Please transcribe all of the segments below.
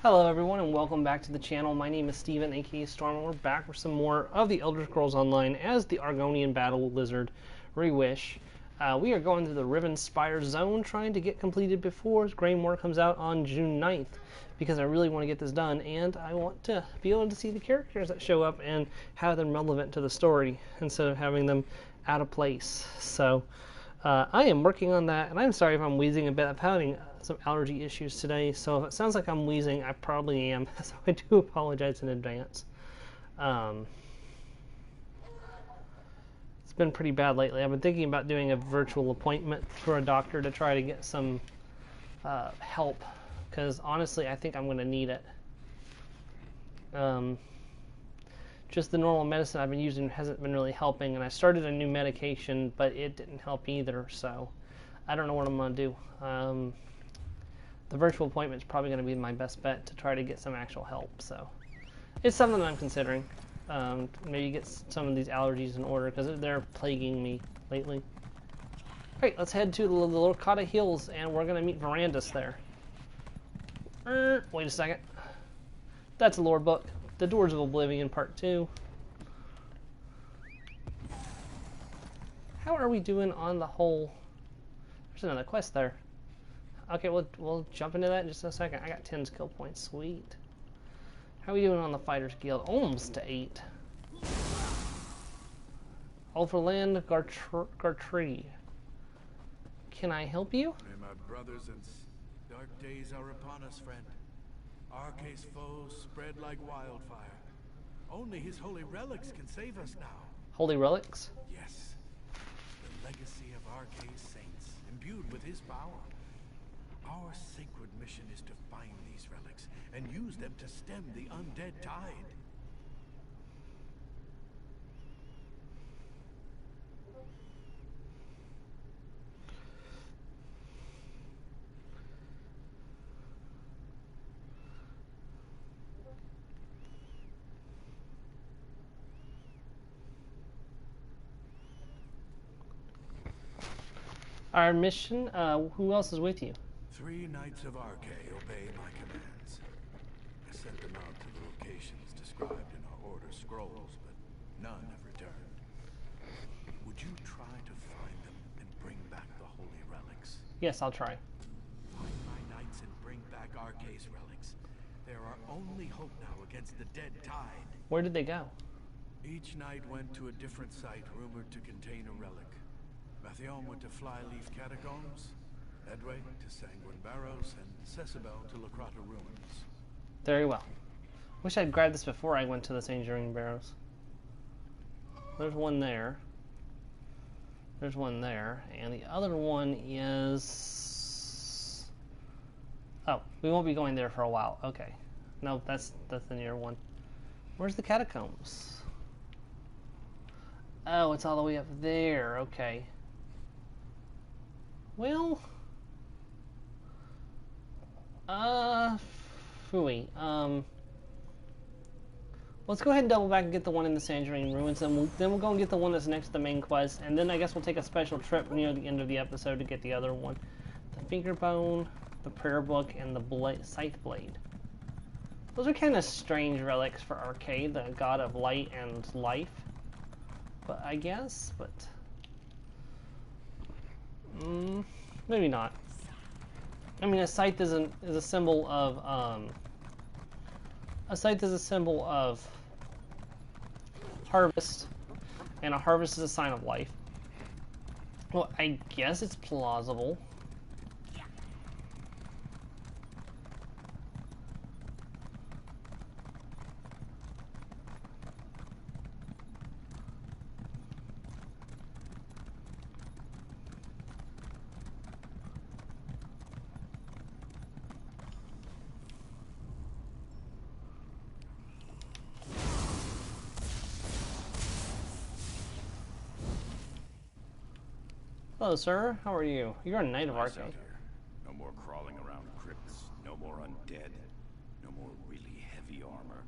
Hello everyone and welcome back to the channel. My name is Steven, aka Storm. We're back for some more of the Elder Scrolls Online as the Argonian Battle Lizard Reewish. We are going through the Riven Spire Zone trying to get completed before Greymoor comes out on June 9th because I really want to get this done and I want to be able to see the characters that show up and have them relevant to the story instead of having them out of place. So I am working on that, and I'm sorry if I'm wheezing a bit. I'm having some allergy issues today, so if it sounds like I'm wheezing, I probably am, so I do apologize in advance. It's been pretty bad lately. I've been thinking about doing a virtual appointment for a doctor to try to get some help, because honestly, I think I'm going to need it. Just the normal medicine I've been using hasn't been really helping, and I started a new medication, but it didn't help either, so I don't know what I'm going to do. The virtual appointment is probably going to be my best bet to try to get some actual help, so it's something that I'm considering. Maybe get some of these allergies in order, because they're plaguing me lately. Alright, let's head to the Lorcata Hills, and we're going to meet Verandis there. Wait a second. That's a lore book. The Doors of Oblivion Part 2. How are we doing on the whole... There's another quest there. Okay, we'll jump into that in just a second. I got 10 skill points. Sweet. How are we doing on the Fighters Guild? Almost to 8. Overland Gartree. Can I help you? May my brothers and dark days are upon us, friend. Arcae's foes spread like wildfire. Only his holy relics can save us now. Holy relics? Yes. The legacy of Arcae's saints, imbued with his power. Our sacred mission is to find these relics and use them to stem the undead tide. Our mission, who else is with you? 3 knights of Arcae obey my commands. I sent them out to the locations described in our order scrolls, but none have returned. Would you try to find them and bring back the holy relics? Yes, I'll try. Find my knights and bring back Arcae's relics. They're our only hope now against the dead tide. Where did they go? Each knight went to a different site rumored to contain a relic. Mathion went to Flyleaf Catacombs, Edway to Sanguine Barrows, and Cecibel to Lacrata Ruins. Very well. Wish I'd grabbed this before I went to the Sanguine Barrows. There's one there. There's one there. And the other one is... Oh, we won't be going there for a while. Okay. No, that's the near one. Where's the catacombs? Oh, it's all the way up there. Okay. Well... Phooey. Let's go ahead and double back and get the one in the Sanguine Ruins, and then we'll go and get the one that's next to the main quest, and then I guess we'll take a special trip near the end of the episode to get the other one. The Finger Bone, the Prayer Book, and the Scythe Blade. Those are kind of strange relics for Arcae, the god of light and life. But I guess, but... maybe not. I mean, a scythe is a symbol of harvest, and a harvest is a sign of life. Well, I guess it's plausible. Hello, sir. How are you? You're a knight of Arcae. No more crawling around crypts. No more undead. No more really heavy armor.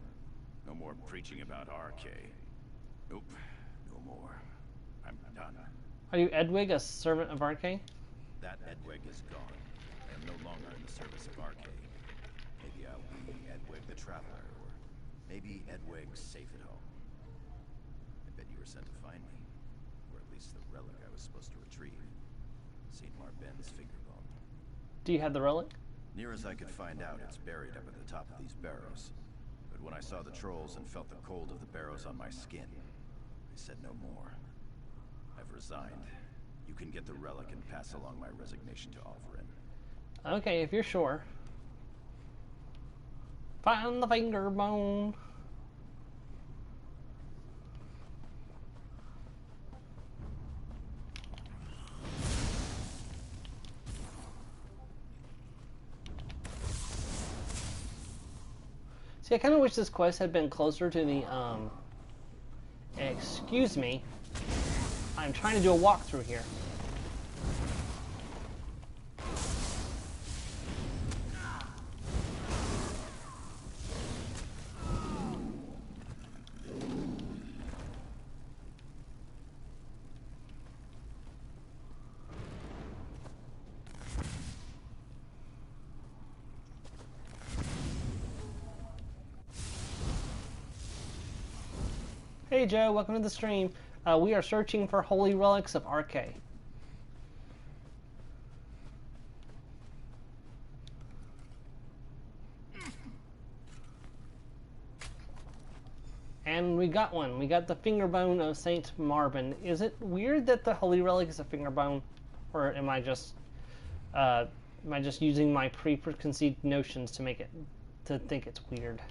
No more preaching about Arcae. Nope. No more. I'm done. Are you Edwig, a servant of Arcae? That Edwig is gone. I am no longer in the service of Arcae. Maybe I'll be Edwig the Traveler, or maybe Edwig's safe at home. I bet you were sent to find me, or at least the relic I was supposed to retrieve. St. Marben's finger bone. Do you have the relic? Near as I could find out, it's buried up at the top of these barrows. But when I saw the trolls and felt the cold of the barrows on my skin, I said no more. I've resigned. You can get the relic and pass along my resignation to Alvarin. Okay, if you're sure. Find the finger bone. See, I kind of wish this quest had been closer to the, excuse me. I'm trying to do a walkthrough here. Hey Joe, welcome to the stream. We are searching for holy relics of RK. And we got one. We got the finger bone of Saint Marben. Is it weird that the holy relic is a finger bone, or am I just using my preconceived notions to make it think it's weird?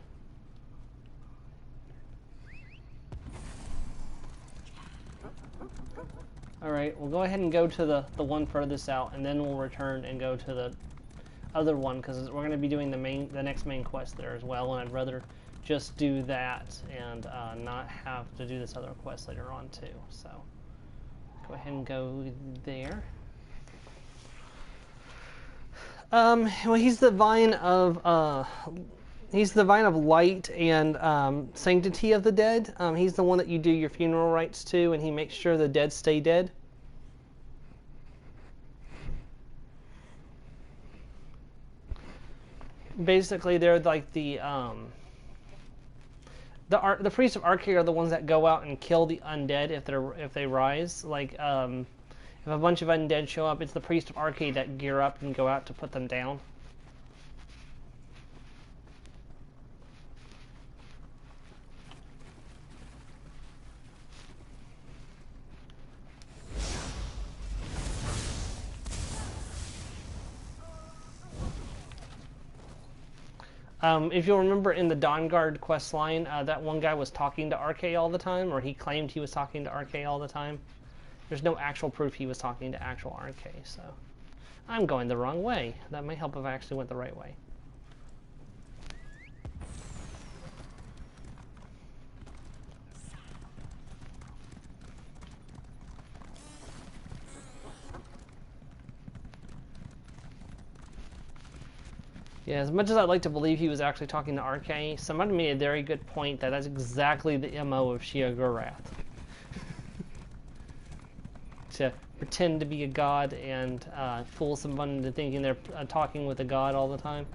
Alright, we'll go ahead and go to the one furthest out, and then we'll return and go to the other one, because we're going to be doing the next main quest there as well, and I'd rather just do that and not have to do this other quest later on too. So, go ahead and go there. Well, he's the vine of light and sanctity of the dead. He's the one that you do your funeral rites to, and he makes sure the dead stay dead. Basically, they're like the priests of Arche are the ones that go out and kill the undead if they rise. Like if a bunch of undead show up, it's the priest of Arche that gear up and go out to put them down. If you'll remember in the Dawnguard quest line, that one guy was talking to Arche all the time, or he claimed he was talking to Arche all the time. There's no actual proof he was talking to actual Arche, so I'm going the wrong way. That might help if I actually went the right way. Yeah, as much as I'd like to believe he was actually talking to Arche, somebody made a very good point that that's exactly the MO of Sheogorath. To pretend to be a god and fool someone into thinking they're talking with a god all the time.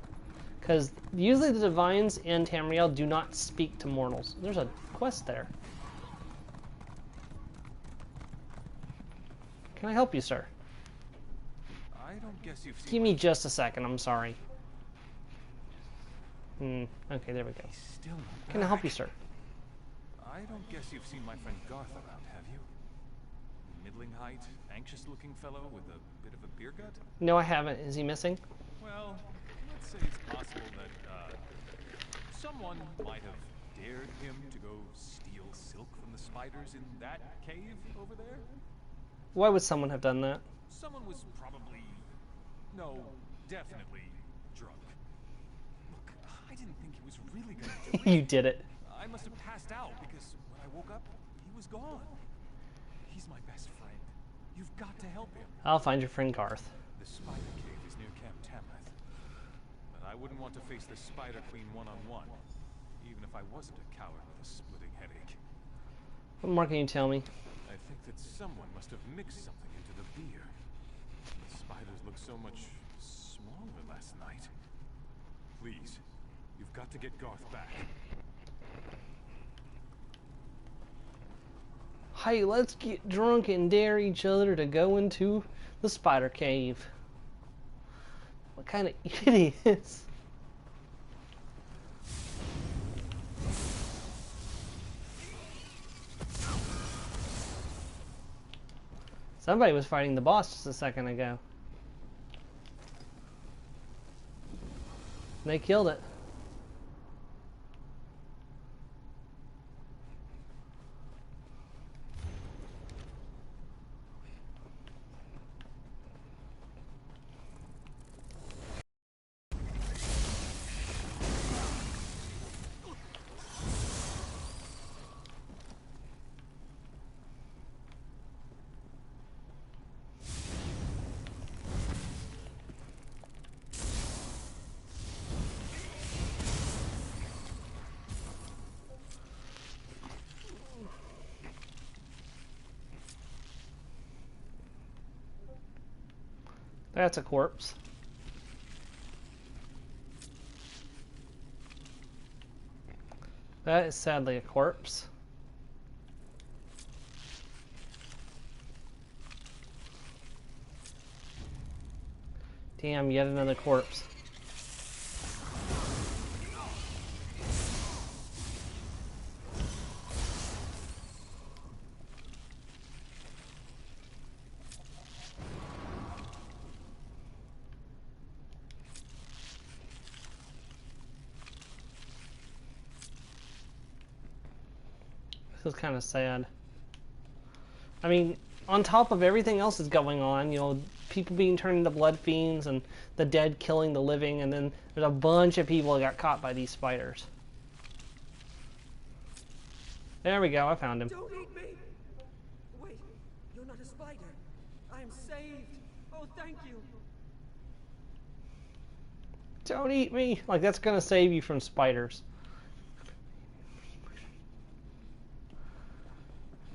Because usually the divines in Tamriel do not speak to mortals. There's a quest there. Can I help you, sir? I don't guess you've seen. Give me just a second, I'm sorry. Okay, there we go. Can I help you, sir? I don't guess you've seen my friend Garth around, have you? Middling height, anxious-looking fellow with a bit of a beer gut? No, I haven't. Is he missing? Well, let's say it's possible that someone might have dared him to go steal silk from the spiders in that cave over there. Why would someone have done that? Someone was probably, no, definitely drunk. Look, I didn't think he was really going to do it. You did it. I must have passed out because when I woke up, he was gone. He's my best friend. You've got to help him. I'll find your friend Garth. The spider cave is near Camp Tamrath. But I wouldn't want to face the Spider Queen one-on-one, even if I wasn't a coward with a splitting headache. What more can you tell me? I think that someone must have mixed something into the beer. The spiders looked so much smaller last night. Please, You've got to get Garth back. Hey, let's get drunk and dare each other to go into the spider cave. What kind of idiots? Somebody was fighting the boss just a second ago. They killed it. That's a corpse. That is sadly a corpse. Damn, yet another corpse. This is kind of sad. I mean, on top of everything else that's going on, you know, people being turned into blood fiends and the dead killing the living, and then there's a bunch of people that got caught by these spiders. There we go, I found him. Don't eat me! Wait, you're not a spider. I am saved. Oh, thank you. Don't eat me! Like, that's gonna save you from spiders.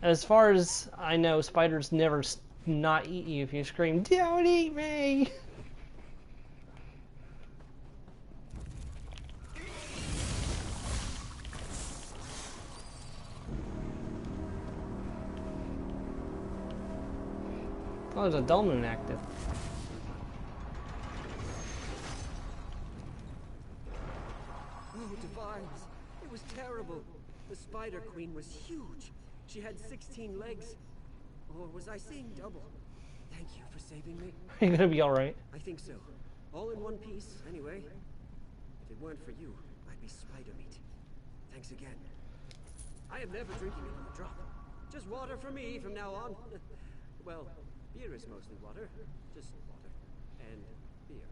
As far as I know, spiders never not eat you if you scream, "Don't eat me!" Oh, there's a dull moon active. Oh, Divines. It was terrible. The Spider Queen was huge. She had 16 legs. Or was I seeing double? Thank you for saving me. Are you gonna be alright? I think so. All in one piece, anyway. If it weren't for you, I'd be spider meat. Thanks again. I am never drinking another drop. Just water for me from now on. Well, beer is mostly water. Just water. And beer.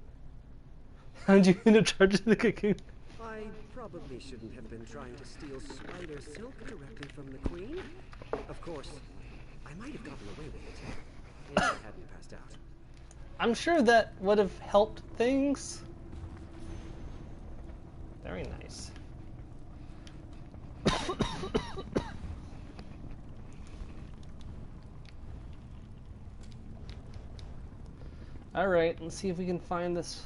How'd you end up charging the cocoon? I probably shouldn't have been trying to steal spider silk directly from the Queen. Of course, I might have gotten away with it if I hadn't passed out. I'm sure that would have helped things. Very nice. Alright, let's see if we can find this.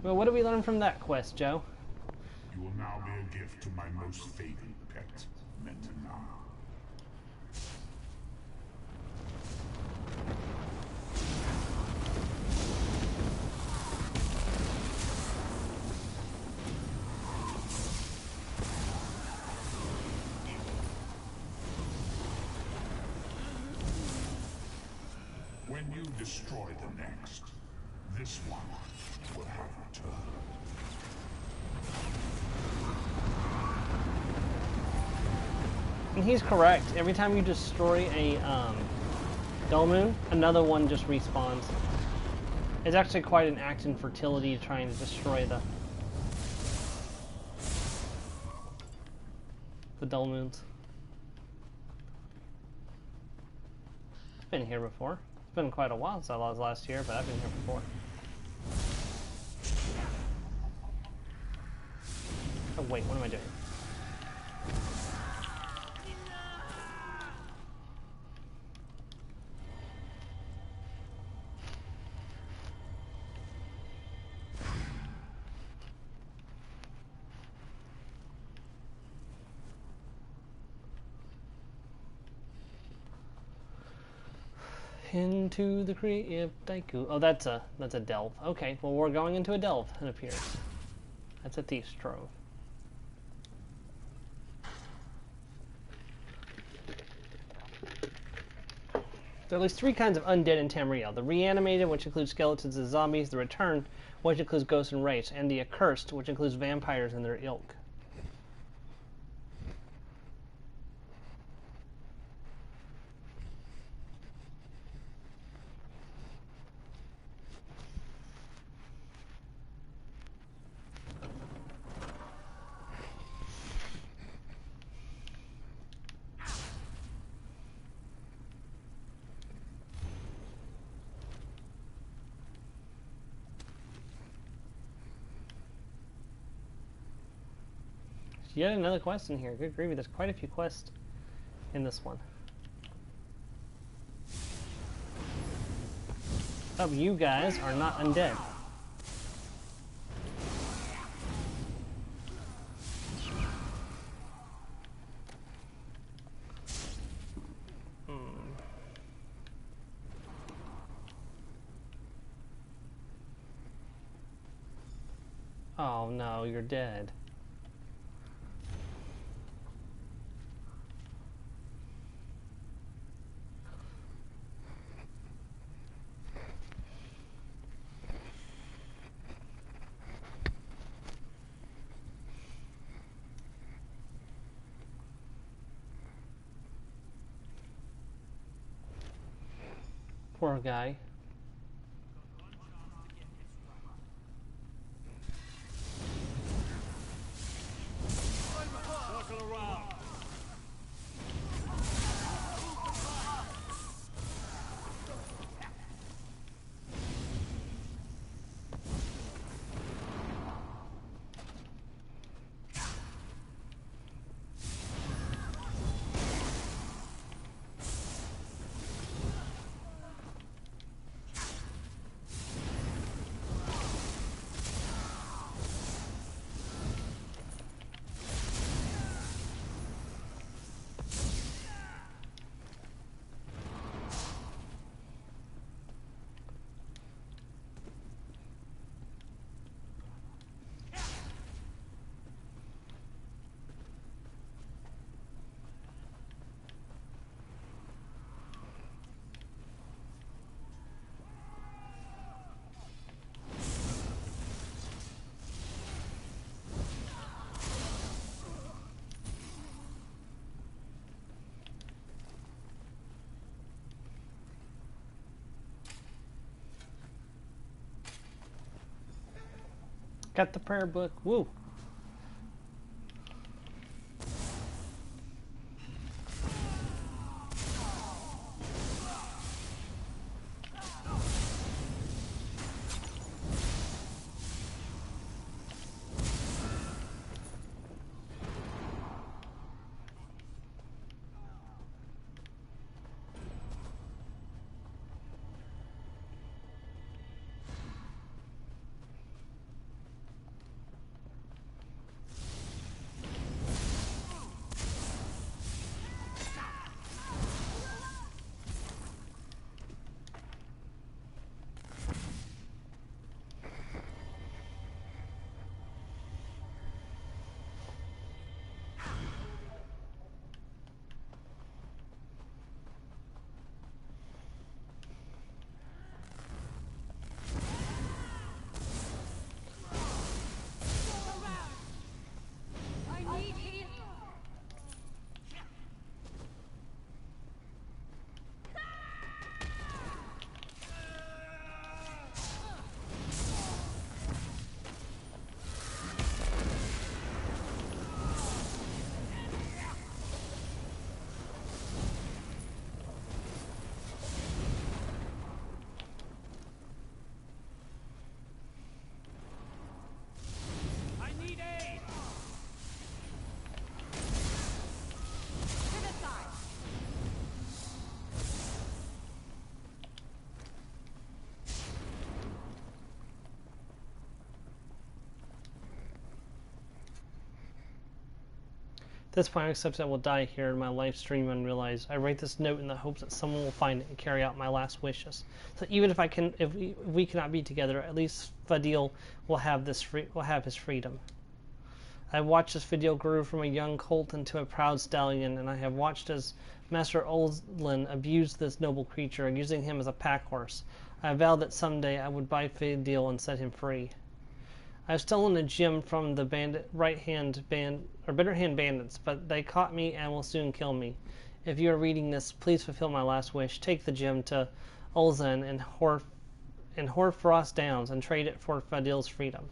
Well, what did we learn from that quest, Joe? You will now be a gift to my most favored pet, Metana. When you destroy the next, this one will have returned. And he's correct. Every time you destroy a dull moon, another one just respawns. It's actually quite an act in fertility trying to destroy the dull moons. I've been here before. It's been quite a while since I was last year, but I've been here before. Oh wait, what am I doing? Into the creative daiku. Oh, that's a delve. Okay, well we're going into a delve, it appears. That's a thief's trove. There are at least 3 kinds of undead in Tamriel. The reanimated, which includes skeletons and zombies, the returned, which includes ghosts and wraiths, and the accursed, which includes vampires and their ilk. Yet another quest in here. Good gravy. There's quite a few quests in this one. Oh, you guys are not undead. Oh no, you're dead. Poor guy. Got the prayer book. Woo. this point, I accept I will die here in my life stream unrealized. I write this note in the hopes that someone will find it and carry out my last wishes. So even if we cannot be together, at least Fadil will have his freedom. I watched this video grow from a young colt into a proud stallion, and I have watched as Master Olzlin abused this noble creature, using him as a pack horse. I vowed that someday I would buy Fadil and set him free. I have stolen a gem from the bitter hand bandits, but they caught me and will soon kill me. If you are reading this, please fulfill my last wish. Take the gem to Olzan and Horfrost Downs and trade it for Fadil's freedom.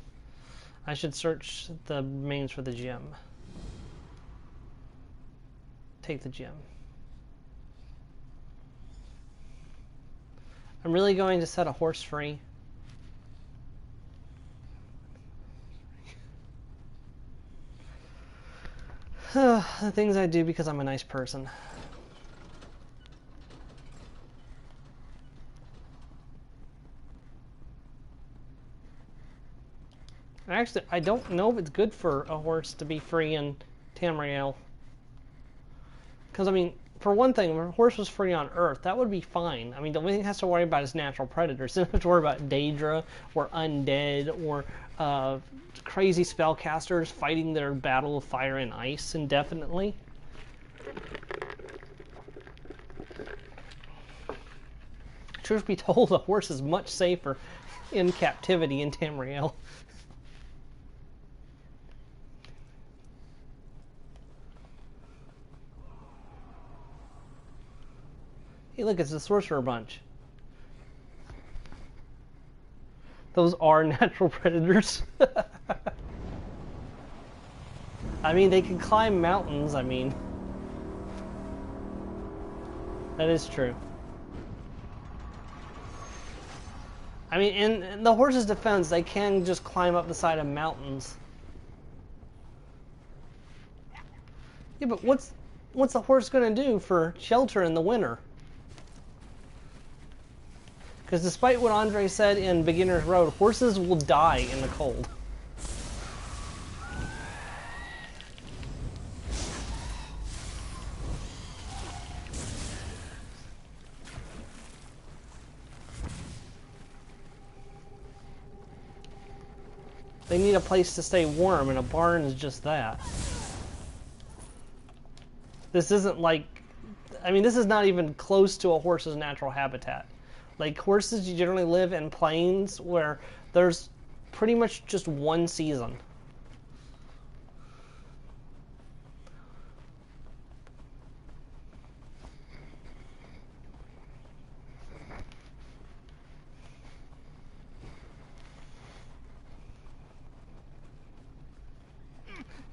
I should search the remains for the gem. Take the gem. I'm really going to set a horse free. The things I do because I'm a nice person. Actually, I don't know if it's good for a horse to be free in Tamriel. Because, I mean, for one thing, if a horse was free on Earth, that would be fine. I mean, the only thing it has to worry about is natural predators. It doesn't have to worry about Daedra or undead or crazy spellcasters fighting their battle of fire and ice indefinitely. Truth be told, a horse is much safer in captivity in Tamriel. Hey, look, it's the sorcerer bunch. Those are natural predators. I mean, they can climb mountains, I mean. That is true. I mean, in the horse's defense, they can just climb up the side of mountains. Yeah, but what's the horse going to do for shelter in the winter? Because despite what Andre said in Beginner's Road, horses will die in the cold. They need a place to stay warm, and a barn is just that. This isn't like... I mean, this is not even close to a horse's natural habitat. Like, horses generally live in plains where there's pretty much just one season.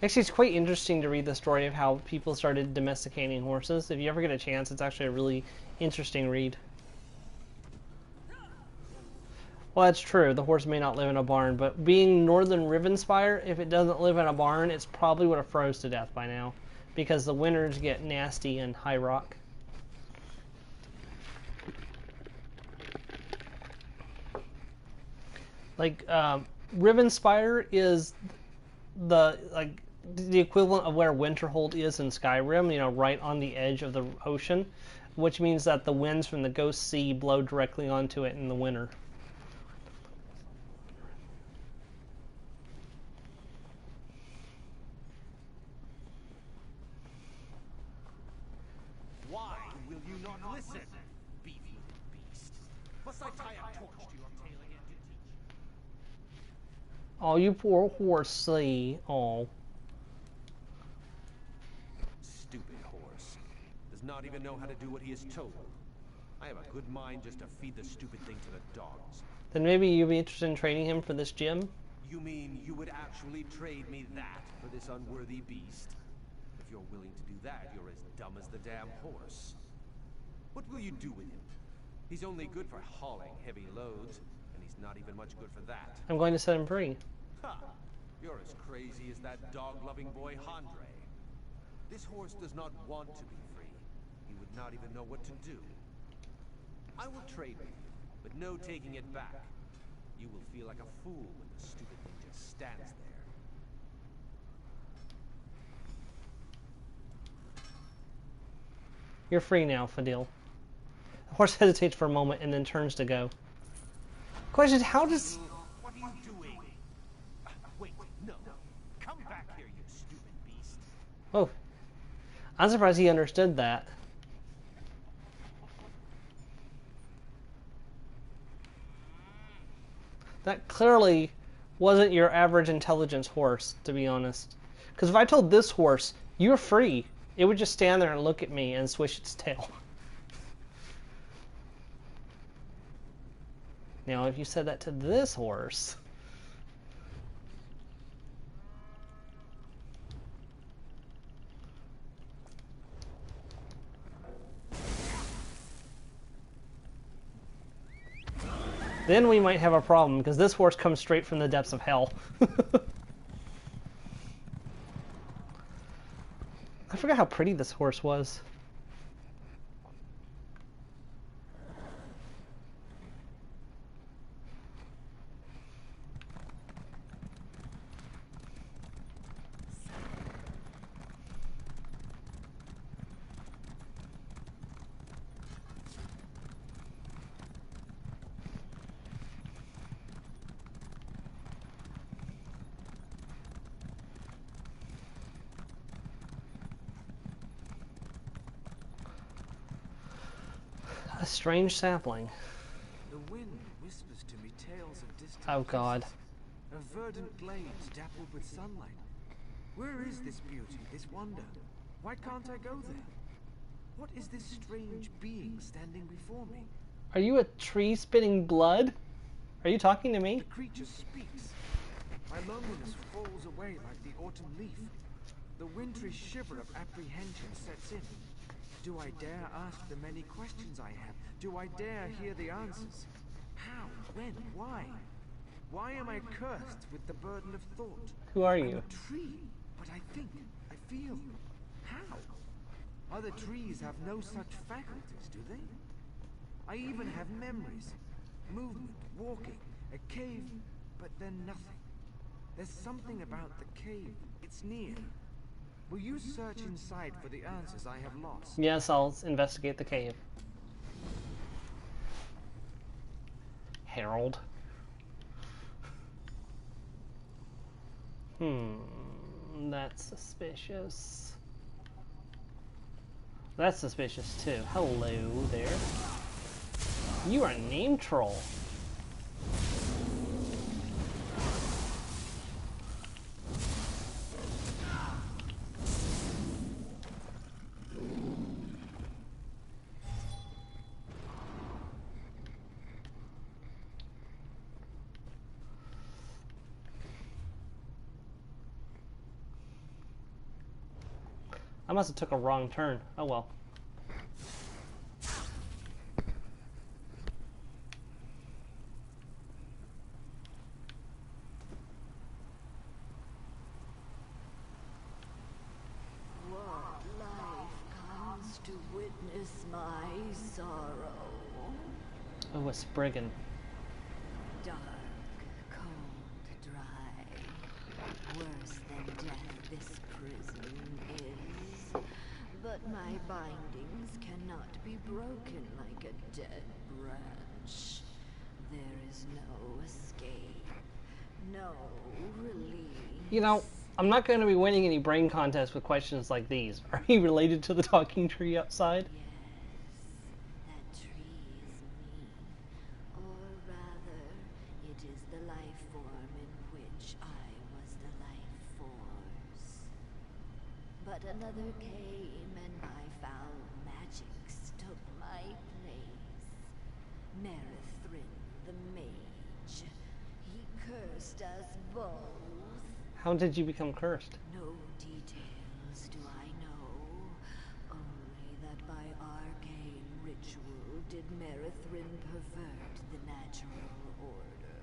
Actually, it's quite interesting to read the story of how people started domesticating horses. If you ever get a chance, it's actually a really interesting read. Well, that's true. The horse may not live in a barn, but being northern Rivenspire, if it doesn't live in a barn, it's probably would have froze to death by now, because the winters get nasty in High Rock. Like, Rivenspire is the equivalent of where Winterhold is in Skyrim, you know, right on the edge of the ocean, which means that the winds from the Ghost Sea blow directly onto it in the winter. Why will you not listen, beefy beast? Must I tie a torch to your tail again to teach you? Oh, you poor horsey. Oh. Stupid horse. Does not even know how to do what he is told. I have a good mind just to feed the stupid thing to the dogs. Then maybe you'd be interested in trading him for this gem? You mean you would actually trade me that for this unworthy beast? If you're willing to do that, you're as dumb as the damn horse. What will you do with him? He's only good for hauling heavy loads, and he's not even much good for that. I'm going to set him free. Ha! You're as crazy as that dog-loving boy Handre. This horse does not want to be free. He would not even know what to do. I will trade with you, but no taking it back. You will feel like a fool when the stupid thing just stands there. You're free now, Fadil. The horse hesitates for a moment and then turns to go. Question, how does... What are you doing? Wait, no. Come back here, you stupid beast. Oh. I'm surprised he understood that. That clearly wasn't your average intelligence horse, to be honest. Because if I told this horse, you're free, it would just stand there and look at me and swish its tail. Now, if you said that to this horse... then we might have a problem, because this horse comes straight from the depths of hell. I forgot how pretty this horse was. A strange sapling. The wind whispers to me tales of distant Oh God. places, of verdant glades dappled with sunlight. Where is this beauty, this wonder? Why can't I go there? What is this strange being standing before me? Are you a tree spitting blood? Are you talking to me? The creature speaks. My loneliness falls away like the autumn leaf. The wintry shiver of apprehension sets in. Do I dare ask the many questions I have? Do I dare hear the answers? How? When? Why? Why am I cursed with the burden of thought? Who are I'm you? a tree, but I think, I feel. How? Other trees have no such faculties, do they? I even have memories. Movement, walking, a cave, but then nothing. There's something about the cave. It's near. Will you search inside for the answers I have lost? Yes, I'll investigate the cave. Harold. That's suspicious. That's suspicious too. Hello there. You are a name troll. I must have took a wrong turn. Oh well. What life comes to witness my sorrow? Oh, a Spriggan. Dark, cold, dry. Worse than death this prison is. But my bindings cannot be broken like a dead branch. There is no escape, no release. You know, I'm not going to be winning any brain contests with questions like these. Are you related to the talking tree outside? Yes, that tree is me. Or rather, it is the life form in which I was the life force. But another came and my foul magics took my place. Merithrin, the mage. He cursed us both. How did you become cursed? No details do I know. Only that by arcane ritual did Merithrin pervert the natural order,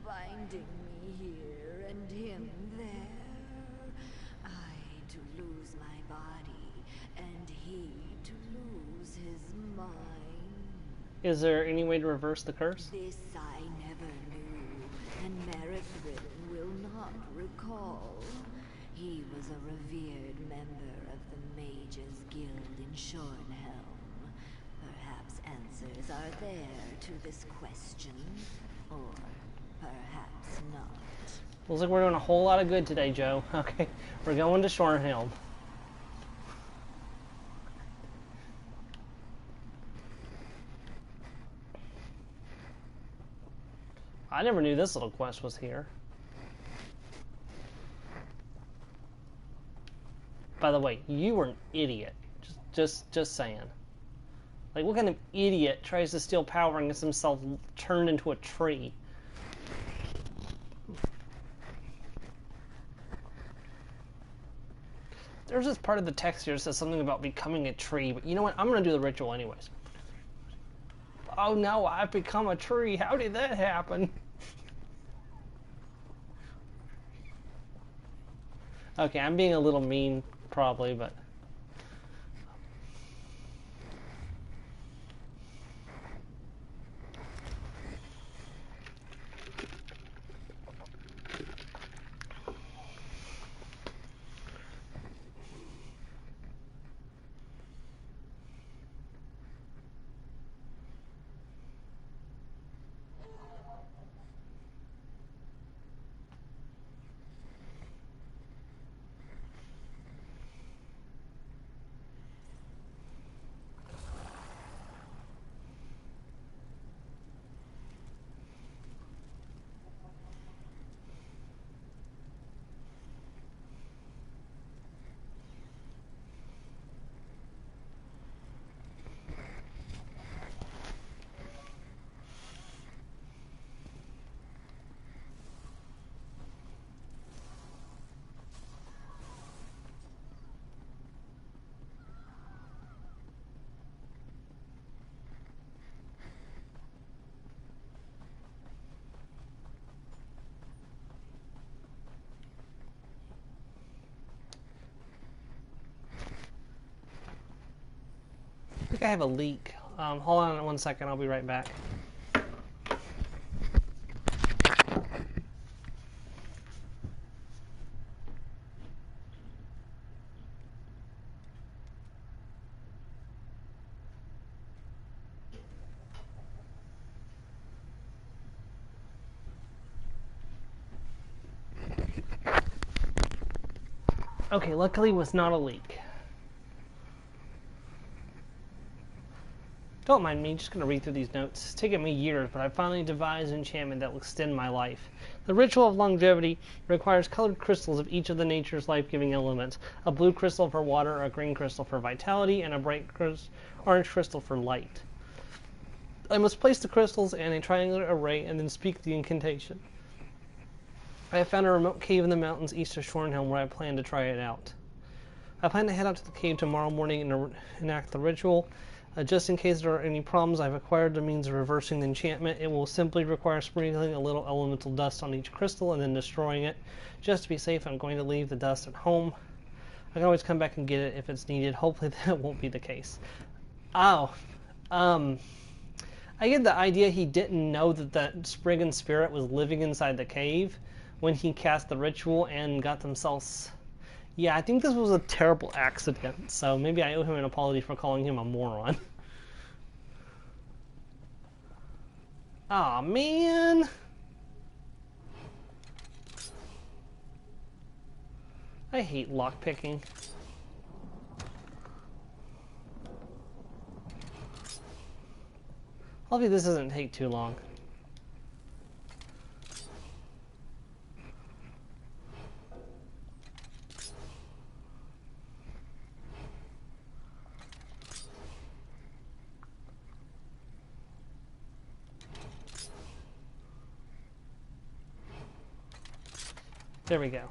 binding me here and him there. I to lose my body, and he to lose his mind. Is there any way to reverse the curse? This I never knew, and Merithrin will not recall. He was a revered member of the Mages Guild in Shornhelm. Perhaps answers are there to this question, or perhaps not. Looks like we're doing a whole lot of good today, Joe. Okay, we're going to Shornhelm. I never knew this little quest was here. By the way, you were an idiot. Just saying. Like, what kind of idiot tries to steal power and gets himself turned into a tree? There's this part of the text here that says something about becoming a tree, but you know what? I'm going to do the ritual anyways. Oh no, I've become a tree. How did that happen? Okay, I'm being a little mean, probably, but... I think I have a leak. Hold on 1 second, I'll be right back. Okay, luckily it was not a leak. Don't mind me, just going to read through these notes. It's taken me years, but I finally devised an enchantment that will extend my life. The ritual of longevity requires colored crystals of each of the nature's life-giving elements. A blue crystal for water, a green crystal for vitality, and a bright orange crystal for light. I must place the crystals in a triangular array and then speak the incantation. I have found a remote cave in the mountains east of Shornhelm where I plan to try it out. I plan to head out to the cave tomorrow morning and enact the ritual. Just in case there are any problems, I've acquired the means of reversing the enchantment. It will simply require sprinkling a little elemental dust on each crystal and then destroying it. Just to be safe, I'm going to leave the dust at home. I can always come back and get it if it's needed. Hopefully that won't be the case. Oh, I get the idea he didn't know that that Spriggan spirit was living inside the cave when he cast the ritual and got themselves... Yeah, I think this was a terrible accident, so maybe I owe him an apology for calling him a moron. Aw, man! I hate lockpicking. Hopefully this doesn't take too long. There we go.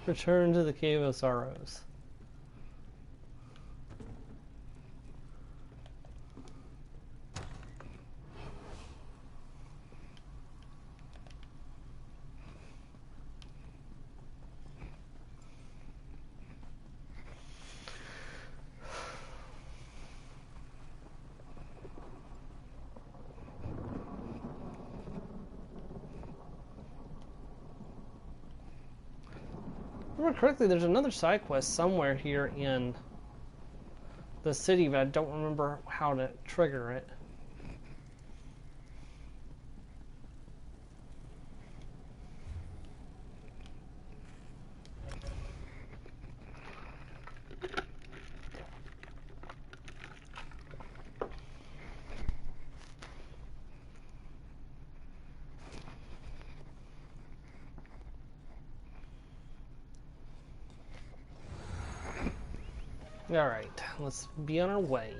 Return to the Cave of Sorrows. remember correctly, there's another side quest somewhere here in the city, but I don't remember how to trigger it. Alright, let's be on our way.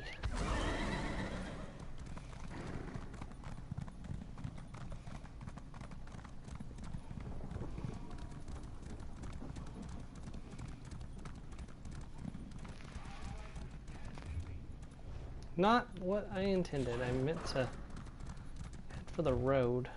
Not what I intended. I meant to head for the road.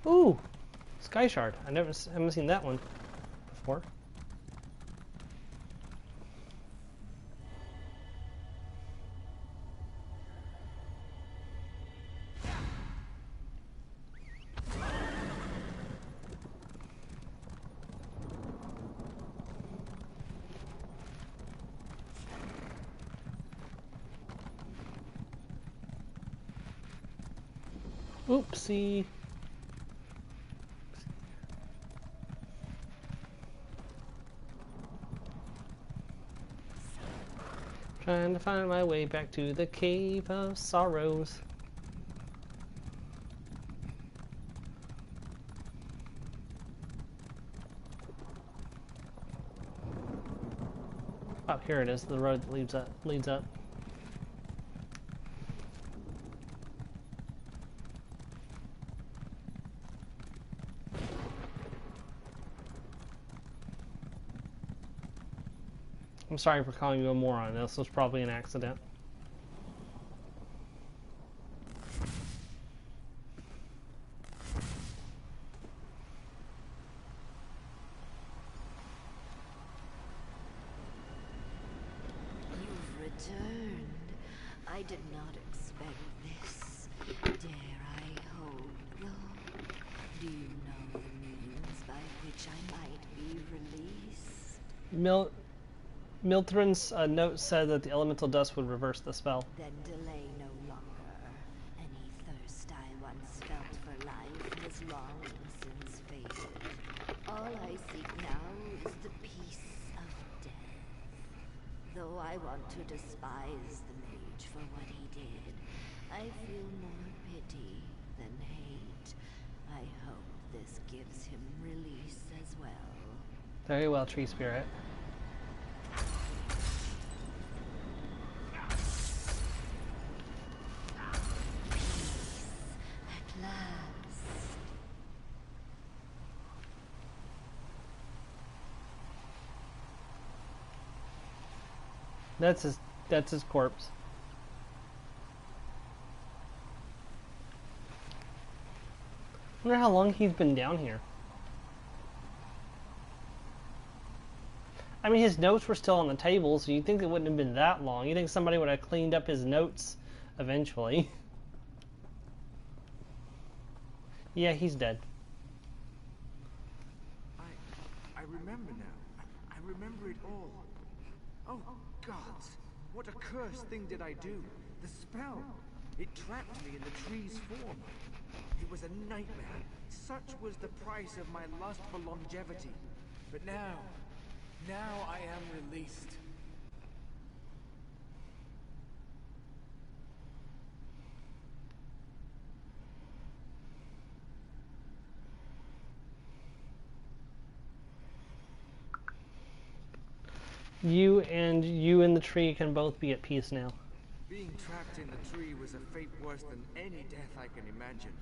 Ooh, Sky Shard. I haven't seen that one before. Oopsie. Trying to find my way back to the Cave of Sorrows. Oh, here it is, the road that leads up. I'm sorry for calling you a moron. This was probably an accident. You've returned. I did not expect this. Dare I hope, though? Do you know the means by which I might be released? Mildred's note said that the elemental dust would reverse the spell. Then delay no longer. Any thirst I once felt for life has long since faded. All I seek now is the peace of death. Though I want to despise the mage for what he did, I feel more pity than hate. I hope this gives him release as well. Very well, Tree Spirit. That's his corpse. I wonder how long he's been down here. I mean, his notes were still on the table, so you'd think it wouldn't have been that long. You think somebody would have cleaned up his notes eventually. Yeah, he's dead. I remember now. I remember it all. Oh, gods. What a cursed thing did I do? The spell. It trapped me in the tree's form. It was a nightmare. Such was the price of my lust for longevity. But now I am released. You and the tree can both be at peace now. Being trapped in the tree was a fate worse than any death I can imagine.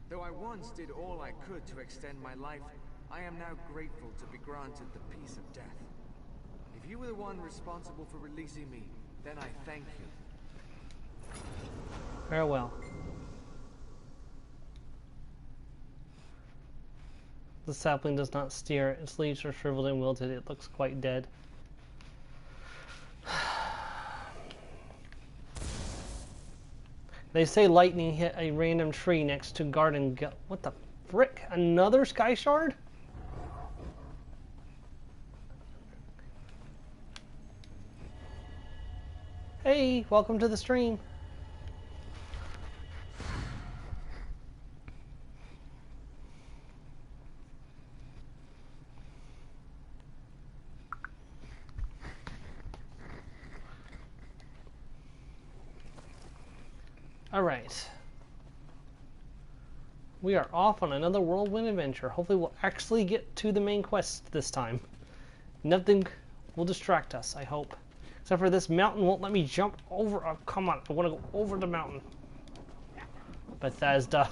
Though I once did all I could to extend my life, I am now grateful to be granted the peace of death. If you were the one responsible for releasing me, then I thank you. Farewell. The sapling does not steer. Its leaves are shriveled and wilted. It looks quite dead. They say lightning hit a random tree next to garden. What the frick? Another sky shard? Hey, welcome to the stream. All right. We are off on another whirlwind adventure. Hopefully we'll actually get to the main quest this time. Nothing will distract us, I hope. Except for this mountain won't let me jump over. Oh, come on. I want to go over the mountain. Bethesda.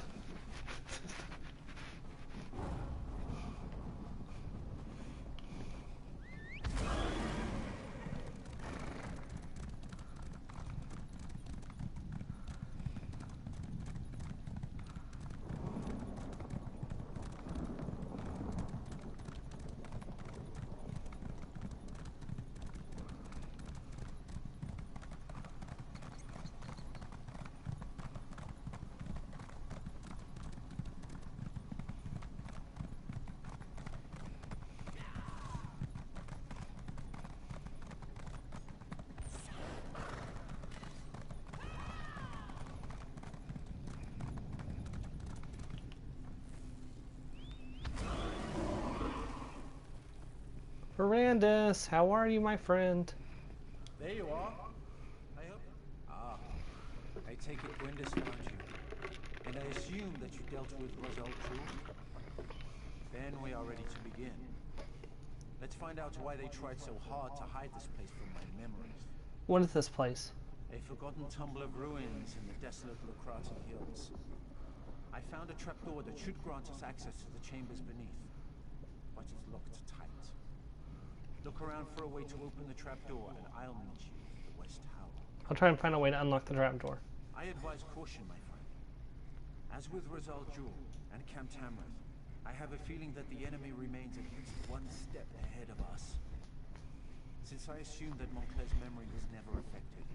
Mirandus, how are you, my friend? There you are. I hope. Ah, I take it Gwendis found you, and I assume that you dealt with Rosal too. Then we are ready to begin. Let's find out why they tried so hard to hide this place from my memories. What is this place? A forgotten tumble of ruins in the desolate Lucratin Hills. I found a trapdoor that should grant us access to the chambers beneath, but it's locked tight. Look around for a way to open the trapdoor, and I'll meet you at the West Tower. I'll try and find a way to unlock the trapdoor. I advise caution, my friend. As with Rosal Jewel and Camp Tamrath, I have a feeling that the enemy remains at least one step ahead of us. Since I assume that Moncler's memory was never affected,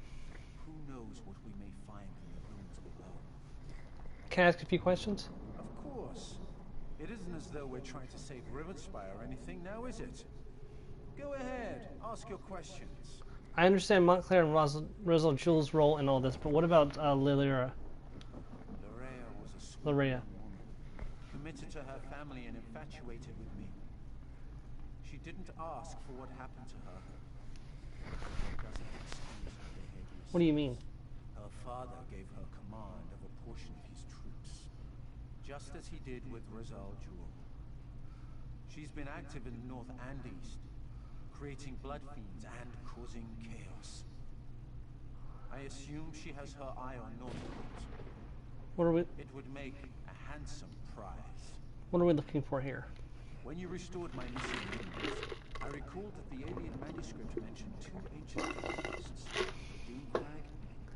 who knows what we may find in the rooms below. Can I ask a few questions? Of course. It isn't as though we're trying to save Rivenspire or anything, now is it? Go ahead, ask your questions. I understand Montclair and Rosal Jewel's role in all this, but what about Lyra? Lyra was a sweet Lyra. woman, committed to her family and infatuated with me. She didn't ask for what happened to her. That doesn't excuse her behaviors. What do you mean? Her father gave her command of a portion of his troops, just as he did with Rosal Jewel. She's been active in the north and east, creating blood fiends and causing chaos. I assume she has her eye on Northwood. What are we? It would make a handsome prize. What are we looking for here? When you restored my missing memories, I recalled that the alien manuscript mentioned two ancient outposts, the Doom Flag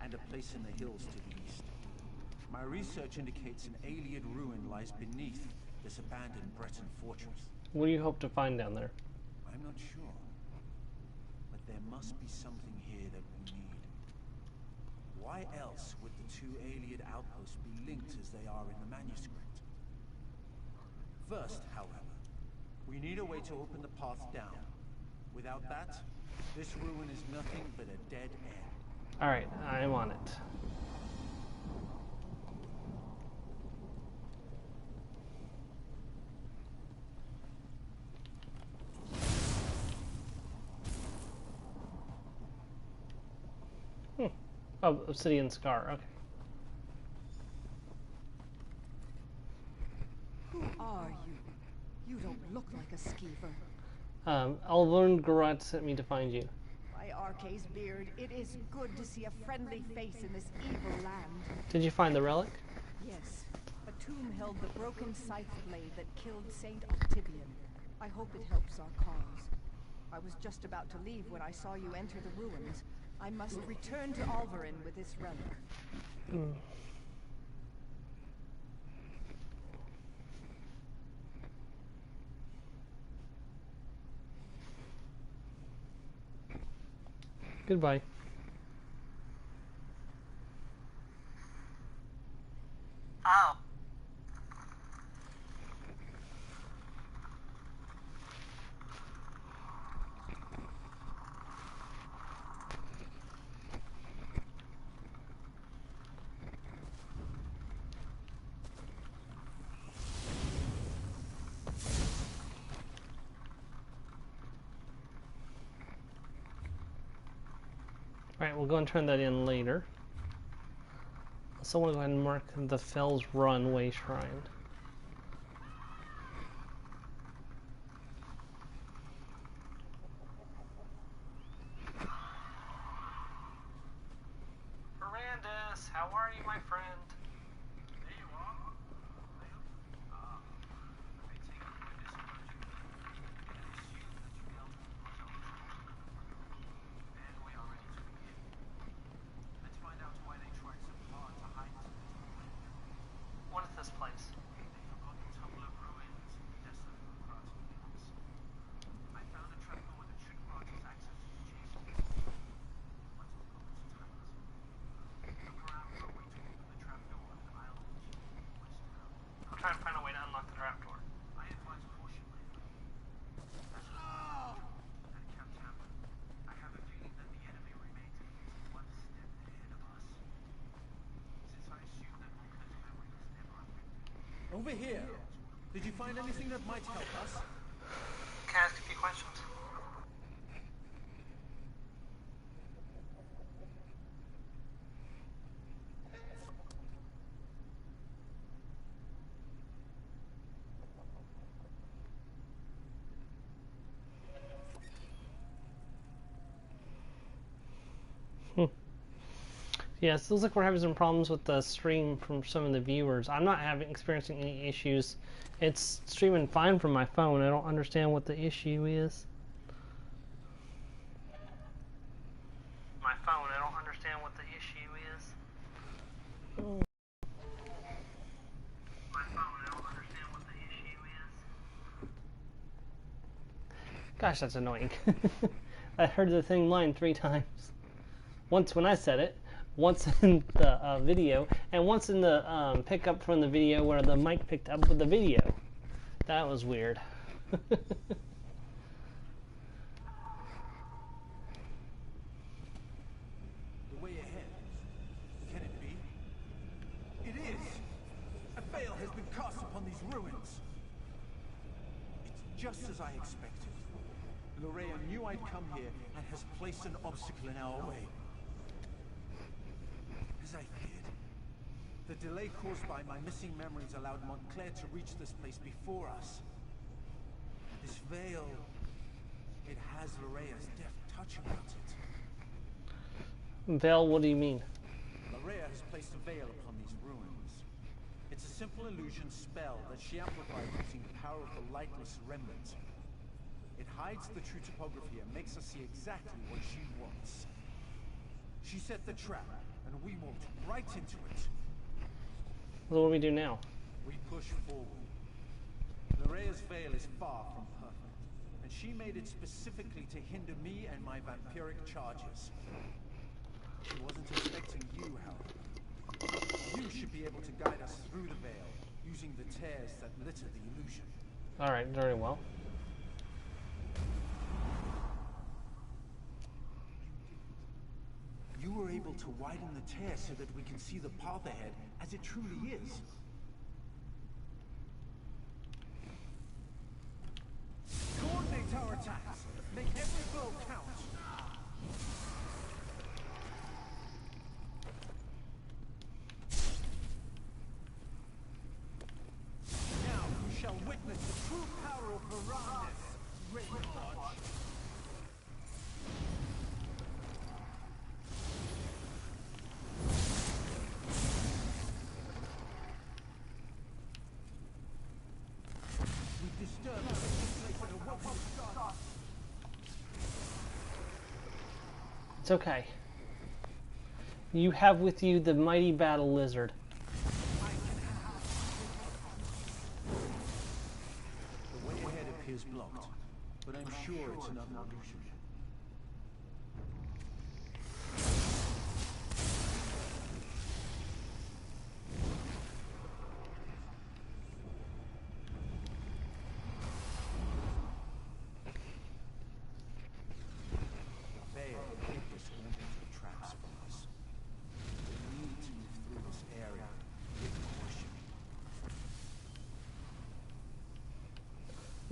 and a place in the hills to the east. My research indicates an alien ruin lies beneath this abandoned Breton fortress. What do you hope to find down there? I'm not sure. There must be something here that we need. Why else would the two alien outposts be linked as they are in the manuscript? First, however, we need a way to open the path down. Without that, this ruin is nothing but a dead end. Alright, I'm on it. Oh, obsidian scar, okay. Who are you? You don't look like a skeever. Alvern Garrot sent me to find you. By Arce's beard, it is good to see a friendly face in this evil land. Did you find the relic? Yes, a tomb held the broken scythe blade that killed Saint Octavian. I hope it helps our cause. I was just about to leave when I saw you enter the ruins. I must return to Alvarin with this relic. Goodbye. Oh. Alright, we'll go and turn that in later. So I want to go ahead and mark the Fell's Runway Shrine. Mirandus, how are you, my friend? There you are. What is this place? I'm trying to find a way to unlock the trapdoor. I advise caution. I have a feeling that the enemy remains at least one step ahead of us. Since I assume that Vulcan's memory was never affected. Over here. Did you find anything that might help us? Can I ask a few questions? Yes, it looks like we're having some problems with the stream from some of the viewers. I'm not experiencing any issues. It's streaming fine from my phone. I don't understand what the issue is. My phone, I don't understand what the issue is. My phone, I don't understand what the issue is. Gosh, that's annoying. I heard the thing line 3 times. Once when I said it, once in the video, and once in the pickup from the video where the mic picked up with the video. That was weird. The way ahead. Can it be? It is! A veil has been cast upon these ruins. It's just as I expected. Lorea knew I'd come here and has placed an obstacle in our way. As I feared, the delay caused by my missing memories allowed Montclair to reach this place before us. This veil, it has Lorea's deft touch about it. Veil, what do you mean? Lorea has placed a veil upon these ruins. It's a simple illusion spell that she amplified using the power of the lightless remnant. It hides the true topography and makes us see exactly what she wants. She set the trap, and we walked right into it. What do we do now? We push forward. Lorea's veil is far from perfect, and she made it specifically to hinder me and my vampiric charges. She wasn't expecting you, however. You should be able to guide us through the veil, using the tears that litter the illusion. Alright, very well. You were able to widen the tear so that we can see the path ahead as it truly is. Coordinate our attacks. Make every blow count. Now you shall witness the true power of Permadeath. Ready, Lodge. It's okay. You have with you the mighty battle lizard. The way ahead appears blocked, but I'm sure it's another illusion.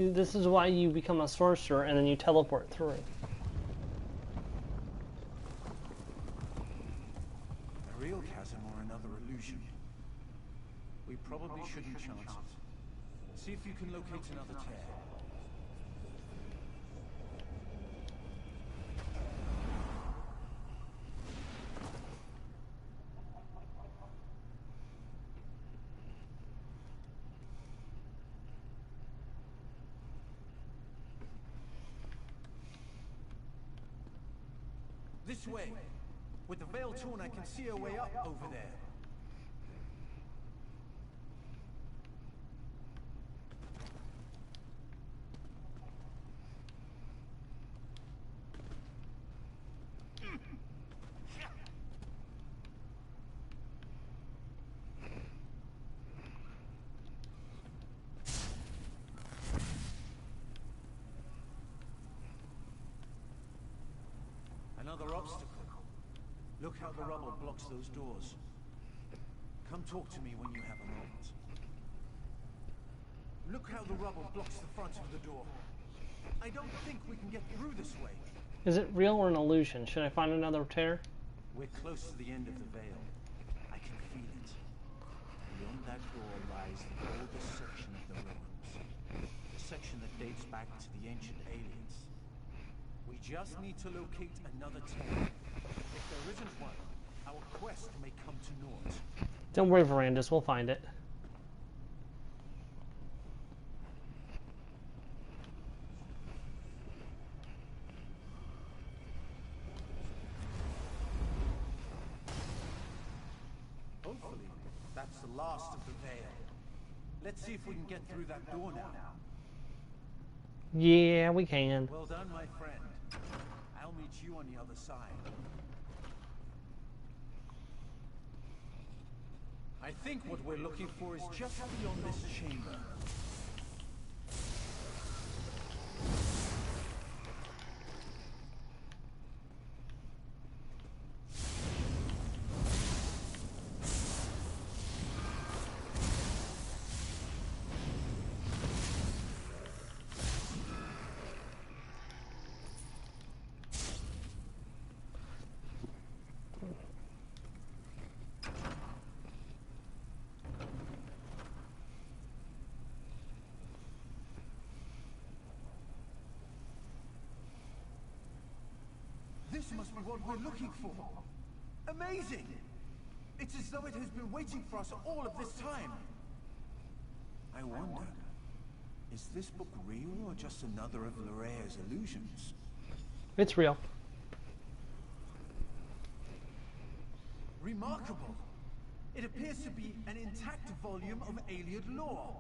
This is why you become a sorcerer and then you teleport through. A real chasm or another illusion? We probably shouldn't chance it. See if you can locate another tear. This way. With the veil torn, I can see a way up over there. Another obstacle. Look how the rubble blocks those doors. Come talk to me when you have a moment. Look how the rubble blocks the front of the door. I don't think we can get through this way. Is it real or an illusion? Should I find another tear? We're close to the end of the veil. I can feel it. Beyond that door lies the oldest section of the ruins. The section that dates back to the ancient aliens. We just need to locate another tear. If there isn't one, our quest may come to naught. Don't worry, Verandis, we'll find it. Hopefully, that's the last of the veil. Let's see if we can get through that door now. Yeah, we can. Well done, my friend. I'll meet you on the other side. I think what we're looking for is just beyond this chamber. This must be what we're looking for. Amazing! It's as though it has been waiting for us all of this time. I wonder, is this book real or just another of Lorea's illusions? It's real. Remarkable! It appears to be an intact volume of Ayleid lore.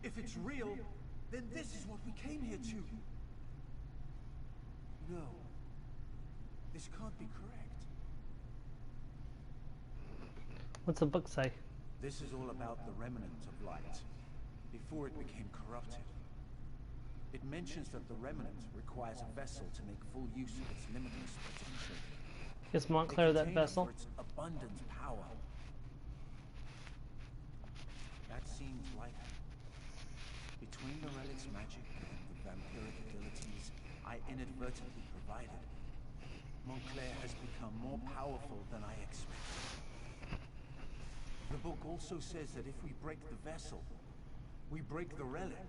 If it's real, then this is what we came here to. No. This can't be correct. What's the book say? This is all about the remnant of light, before it became corrupted. It mentions that the remnant requires a vessel to make full use of its limitless potential. Is Montclair that vessel? For its abundant power. That seems like it. Between the relic's magic and the vampiric abilities I inadvertently provided, Montclair has become more powerful than I expected. The book also says that if we break the vessel, we break the relic.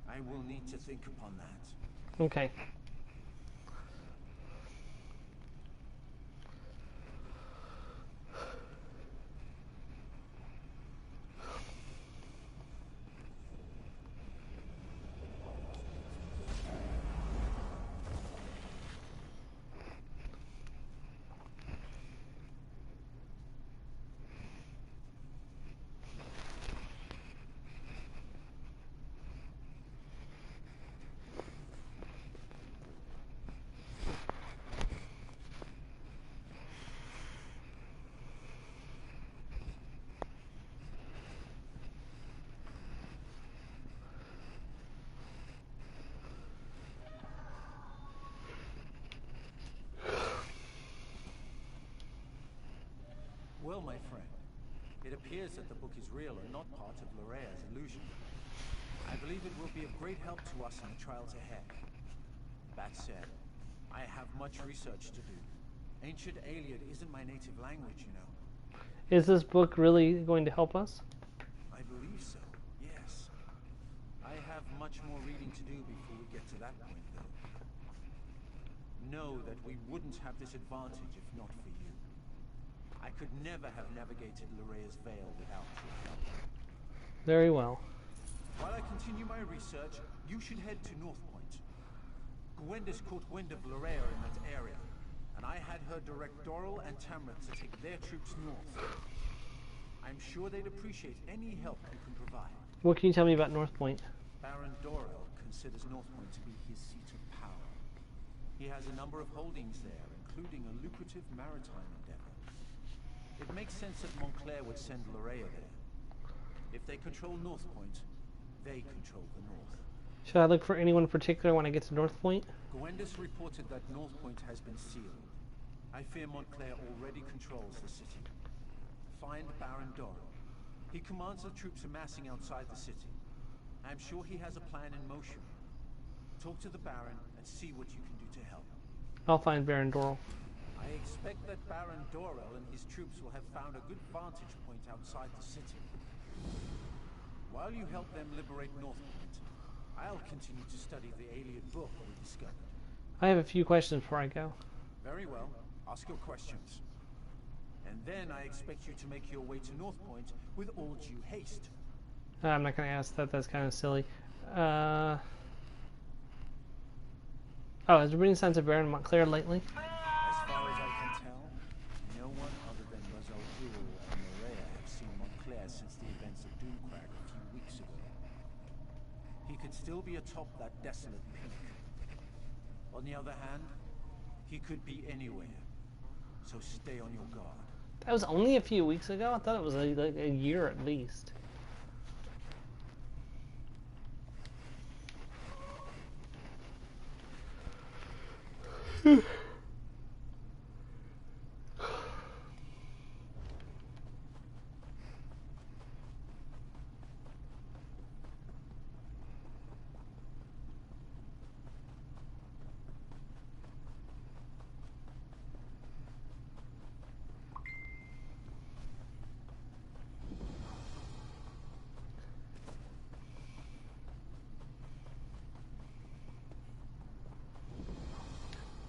I will need to think upon that. Okay. Well, my friend, it appears that the book is real and not part of Lorea's illusion. I believe it will be of great help to us in the trials ahead. That said, I have much research to do. Ancient Aliad isn't my native language, you know. Is this book really going to help us? I believe so, yes. I have much more reading to do before we get to that point, though. Know that we wouldn't have this advantage if not for you. I could never have navigated Lorea's Veil without your help. Very well. While I continue my research, you should head to North Point. Gwendis caught wind of Lorea in that area, and I had her direct Doral and Tamrat to take their troops north. I'm sure they'd appreciate any help you can provide. What can you tell me about North Point? Baron Doral considers North Point to be his seat of power. He has a number of holdings there, including a lucrative maritime endeavor. It makes sense that Montclair would send Lorea there. If they control North Point, they control the north. Should I look for anyone in particular when I get to North Point? Gwendis reported that North Point has been sealed. I fear Montclair already controls the city. Find Baron Doral. He commands the troops amassing outside the city. I'm sure he has a plan in motion. Talk to the Baron and see what you can do to help. I'll find Baron Doral. I expect that Baron Doral and his troops will have found a good vantage point outside the city. While you help them liberate North Point, I'll continue to study the Aliad book we discovered. I have a few questions before I go. Very well. Ask your questions. And then I expect you to make your way to North Point with all due haste. I'm not going to ask that. That's kind of silly. Oh, has there been signs of Baron Montclair lately? As far as I can tell, no one other than Razal Ghul and Lorea have seen Montclair since the events of Doomcrag a few weeks ago. He could still be atop that desolate peak. On the other hand, he could be anywhere. So stay on your guard. That was only a few weeks ago? I thought it was like a year at least.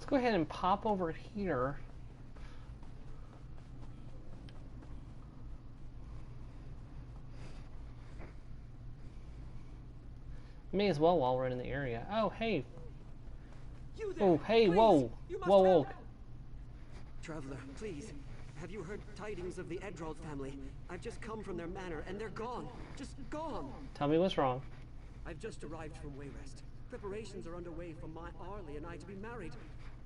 Go ahead and pop over here. May as well while we're in the area. Oh, hey. You there, oh, hey, please. whoa. You must Whoa, help. whoa. Traveler, please. Have you heard tidings of the Edrold family? I've just come from their manor, and they're gone. Just gone. Tell me what's wrong. I've just arrived from Wayrest. Preparations are underway for my Arlie and I to be married.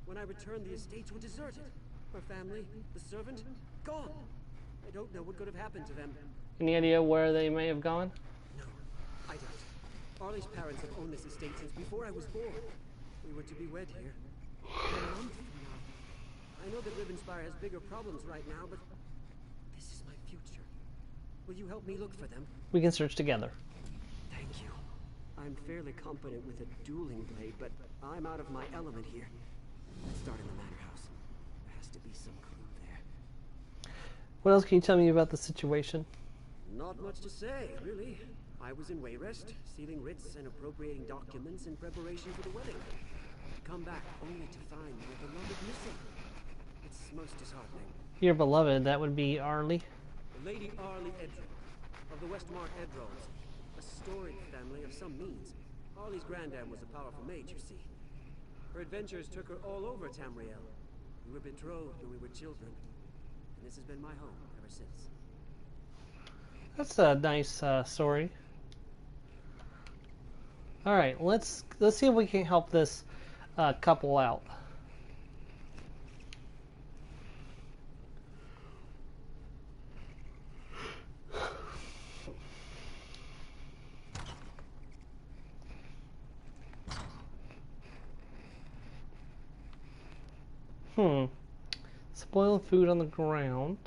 When I returned, the estates were deserted. Her family, the servant, gone. I don't know what could have happened to them. Any idea where they may have gone? No, I don't. Arlie's parents have owned this estate since before I was born. We were to be wed here. A month from now. I know that Rivenspire has bigger problems right now, but this is my future. Will you help me look for them? We can search together. Thank you. I'm fairly competent with a dueling blade, but I'm out of my element here. Let's start in the manor house. There has to be some clue there. What else can you tell me about the situation? Not much to say, really. I was in Wayrest, sealing writs and appropriating documents in preparation for the wedding. Come back only to find my beloved missing. It's most disheartening. Your beloved, that would be Arlie. Lady Arlie Edrold, of the Westmark Edrolds, a storied family of some means. Arlie's granddam was a powerful mage, you see. Her adventures took her all over Tamriel. We were betrothed when we were children, and this has been my home ever since. That's a nice story. All right, let's see if we can help this couple out. Spoiled food on the ground.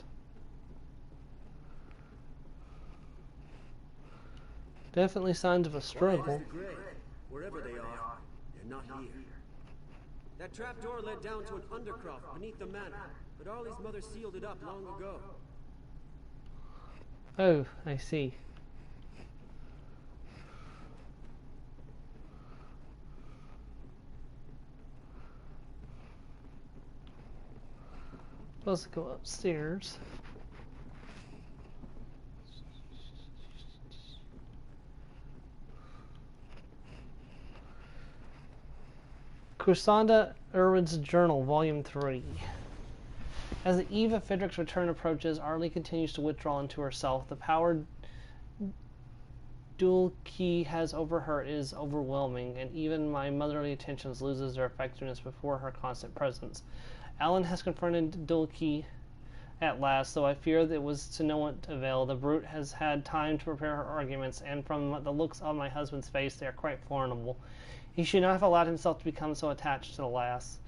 Definitely signs of a Why is struggle. the Grey? Wherever they are, they're not here. That trapdoor led down to an undercroft beneath the manor, but Arlie's mother sealed it up long ago. Oh, I see. Supposed to go upstairs. Crusanda Irwin's Journal, Volume 3. As the eve of Frederick's return approaches, Arlie continues to withdraw into herself. The power Dulce has over her is overwhelming, and even my motherly attentions loses their effectiveness before her constant presence. Alan has confronted Dulce at last, though I fear that it was to no avail. The brute has had time to prepare her arguments, and from the looks on my husband's face, they are quite formidable. He should not have allowed himself to become so attached to the lass.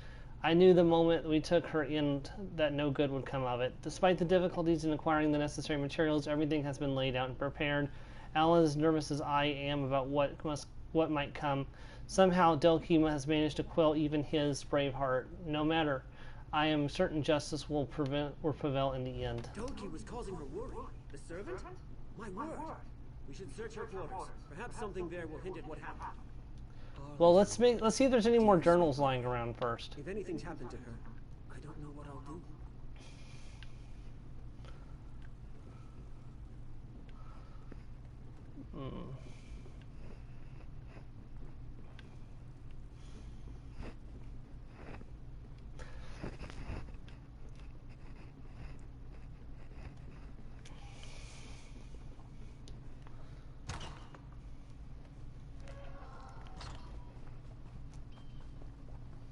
I knew the moment we took her in that no good would come of it. Despite the difficulties in acquiring the necessary materials, everything has been laid out and prepared. Alan is as nervous as I am about what might come. Somehow Dulce has managed to quell even his brave heart. No matter, I am certain justice will prevail in the end. Dulce was causing her worry. The servant? My word. We should search her quarters. Perhaps something there will hint at what happened. Well, let's see if there's any more journals lying around first. If anything's happened to her, I don't know what I'll do.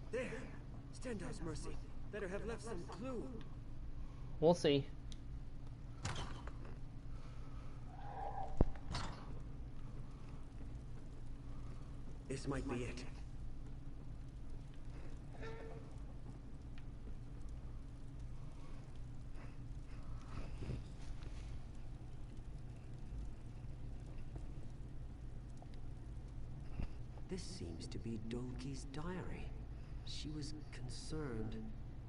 There! Stendhal's mercy. Better have left some clue. We'll see. This might be it. This seems to be Dulce's diary. She was concerned.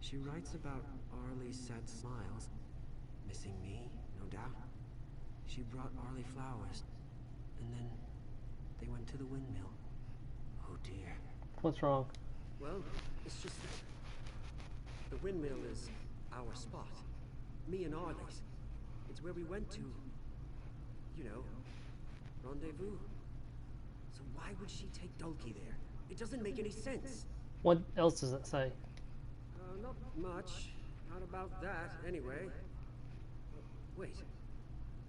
She writes about Arlie's sad smiles. Missing me, no doubt. She brought Arlie flowers. And then they went to the windmill. Oh dear. What's wrong? Well, it's just that the windmill is our spot. Me and Arlie's. It's where we went to, you know, rendezvous. So why would she take Dulce there? It doesn't make any sense. What else does it say? Not much. Not about that, anyway. Wait.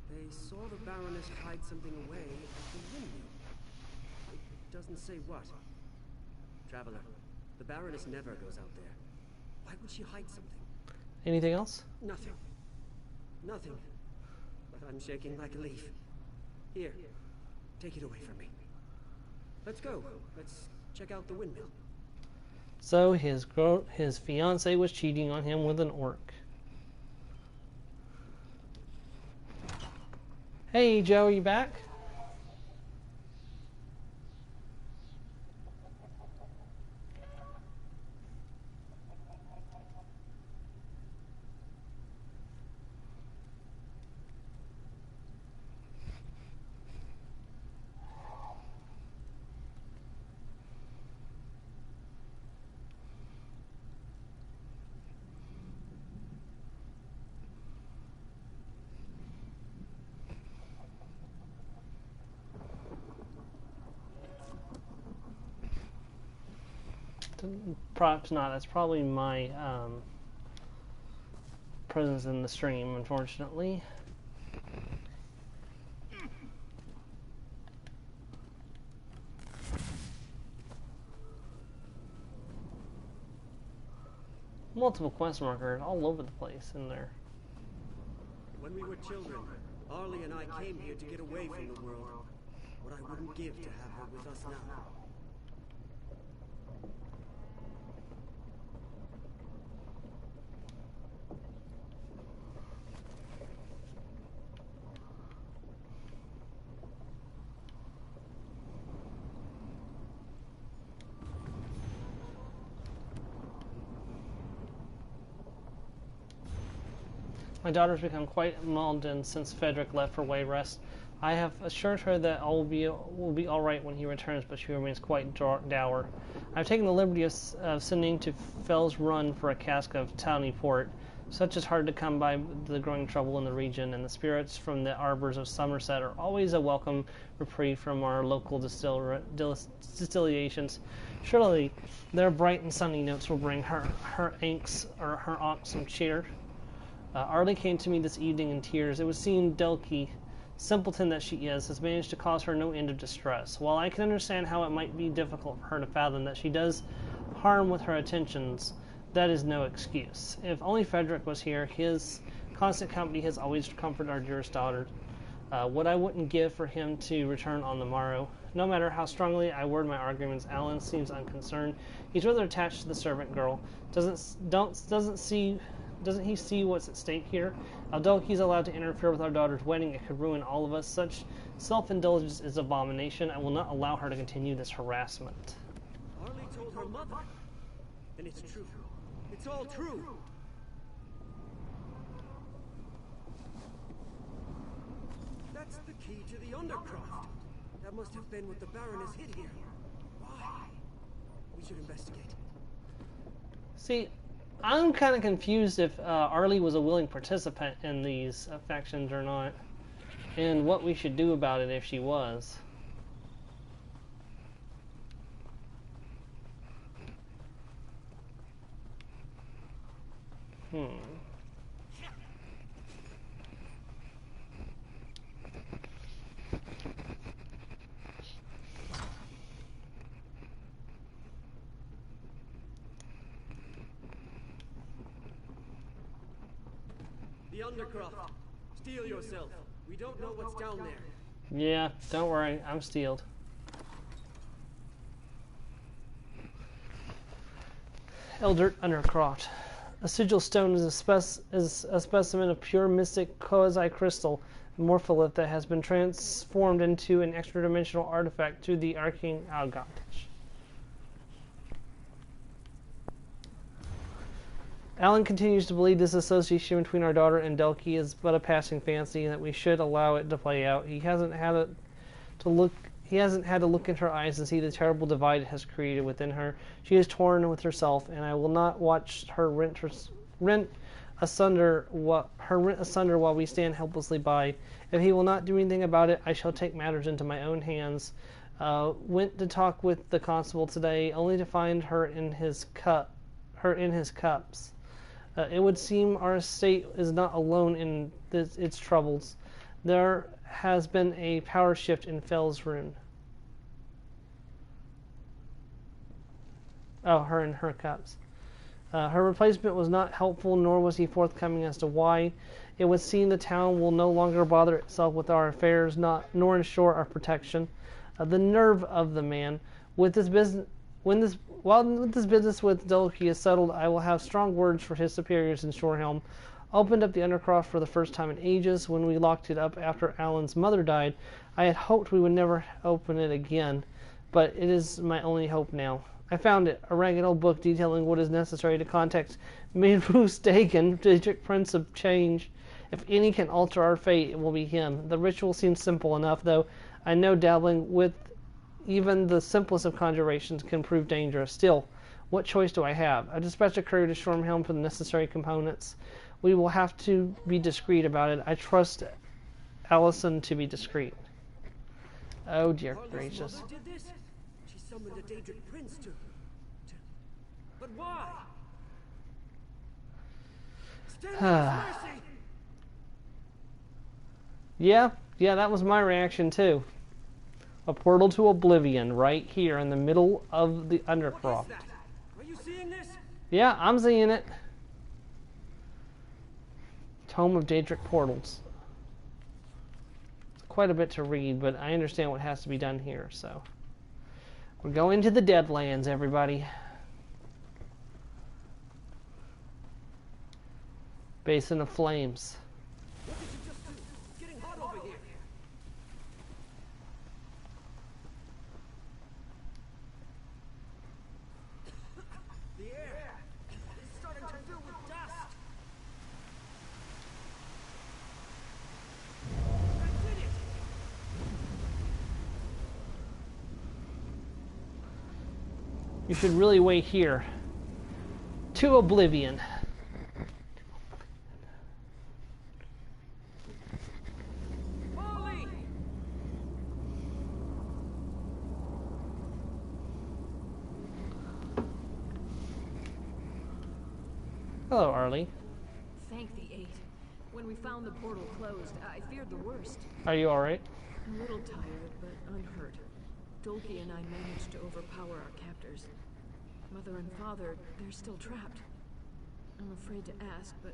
They saw the Baroness hide something away at the windmill. It doesn't say what. Traveler, the Baroness never goes out there. Why would she hide something? Anything else? Nothing. Nothing. But I'm shaking like a leaf. Here, take it away from me. Let's go. Let's check out the windmill. So his fiancée was cheating on him with an orc. Hey Joe, are you back? Perhaps not. That's probably my presence in the stream, unfortunately. Multiple quest markers all over the place in there. When we were children, Arlie and I came here to get away from the world. What I wouldn't give to have her with us now. My daughter's become quite maudlin since Frederick left for Wayrest. I have assured her that all will be all right when he returns, but she remains quite dour. I've taken the liberty of sending to Fell's Run for a cask of tawny port. Such is hard to come by the growing trouble in the region, and the spirits from the arbors of Somerset are always a welcome reprieve from our local distillations. Surely their bright and sunny notes will bring her aunt some cheer. Arlie came to me this evening in tears. It would seem Delky, simpleton that she is, has managed to cause her no end of distress. While I can understand how it might be difficult for her to fathom that she does harm with her attentions, that is no excuse. If only Frederick was here, his constant company has always comforted our dearest daughter. What I wouldn't give for him to return on the morrow. No matter how strongly I word my arguments, Alan seems unconcerned. He's rather attached to the servant girl. Doesn't he see what's at stake here? Although he's allowed to interfere with our daughter's wedding, it could ruin all of us. Such self-indulgence is abomination. I will not allow her to continue this harassment. Arlie told her mother. And it's true. It's all true. That's the key to the Undercroft. That must have been what the Baroness hid here. Why? We should investigate. See, I'm kind of confused if Arlie was a willing participant in these affections or not, and what we should do about it if she was. The Undercroft. Steel yourself. We don't know what's down there. Yeah, don't worry. I'm steeled. Eldert Undercroft. A sigil stone is a specimen of pure mystic quasi-crystal morpholith that has been transformed into an extra-dimensional artifact through the arcane Algot. Alan continues to believe this association between our daughter and Delky is but a passing fancy, and that we should allow it to play out. He hasn't had to look in her eyes and see the terrible divide it has created within her. She is torn with herself, and I will not watch her rent asunder while we stand helplessly by. If he will not do anything about it, I shall take matters into my own hands. Went to talk with the constable today, only to find her in his cups. It would seem our estate is not alone in its troubles. There has been a power shift in Fell's Rune. Oh, her in her cups. Her replacement was not helpful, nor was he forthcoming as to why. It would seem the town will no longer bother itself with our affairs, nor ensure our protection. The nerve of the man. With this business, While this business with Delky is settled, I will have strong words for his superiors in Shorehelm. Opened up the Undercroft for the first time in ages. When we locked it up after Alan's mother died, I had hoped we would never open it again, but it is my only hope now. I found it, a ragged old book detailing what is necessary to contact Minrus Dagon, District Prince of Change. If any can alter our fate, it will be him. The ritual seems simple enough, though I know dabbling with even the simplest of conjurations can prove dangerous. Still, what choice do I have? I dispatch a courier to Stormhelm for the necessary components. We will have to be discreet about it. I trust Allison to be discreet. Oh dear gracious. Did this? She summoned a Daedric prince to... But why? Stand in mercy! Yeah, that was my reaction too. A portal to oblivion right here in the middle of the Undercroft. Are you seeing this? Yeah, I'm seeing it. Tome of Daedric Portals. Quite a bit to read, but I understand what has to be done here, so. We're going to the Deadlands, everybody. Basin of Flames. What did you just do? It's getting hot over here. The air is starting to fill with dust. You should really wait here. To oblivion. Molly! Hello, Arlie. Thank the eight. When we found the portal closed, I feared the worst. Are you alright? A little tired, but unhurt. Dolky and I managed to overpower our captors. Mother and father, they're still trapped. I'm afraid to ask, but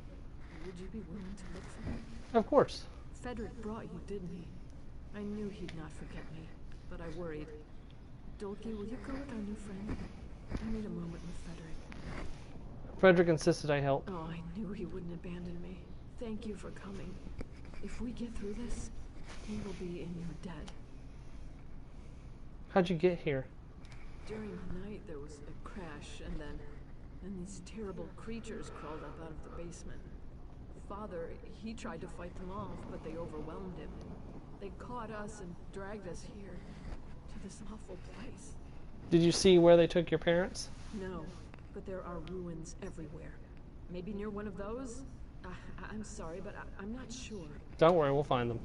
would you be willing to look for me? Of course. Frederick brought you, didn't he? I knew he'd not forget me, but I worried. Dolky, will you go with our new friend? I need a moment with Frederick. Frederick insisted I help. Oh, I knew he wouldn't abandon me. Thank you for coming. If we get through this, he will be in your debt. How'd you get here? During the night, there was a crash, and these terrible creatures crawled up out of the basement. Father, he tried to fight them off, but they overwhelmed him. They caught us and dragged us here, to this awful place. Did you see where they took your parents? No, but there are ruins everywhere. Maybe near one of those? I'm sorry, but I'm not sure. Don't worry, we'll find them.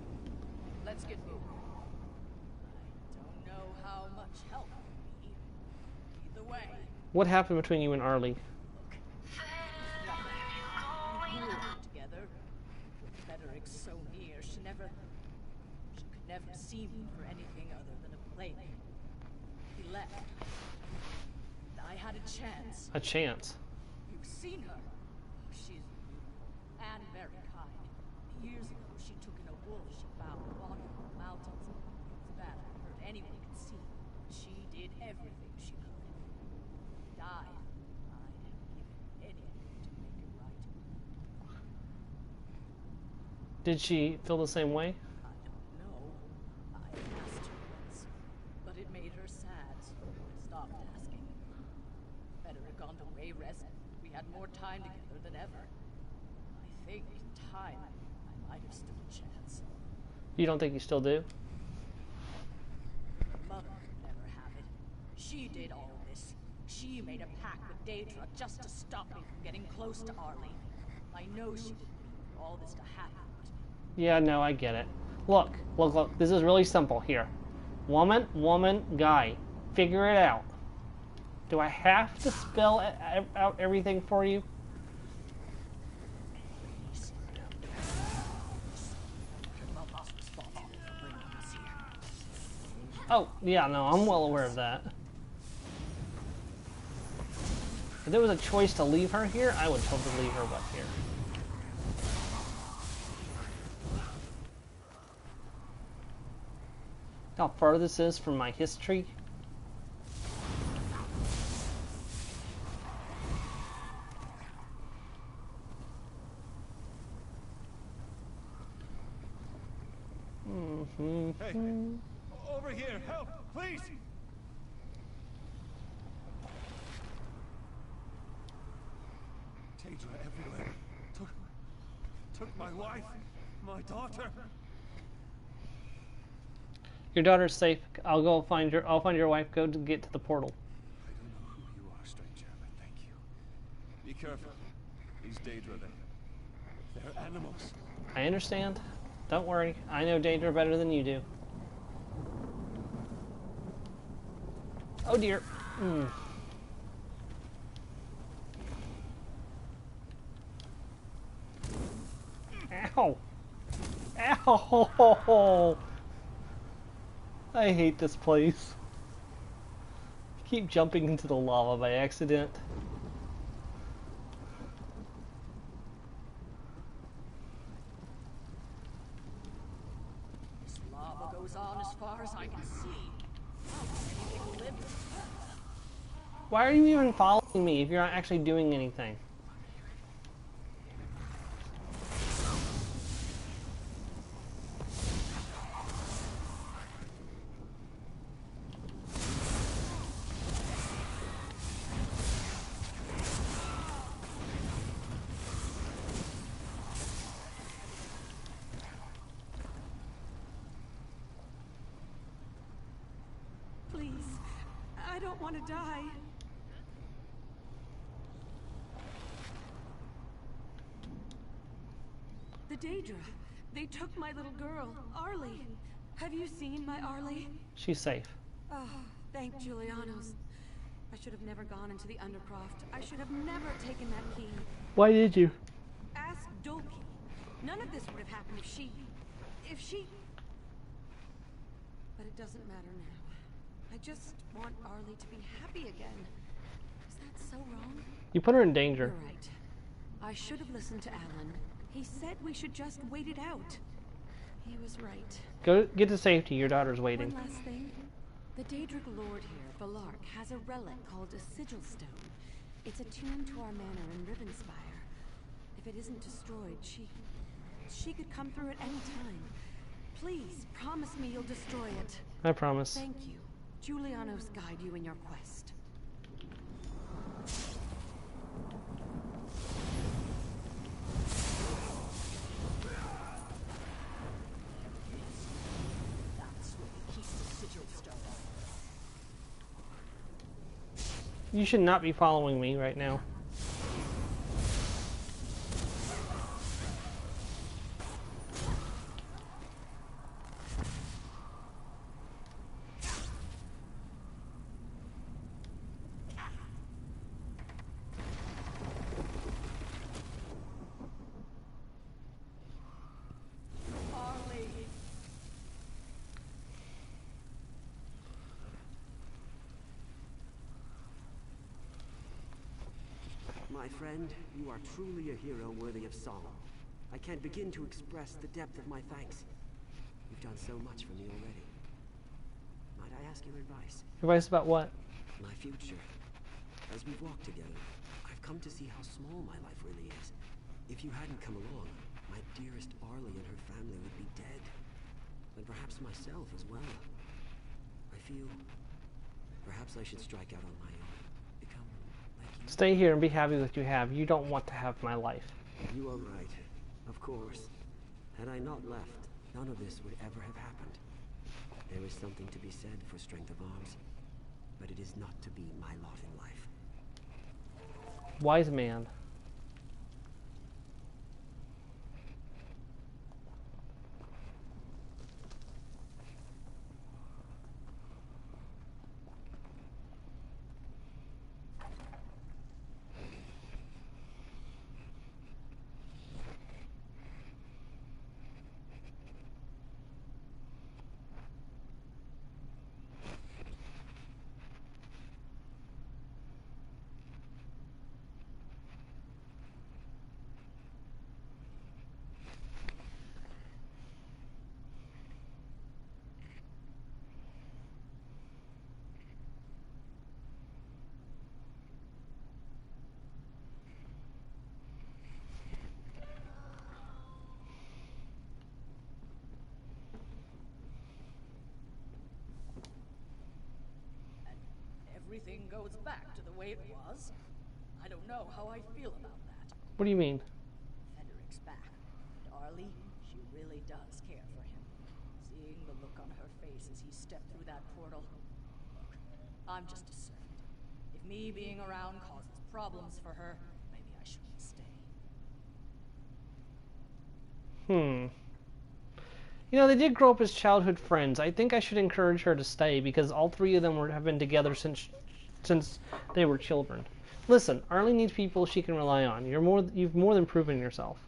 Let's get moving. I don't know how much help we need. Either way. What happened between you and Arlie? We grew up together. With Frederick so near, she could never see me for anything other than a playmate. He left. I had a chance. A chance? You've seen her. She's and very kind. Years ago, she took in a wolf she found wandering in the mountains. It was bad and hurt anyone could see. She did everything she could. Died. I'd have given anything to make it right. Did she feel the same way? I don't know. I asked her once, but it made her sad, so I stopped asking. Better had gone to Wayrest. We had more time together than ever. I think in time, I might have stood a chance. You don't think you still do? Mother could never have it. She did all this. She made a pact with Daedra just to stop me from getting close to Arlie. I know she didn't mean for all this to happen, but Yeah, no, I get it. Look. This is really simple here. Woman, guy. Figure it out. Do I have to spell out everything for you? Oh, yeah, no, I'm well aware of that. If there was a choice to leave her here, I would totally leave her here. How far this is from my history. Hey, over here, help, please! Daedra everywhere. Took my wife, my daughter. Your daughter's safe. I'll go find your. I'll find your wife. Go to get to the portal. I don't know who you are, stranger, but thank you. Be careful. These Daedra, they're animals. I understand. Don't worry. I know Daedra better than you do. Oh dear. Ow. Ow. I hate this place. I keep jumping into the lava by accident. this lava goes on as far as I can see. How can anything live? Why are you even following me if you're not actually doing anything? Please, I don't want to die. The Daedra. They took my little girl, Arlie. Have you seen my Arlie? She's safe. Oh, thank Julianos. I should have never gone into the Undercroft. I should have never taken that key. Why did you? Ask Dolki. None of this would have happened if she... But it doesn't matter now. I just want Arlie to be happy again. Is that so wrong? You put her in danger. You're right. I should have listened to Alan. He said we should just wait it out. He was right. Go get to safety. Your daughter's waiting. One last thing. The Daedric Lord here, Valark, has a relic called a Sigil Stone. It's attuned to our manor in Rivenspire. If it isn't destroyed, she could come through at any time. Please, promise me you'll destroy it. I promise. Thank you. Julianos guide you in your quest. That's where he keeps the Sigil Stone. You should not be following me right now. My friend, you are truly a hero worthy of song. I can't begin to express the depth of my thanks. You've done so much for me already. Might I ask your advice? Advice about what? My future. As we've walked together, I've come to see how small my life really is. If you hadn't come along, my dearest Arlie and her family would be dead. And perhaps myself as well. I feel perhaps I should strike out on my own. Become like you. Stay here and be happy with what you have. You don't want to have my life. You are right. Of course. Had I not left, none of this would ever have happened. There is something to be said for strength of arms, but it is not to be my lot in life. Wise man. Everything goes back to the way it was. I don't know how I feel about that. What do you mean? Federic's back. And Arlie, she really does care for him. Seeing the look on her face as he stepped through that portal. Look, I'm just a servant. If me being around causes problems for her, maybe I shouldn't stay. You know, they did grow up as childhood friends. I think I should encourage her to stay because all three of them have been together since they were children. Listen, Arlie needs people she can rely on. You've more than proven yourself.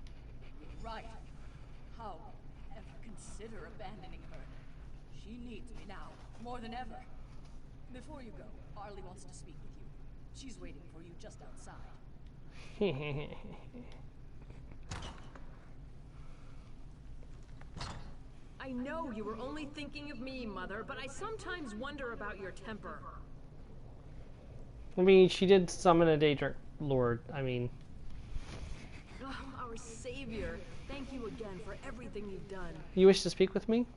Right. How ever consider abandoning her? She needs me now, more than ever. Before you go, Arlie wants to speak with you. She's waiting for you just outside. I know you were only thinking of me, Mother, but I sometimes wonder about your temper. I mean, she did summon a Daedric Lord. I mean... Oh, our savior. Thank you again for everything you've done. You wish to speak with me?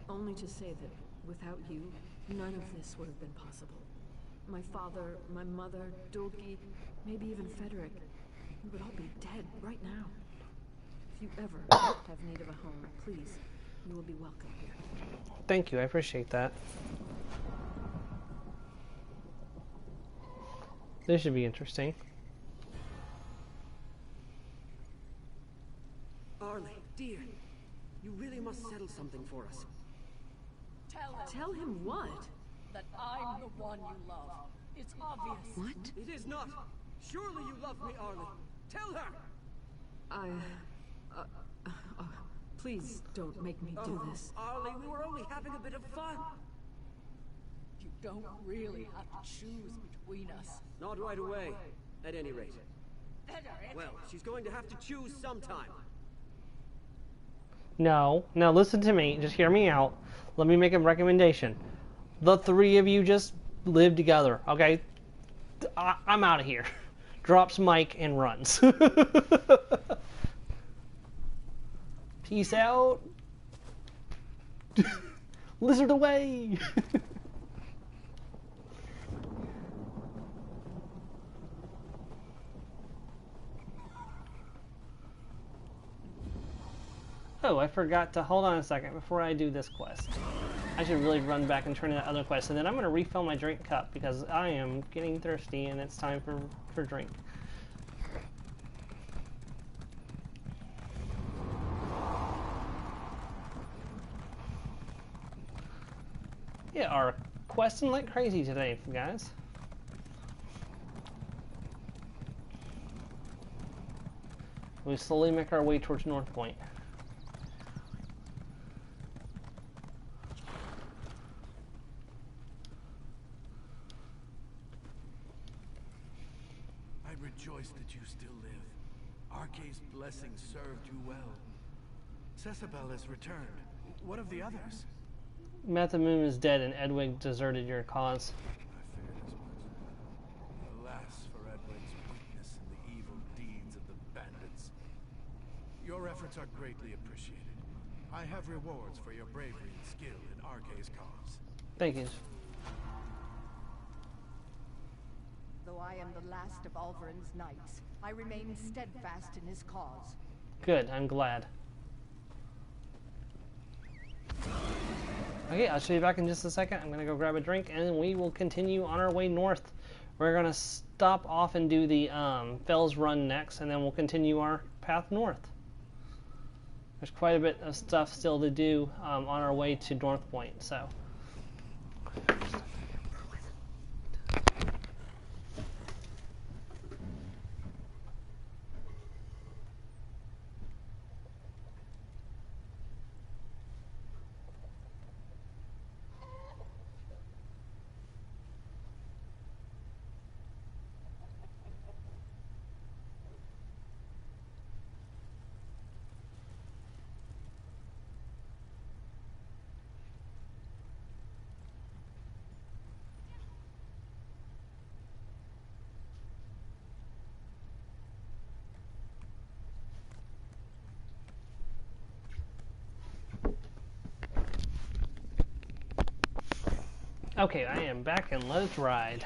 Only to say that without you, none of this would have been possible. My father, my mother, Dolki, maybe even Frederick, we would all be dead right now. If you ever have need of a home, please, you will be welcome here. Thank you, I appreciate that. This should be interesting. Arlie, something for us. Tell him what? That I'm the one you love. It's obvious. What? It is not. Surely you love me, Arlie. Tell her. Please don't make me do this. Arlie, we were only having a bit of fun. You don't really have to choose between us. Not right away, at any rate. Well, she's going to have to choose sometime. No. Now listen to me. Just hear me out. Let me make a recommendation. The three of you just live together, okay? I'm out of here. Drops mic and runs. Peace out. Lizard away. Oh, I forgot to hold on a second before I do this quest. I should really run back and turn in that other quest, and then I'm going to refill my drink cup because I am getting thirsty and it's time for drink. Yeah, our questing like crazy today, guys. We slowly make our way towards North Point. I rejoice that you still live. Arce's blessing served you well. Cecibel has returned. What of the others? Mathamoon is dead and Edwig deserted your cause. I feared as much. Alas for Edwig's weakness and the evil deeds of the bandits. Your efforts are greatly appreciated. I have rewards for your bravery and skill in Arce's cause. Thank you. Though I am the last of Alvarin's knights, I remain steadfast in his cause. Good, I'm glad. Okay, I'll show you back in just a second. I'm gonna go grab a drink and we will continue on our way north. We're gonna stop off and do the Fells Run next, and then we'll continue our path north. There's quite a bit of stuff still to do on our way to North Point, so. Okay, I am back and let's ride.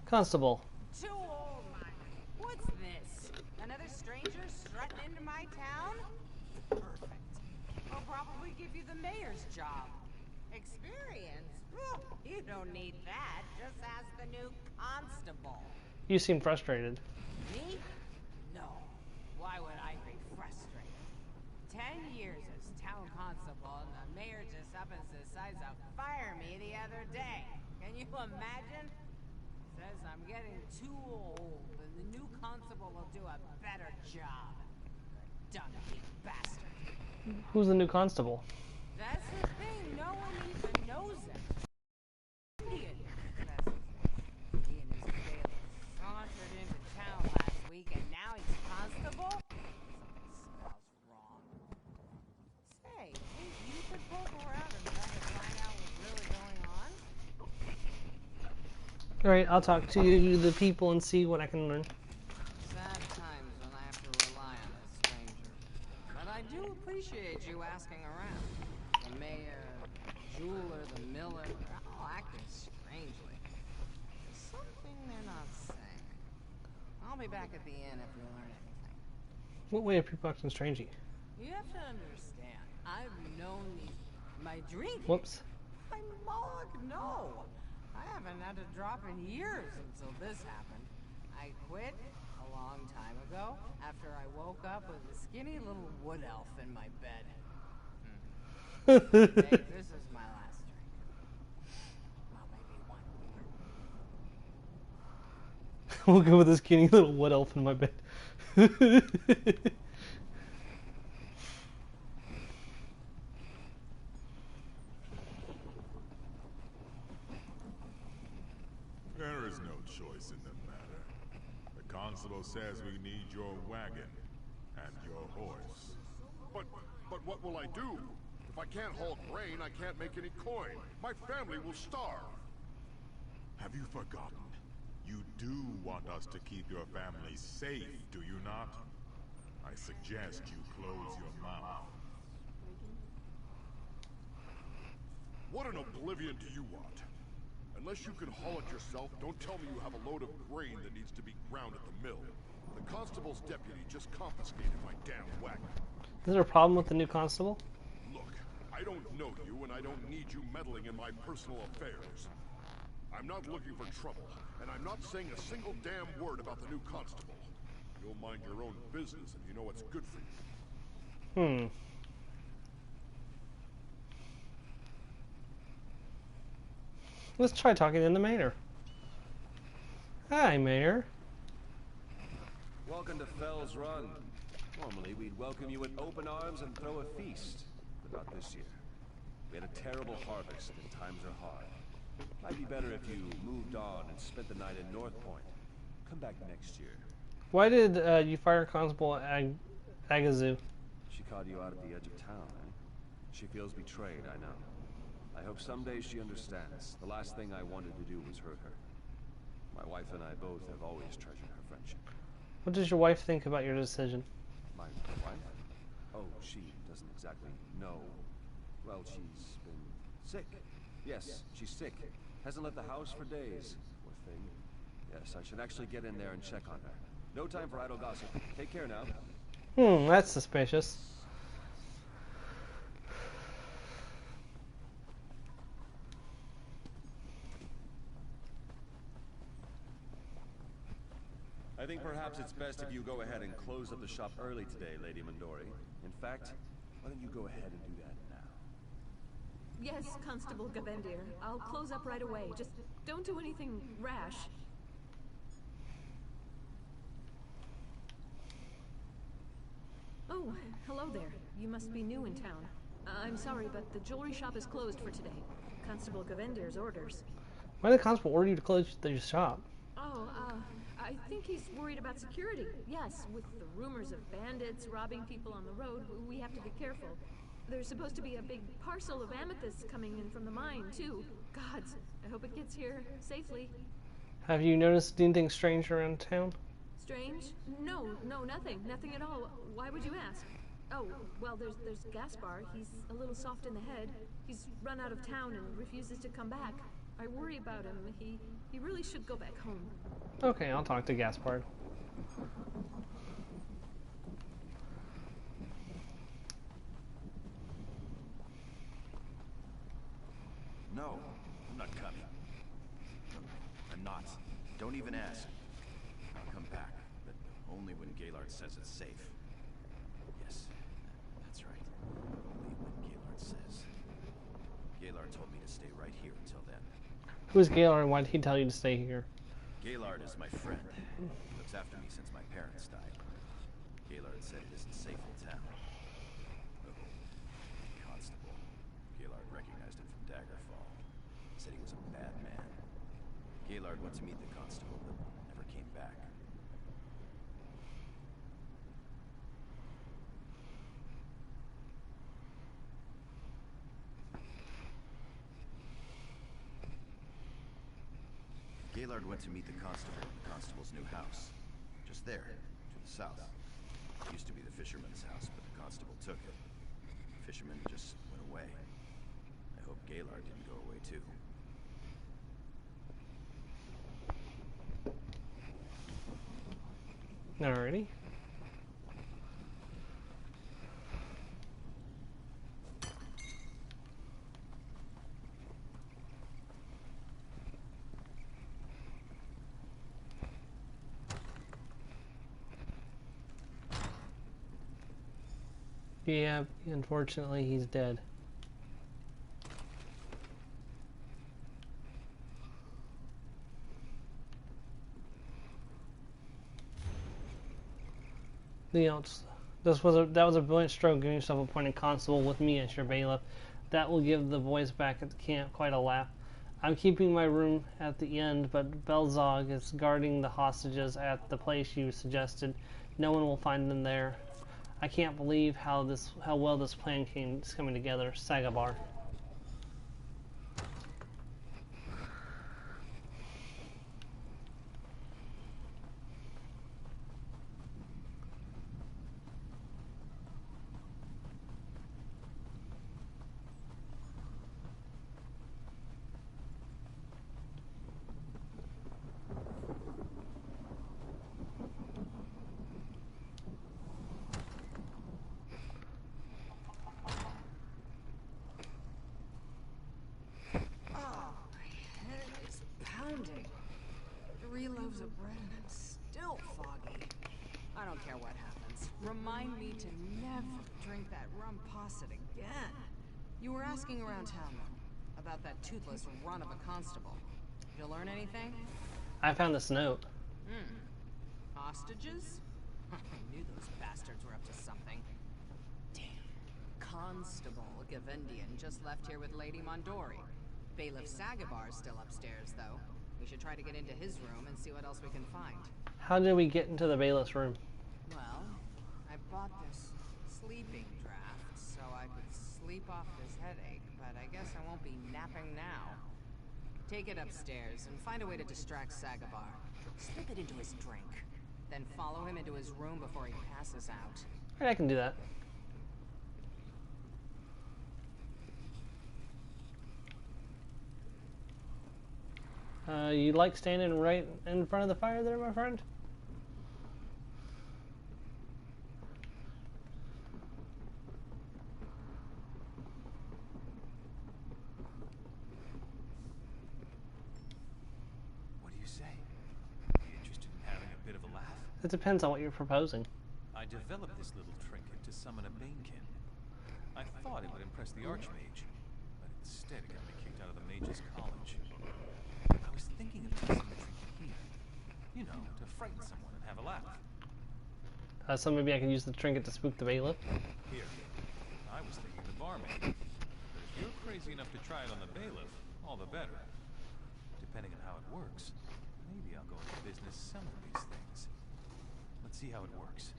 Constable. Too old, Mike. What's this? Another stranger strutting into my town? Perfect. I'll probably give you the mayor's job. Experience? You don't need that. Just ask the new constable. You seem frustrated. Me? No. Why would I be frustrated? 10 years as town constable, and the mayor just up and decides to fire me the other day. Can you imagine? Says I'm getting too old, and the new constable will do a better job. Ducky bastard. Who's the new constable? That's the thing, no one even knows him. Indian. He and his bailiff sauntered into town last week, and now he's constable? Something smells wrong. Say, think you could poke around and try to find out what's really going on? Alright, I'll talk to the people and see what I can learn. Sad times when I have to rely on a stranger. But I do appreciate you asking around. jeweler, the miller, they're all acting strangely. There's something they're not saying. I'll be back at the inn if we learn anything. What way are people acting strangely? You have to understand, I've known these... My drinking? Whoops. My Mog, no! I haven't had a drop in years until this happened. I quit a long time ago after I woke up with a skinny little wood elf in my bed. Hey, this is my last drink. Well, maybe one more. We'll go with this skinny little wood elf in my bed. There is no choice in the matter. The constable says we need your wagon and your horse. But what will I do? If I can't haul grain, I can't make any coin. My family will starve. Have you forgotten? You do want us to keep your family safe, do you not? I suggest you close your mouth. What in oblivion do you want? Unless you can haul it yourself, don't tell me you have a load of grain that needs to be ground at the mill. The constable's deputy just confiscated my damn wagon. Is there a problem with the new constable? Look, I don't know you, and I don't need you meddling in my personal affairs. I'm not looking for trouble, and I'm not saying a single damn word about the new constable. You'll mind your own business if you know what's good for you. Let's try talking to the mayor. Hi, mayor. Welcome to Fell's Run. Normally, we'd welcome you with open arms and throw a feast, but not this year. We had a terrible harvest, and times are hard. Might be better if you moved on and spent the night in North Point. Come back next year. Why did you fire Constable Agazu? She caught you out at the edge of town, eh? She feels betrayed, I know. I hope someday she understands. The last thing I wanted to do was hurt her. My wife and I both have always treasured her friendship. What does your wife think about your decision? My wife? Oh, she doesn't exactly know. Well, she's been sick. Yes, she's sick. Hasn't left the house for days. Poor thing. Yes, I should actually get in there and check on her. No time for idle gossip. Take care now. That's suspicious. I think perhaps it's best if you go ahead and close up the shop early today, Lady Midori. In fact, why don't you go ahead and do that now? Yes, Constable Gavendir. I'll close up right away. Just don't do anything rash. Oh, hello there. You must be new in town. I'm sorry, but the jewelry shop is closed for today. Constable Gavendir's orders. Why did the constable order you to close the shop? Oh, I think he's worried about security. Yes, with the rumors of bandits robbing people on the road, we have to be careful. There's supposed to be a big parcel of amethysts coming in from the mine, too. Gods, I hope it gets here safely. Have you noticed anything strange around town? Strange? No, nothing. Nothing at all. Why would you ask? Oh, well, there's Gaspar. He's a little soft in the head. He's run out of town and refuses to come back. I worry about him. He really should go back home. Okay, I'll talk to Gaspard. No, I'm not coming. I'm not. Don't even ask. I'll come back, but only when Gaylord says it's safe. Yes, that's right. Only when Gaylord says. Gaylord told me to stay right here until then. Who is Gaylord and why did he tell you to stay here? Gaylord is my friend. He looks after me since my parents died. Gaylord said it isn't safe in town. Oh, Constable. Gaylord recognized him from Daggerfall. He said he was a bad man. Gaylord went to meet the constable, but never came back. Gaylord went to meet the constable in the constable's new house. Just there, to the south. It used to be the fisherman's house, but the constable took it. The fisherman just went away. I hope Galar didn't go away too. Alrighty. Yeah, unfortunately he's dead. That was a brilliant stroke, giving yourself appointed constable with me as your bailiff. That will give the boys back at the camp quite a laugh. I'm keeping my room at the inn, but Belzog is guarding the hostages at the place you suggested. No one will find them there. I can't believe how well this plan is coming together. Sagabar. I don't care what happens. Remind me to never drink that rum posset again. You were asking around town, though, about that toothless run of a constable. Did you learn anything? I found this note. Hostages? I knew those bastards were up to something. Damn. Constable Gavendian just left here with Lady Mondori. Bailiff Sagabar's still upstairs, though. We should try to get into his room and see what else we can find. How did we get into the bailiff's room? Well, I bought this sleeping draft so I could sleep off this headache, but I guess I won't be napping now. Take it upstairs and find a way to distract Sagabar. Slip it into his drink. Then follow him into his room before he passes out. Alright, I can do that. You like standing right in front of the fire there, my friend? What do you say? Are you interested in having a bit of a laugh? It depends on what you're proposing. I developed this little trinket to summon a Banekin. I thought it would impress the Archmage, but instead it got me kicked out of the Mage's College. I was thinking of using the trinket here. You know, to frighten someone and have a laugh. So maybe I can use the trinket to spook the bailiff? Here. I was thinking the barmaid. But if you're crazy enough to try it on the bailiff, all the better. Depending on how it works, maybe I'll go into business selling these things. Let's see how it works.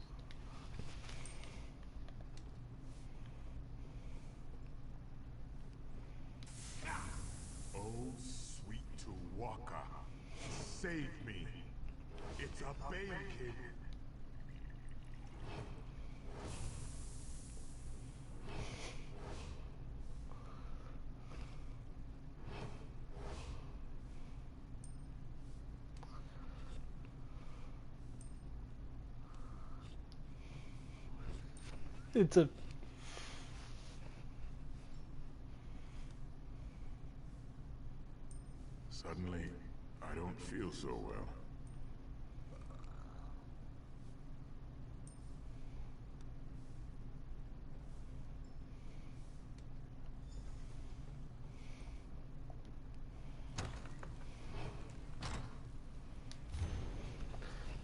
Oh, sweet Tuwaka, save me. It's a Banekin. It's a... Suddenly, I don't feel so well.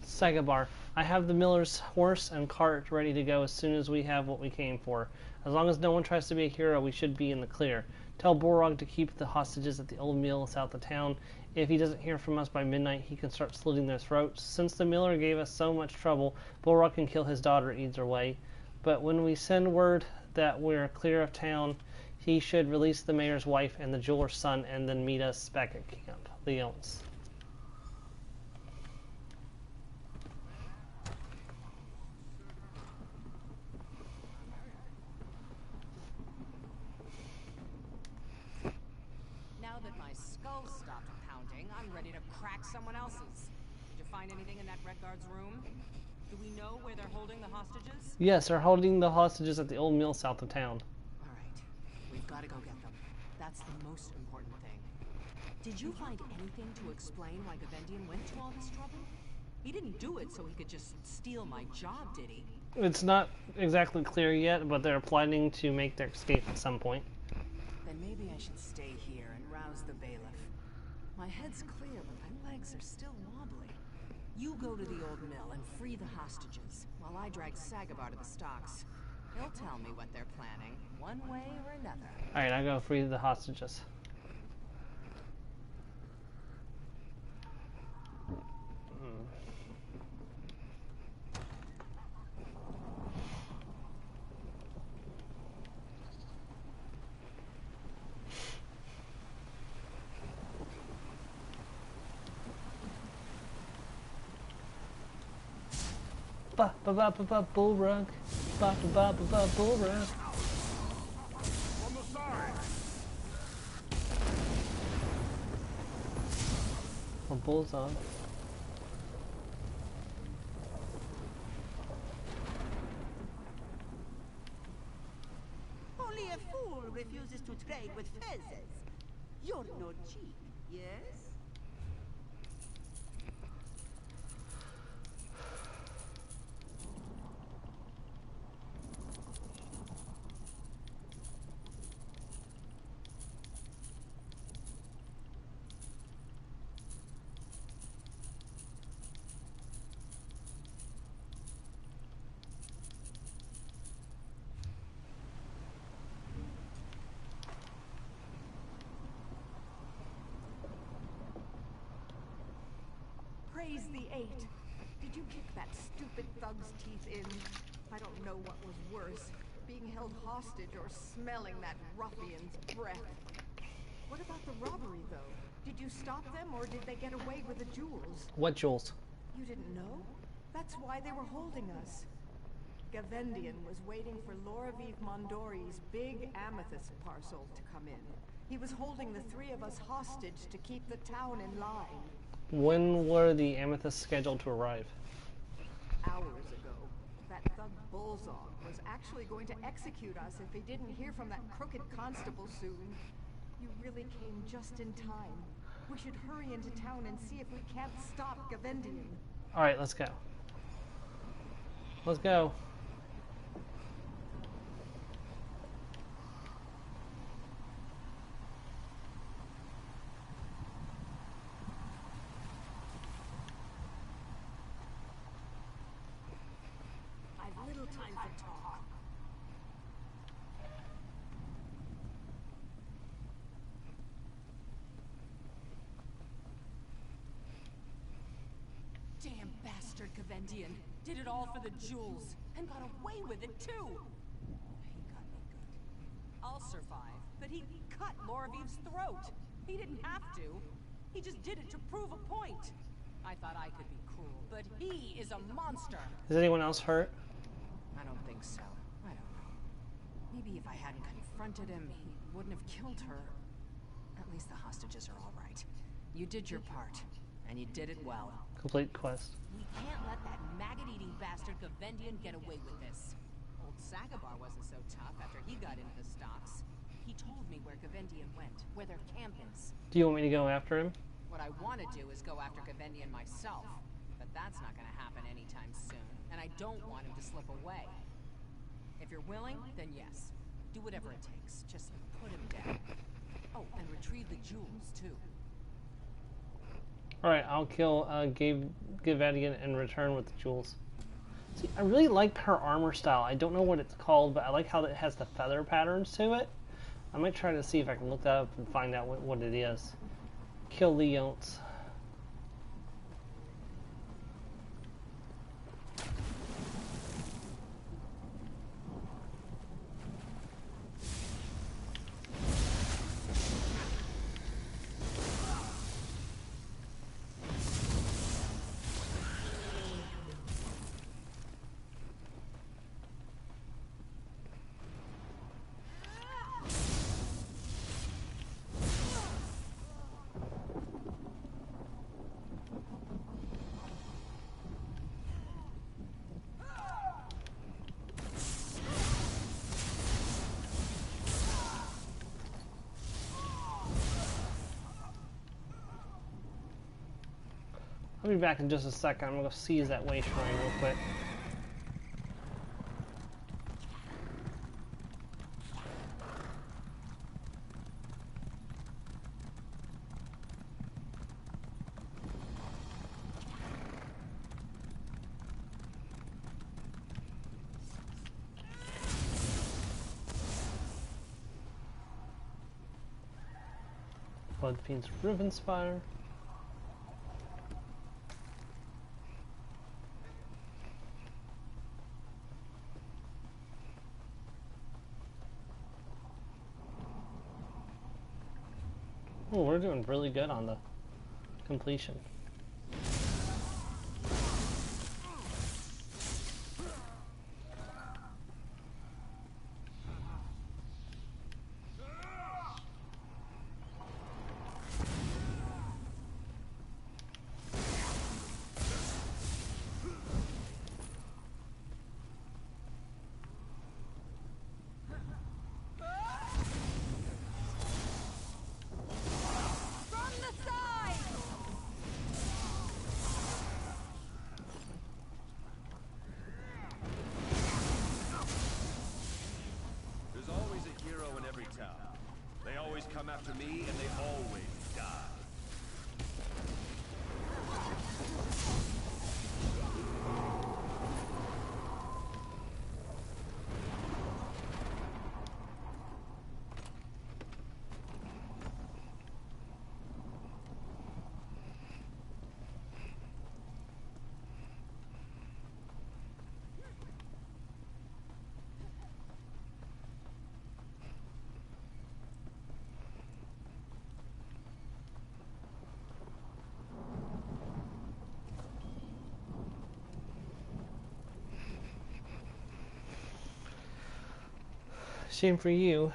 Sagabar, I have the miller's horse and cart ready to go as soon as we have what we came for. As long as no one tries to be a hero, we should be in the clear. Tell Borog to keep the hostages at the old mill south of town. If he doesn't hear from us by midnight, he can start slitting their throats. Since the miller gave us so much trouble, Borog can kill his daughter either way. But when we send word that we're clear of town, he should release the mayor's wife and the jeweler's son and then meet us back at Camp Leon's. skull stopped pounding, I'm ready to crack someone else's. Did you find anything in that Red Guard's room? Do we know where they're holding the hostages? Yes, they're holding the hostages at the old mill south of town. All right. We've got to go get them. That's the most important thing. Did you find anything to explain why Gavendian went to all this trouble? He didn't do it so he could just steal my job, did he? It's not exactly clear yet, but they're planning to make their escape at some point. Then maybe I should stay here and rouse the bailiff. My head's clear, but my legs are still wobbly. You go to the old mill and free the hostages, while I drag Sagabar to the stocks. He'll tell me what they're planning, one way or another. Alright, I go free the hostages. Ba ba ba ba ba bull rug. Ba ba ba ba bull rug. From the side. A bull's on. Only a fool refuses to trade with fezzes. You're no cheap, yes? Praise the eight. Did you kick that stupid thug's teeth in? I don't know what was worse, being held hostage or smelling that ruffian's breath. What about the robbery, though? Did you stop them, or did they get away with the jewels? What jewels? You didn't know? That's why they were holding us. Gavendian was waiting for Loraviv Mondori's big amethyst parcel to come in. He was holding the three of us hostage to keep the town in line. When were the amethysts scheduled to arrive? Hours ago, that thug Bullzog was actually going to execute us if he didn't hear from that crooked constable soon. You really came just in time. We should hurry into town and see if we can't stop Gavendian. Alright, let's go. Let's go. I've little time for talk. Damn bastard Gavendian. Did it all for the jewels. And got away with it, too. He got me good. I'll survive, but he cut Loraviv's throat. He didn't have to. He just did it to prove a point. I thought I could be cruel, but he is a monster. Is anyone else hurt? I don't think so. I don't know. Maybe if I hadn't confronted him, he wouldn't have killed her. At least the hostages are all right. You did your part, and you did it well. Complete quest. We can't let that maggot-eating bastard Gavendian get away with this. Old Sagabar wasn't so tough after he got into the stocks. He told me where Gavendian went, where their camp is. Do you want me to go after him? What I want to do is go after Gavendian myself, but that's not going to happen anytime soon, and I don't want him to slip away. If you're willing, then yes. Do whatever it takes. Just put him down. Oh, and retrieve the jewels, too. Alright, I'll kill Gavendian and return with the jewels. See, I really like her armor style. I don't know what it's called, but I like how it has the feather patterns to it. I might try to see if I can look that up and find out what it is. Kill the Yonts. I'll be back in just a second. I'm gonna go seize that way shrine real quick. Bloodfiend's Rivenspire. Oh, we're doing really good on the completion. Come after me, and they always die. Shame for you.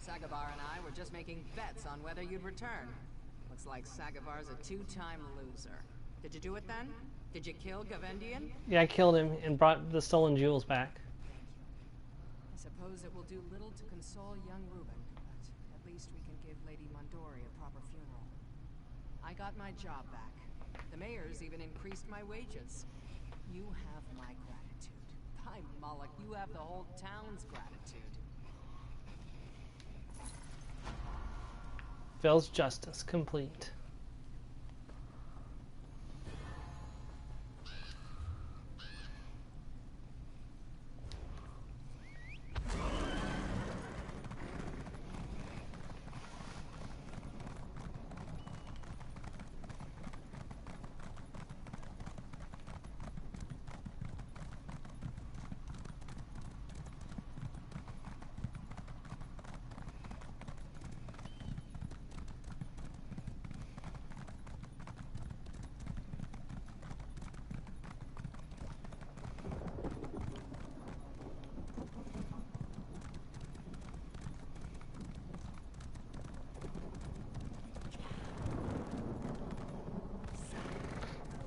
Sagavar and I were just making bets on whether you'd return. Looks like Sagavar's a two-time loser. Did you do it then? Did you kill Gavendian? Yeah, I killed him and brought the stolen jewels back. I suppose it will do little to console young Reuben, but at least we can give Lady Mondori a proper funeral. I got my job back. The mayor's even increased my wages. You have my gratitude. By Moloch, you have the whole town's gratitude. Vale's justice complete.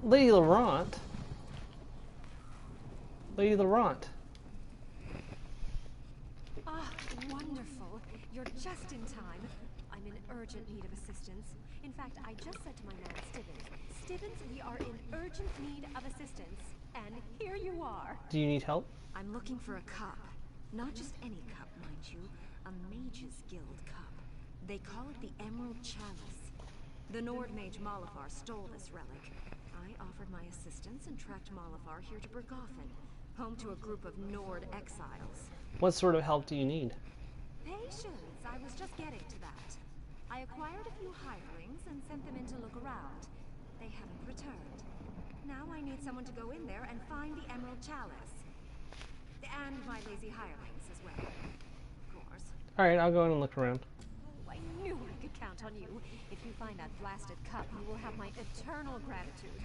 Lady Laurent? Lady Laurent. Ah, wonderful. You're just in time. I'm in urgent need of assistance. In fact, I just said to my man, Stibbins, we are in urgent need of assistance. And here you are. Do you need help? I'm looking for a cup. Not just any cup, mind you. A Mage's Guild cup. They call it the Emerald Chalice. The Nord mage Malafar stole this relic. I offered my assistance and tracked Malafar here to Berghafen, home to a group of Nord exiles. What sort of help do you need? Patience, I was just getting to that. I acquired a few hirelings and sent them in to look around. They haven't returned. Now I need someone to go in there and find the Emerald Chalice. And my lazy hirelings as well, of course. Alright, I'll go in and look around. Oh, I knew I could count on you. If you find that blasted cup, you will have my eternal gratitude.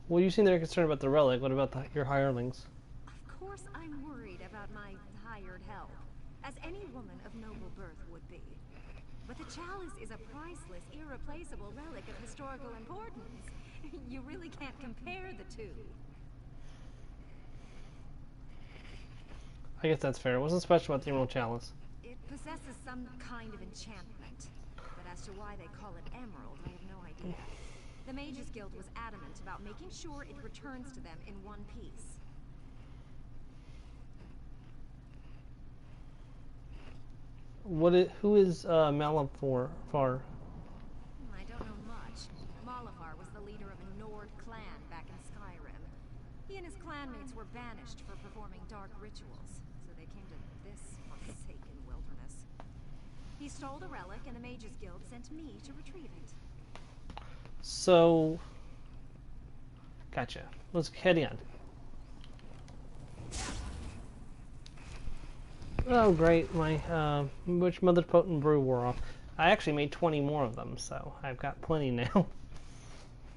Well, you seem very concerned about the relic. What about your hirelings? Of course I'm worried about my hired help, as any woman of noble birth would be. But the chalice is a priceless, irreplaceable relic of historical importance. You really can't compare the two. I guess that's fair. What's special about the Emerald Chalice? It possesses some kind of enchantment, but as to why they call it emerald, I have no idea. The Mages Guild was adamant about making sure it returns to them in one piece. Who is Malifar? I don't know much. Malifar was the leader of a Nord clan back in Skyrim. He and his clanmates were banished for performing dark rituals, so they came to this forsaken wilderness. He stole the relic, and the Mages Guild sent me to retrieve it. So, gotcha. Let's head in. Oh great, my which Mother's Potent Brew wore off. I actually made 20 more of them, so I've got plenty now.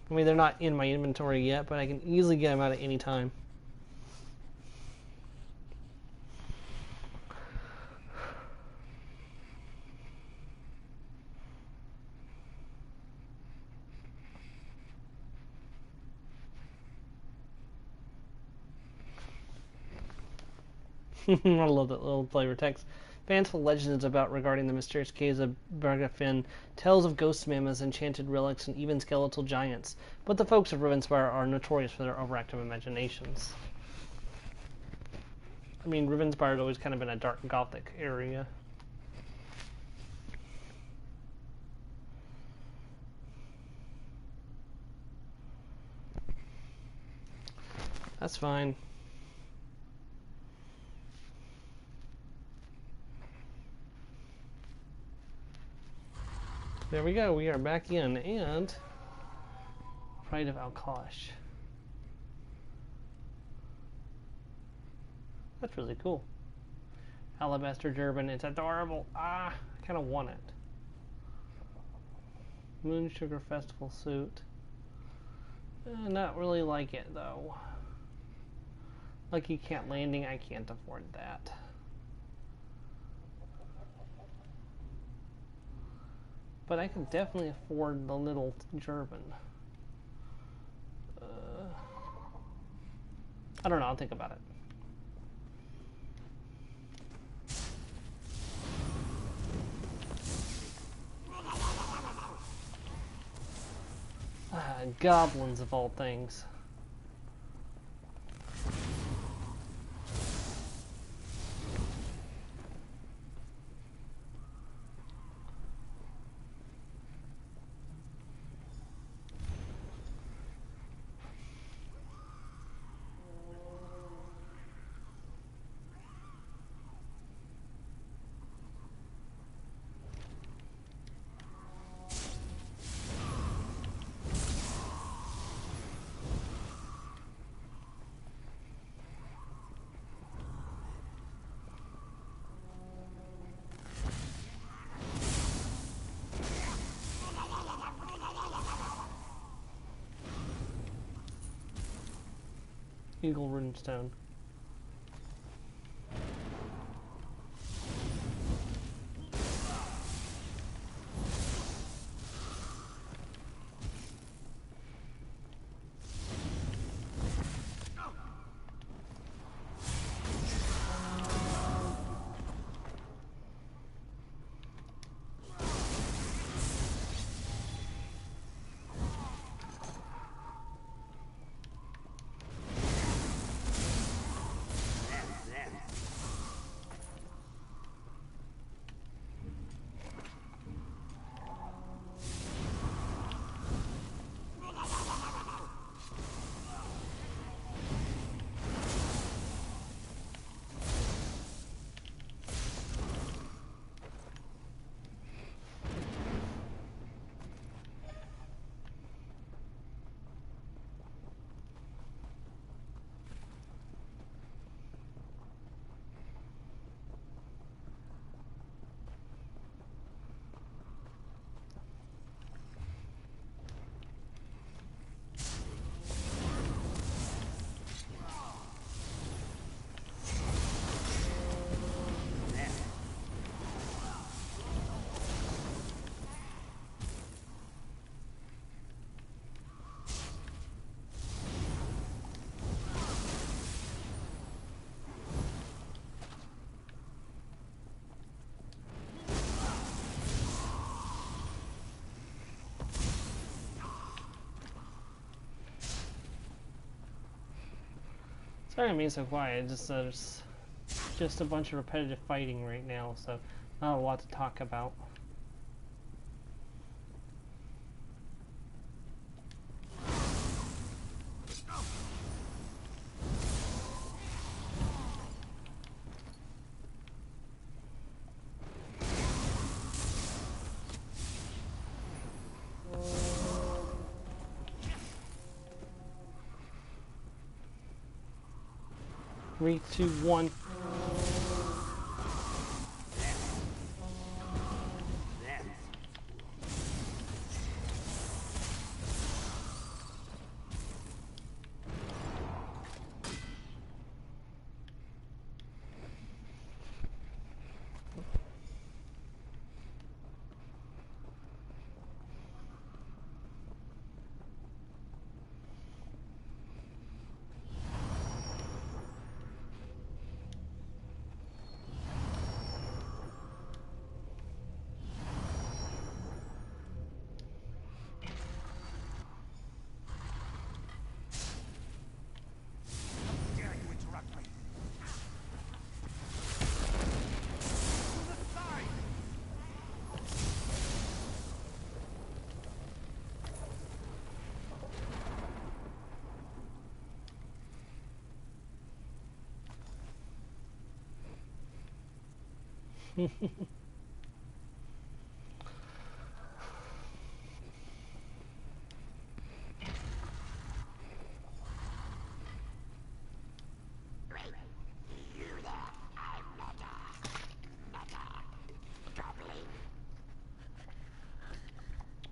I mean, they're not in my inventory yet, but I can easily get them out at any time. I love that little flavor text. Fanciful legends about regarding the mysterious caves of Bergafin, tales of ghost mammoths, enchanted relics, and even skeletal giants. But the folks of Rivenspire are notorious for their overactive imaginations. I mean, Rivenspire has always kind of been a dark gothic area. That's fine. There we go, we are back in, and Pride of Alkosh. That's really cool. Alabaster Durban, it's adorable. Ah, I kind of want it. Moon Sugar Festival suit. Not really like it, though. Lucky Cat Landing, I can't afford that. But I can definitely afford the little German. I don't know, I'll think about it. Goblins of all things. Eagle Runestone. Sorry I'm being so quiet. There's just a bunch of repetitive fighting right now, so not a lot to talk about. Three, two, one.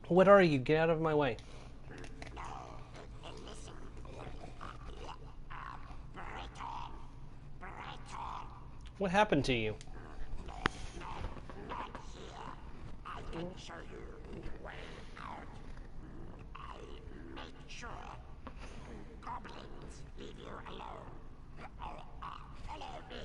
What are you? Get out of my way. What happened to you? I can show you the way out. I make sure goblins leave you alone. Follow me.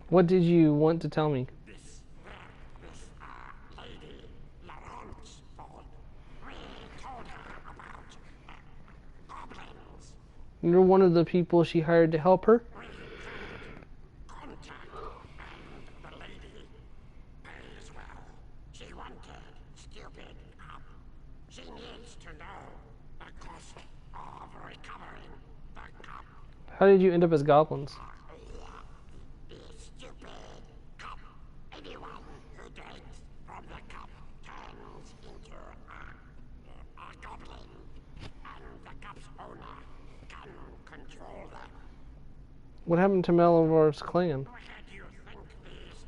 What did you want to tell me? Lady Laurent's fault. We told her about goblins. You're one of the people she hired to help her? Contact, and the lady pays well. She wanted stupid up. She needs to know the cost of recovering the cup. How did you end up as goblins? What happened to Malavar's clan? Where do you think these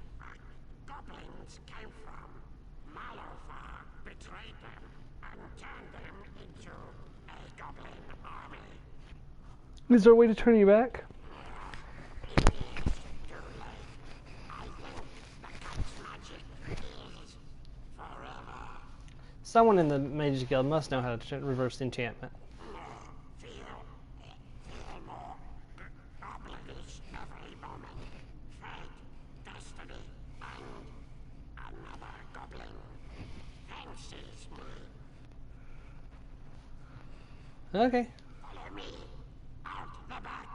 goblins came from? Malavar betrayed them and turned them into a goblin army. Is there a way to turn you back? Too late. I think the cup's magic is forever. Someone in the Mages Guild must know how to reverse enchantment. Okay. Follow me out the back.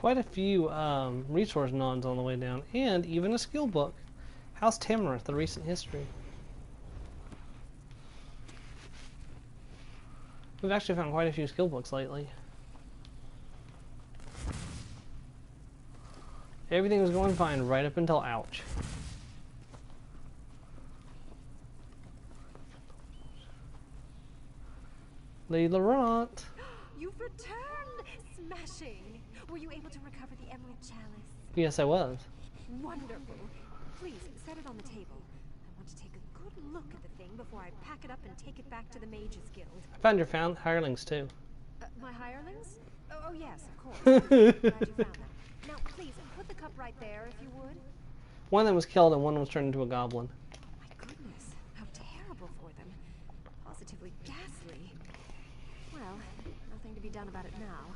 Quite a few resource nods on the way down, and even a skill book. House Tamarath, the recent history. We've actually found quite a few skill books lately. Everything was going fine right up until ouch. Lady Laurent. You've returned! Smashing! Were you able to recover the Emerald Chalice? Yes, I was. Wonderful. Please, set it on the table. I want to take a good look at the thing before I pack it up and take it back to the Mages Guild. I found your hirelings too. My hirelings? Oh, yes, of course. Glad you found them. Now, please, put the cup right there, if you would. One of them was killed and one was turned into a goblin. My goodness, how terrible for them. Positively ghastly. Well, nothing to be done about it now.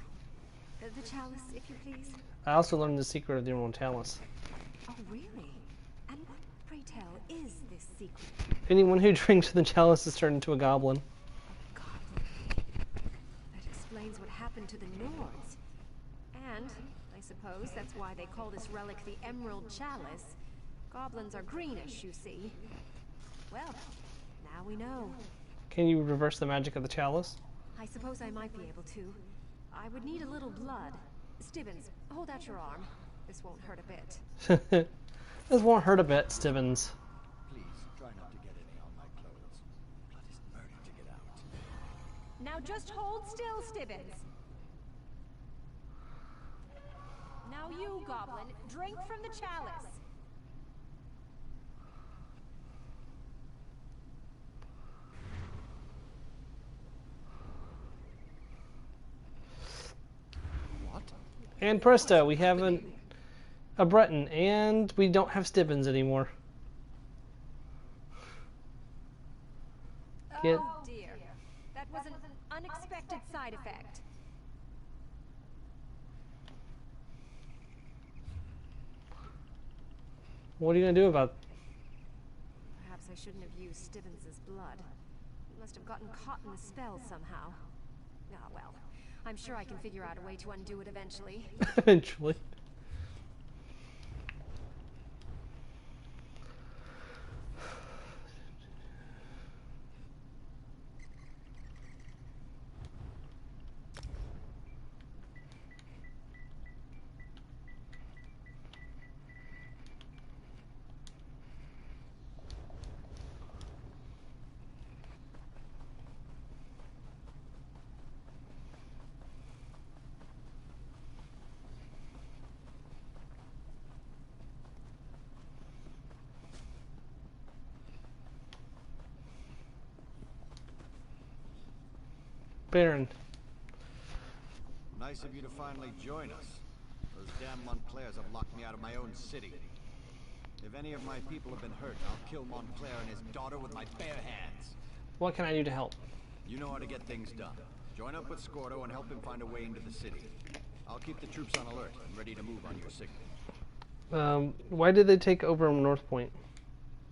The chalice, if you please. I also learned the secret of the Emerald Chalice. Oh, really? And what, pray tell, is this secret? Anyone who drinks the chalice is turned into a goblin. That explains what happened to the Nords. And I suppose that's why they call this relic the Emerald Chalice. Goblins are greenish, you see. Well, now we know. Can you reverse the magic of the chalice? I suppose I might be able to. I would need a little blood. Stibbins, hold out your arm. This won't hurt a bit. This won't hurt a bit, Stibbins. Please, try not to get any on my clothes. Blood is murder to get out. Now just hold still, Stibbins. Now you, Goblin, drink from the chalice. And presto, we have a Breton, and we don't have Stibbins anymore. Get Oh dear, that was an unexpected side effect. What are you gonna do about it? Perhaps I shouldn't have used Stibbins' blood. He must have gotten caught in the spell somehow. Ah, well, I'm sure I can figure out a way to undo it eventually. Eventually. Baron. Nice of you to finally join us. Those damn Montclairs have locked me out of my own city. If any of my people have been hurt, I'll kill Montclair and his daughter with my bare hands. What can I do to help? You know how to get things done. Join up with Scordo and help him find a way into the city. I'll keep the troops on alert and ready to move on your signal. Why did they take over North Point?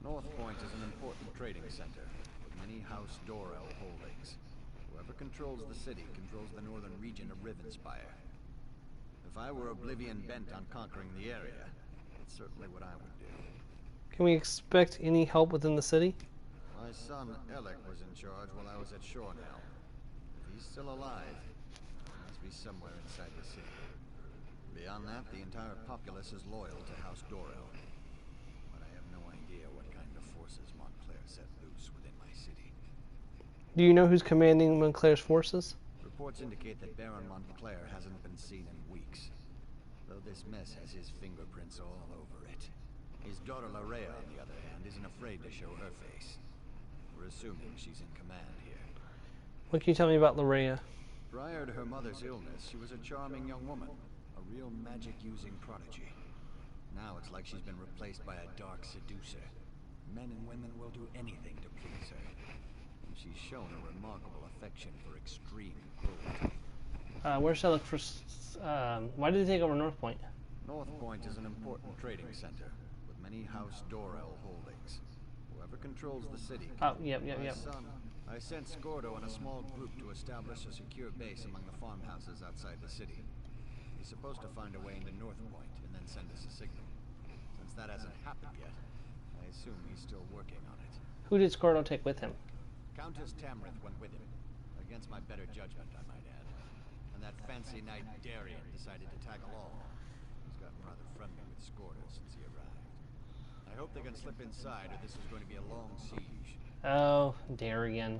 North Point is an important trading center with many House Dorel holdings. Whoever controls the city controls the northern region of Rivenspire. If I were Oblivion bent on conquering the area, that's certainly what I would do. Can we expect any help within the city? My son Alec was in charge while I was at Shornell. If he's still alive, he must be somewhere inside the city. Beyond that, the entire populace is loyal to House Dorel. But I have no idea what kind of forces Montclair set loose within my city. Do you know who's commanding Montclair's forces? Reports indicate that Baron Montclair hasn't been seen in weeks. Though this mess has his fingerprints all over it. His daughter Larea, on the other hand, isn't afraid to show her face. We're assuming she's in command here. What can you tell me about Larea? Prior to her mother's illness, she was a charming young woman. A real magic-using prodigy. Now it's like she's been replaced by a dark seducer. Men and women will do anything to please her. And she's shown a remarkable affection for extreme cruelty. Where should I look for... why did they take over North Point? North Point is an important trading center, with many House Dorel holdings. Whoever controls the city... Oh, yep. Son, I sent Scordo and a small group to establish a secure base among the farmhouses outside the city. He's supposed to find a way into North Point and then send us a signal. Since that hasn't happened yet, I assume he's still working on it. Who did Squirtle take with him? Countess Tamrith went with him. Against my better judgment, I might add. And that fancy knight Darien decided to tag along. He's gotten rather friendly with Squirtle since he arrived. I hope they can slip inside, or this is going to be a long siege. Oh, Darien.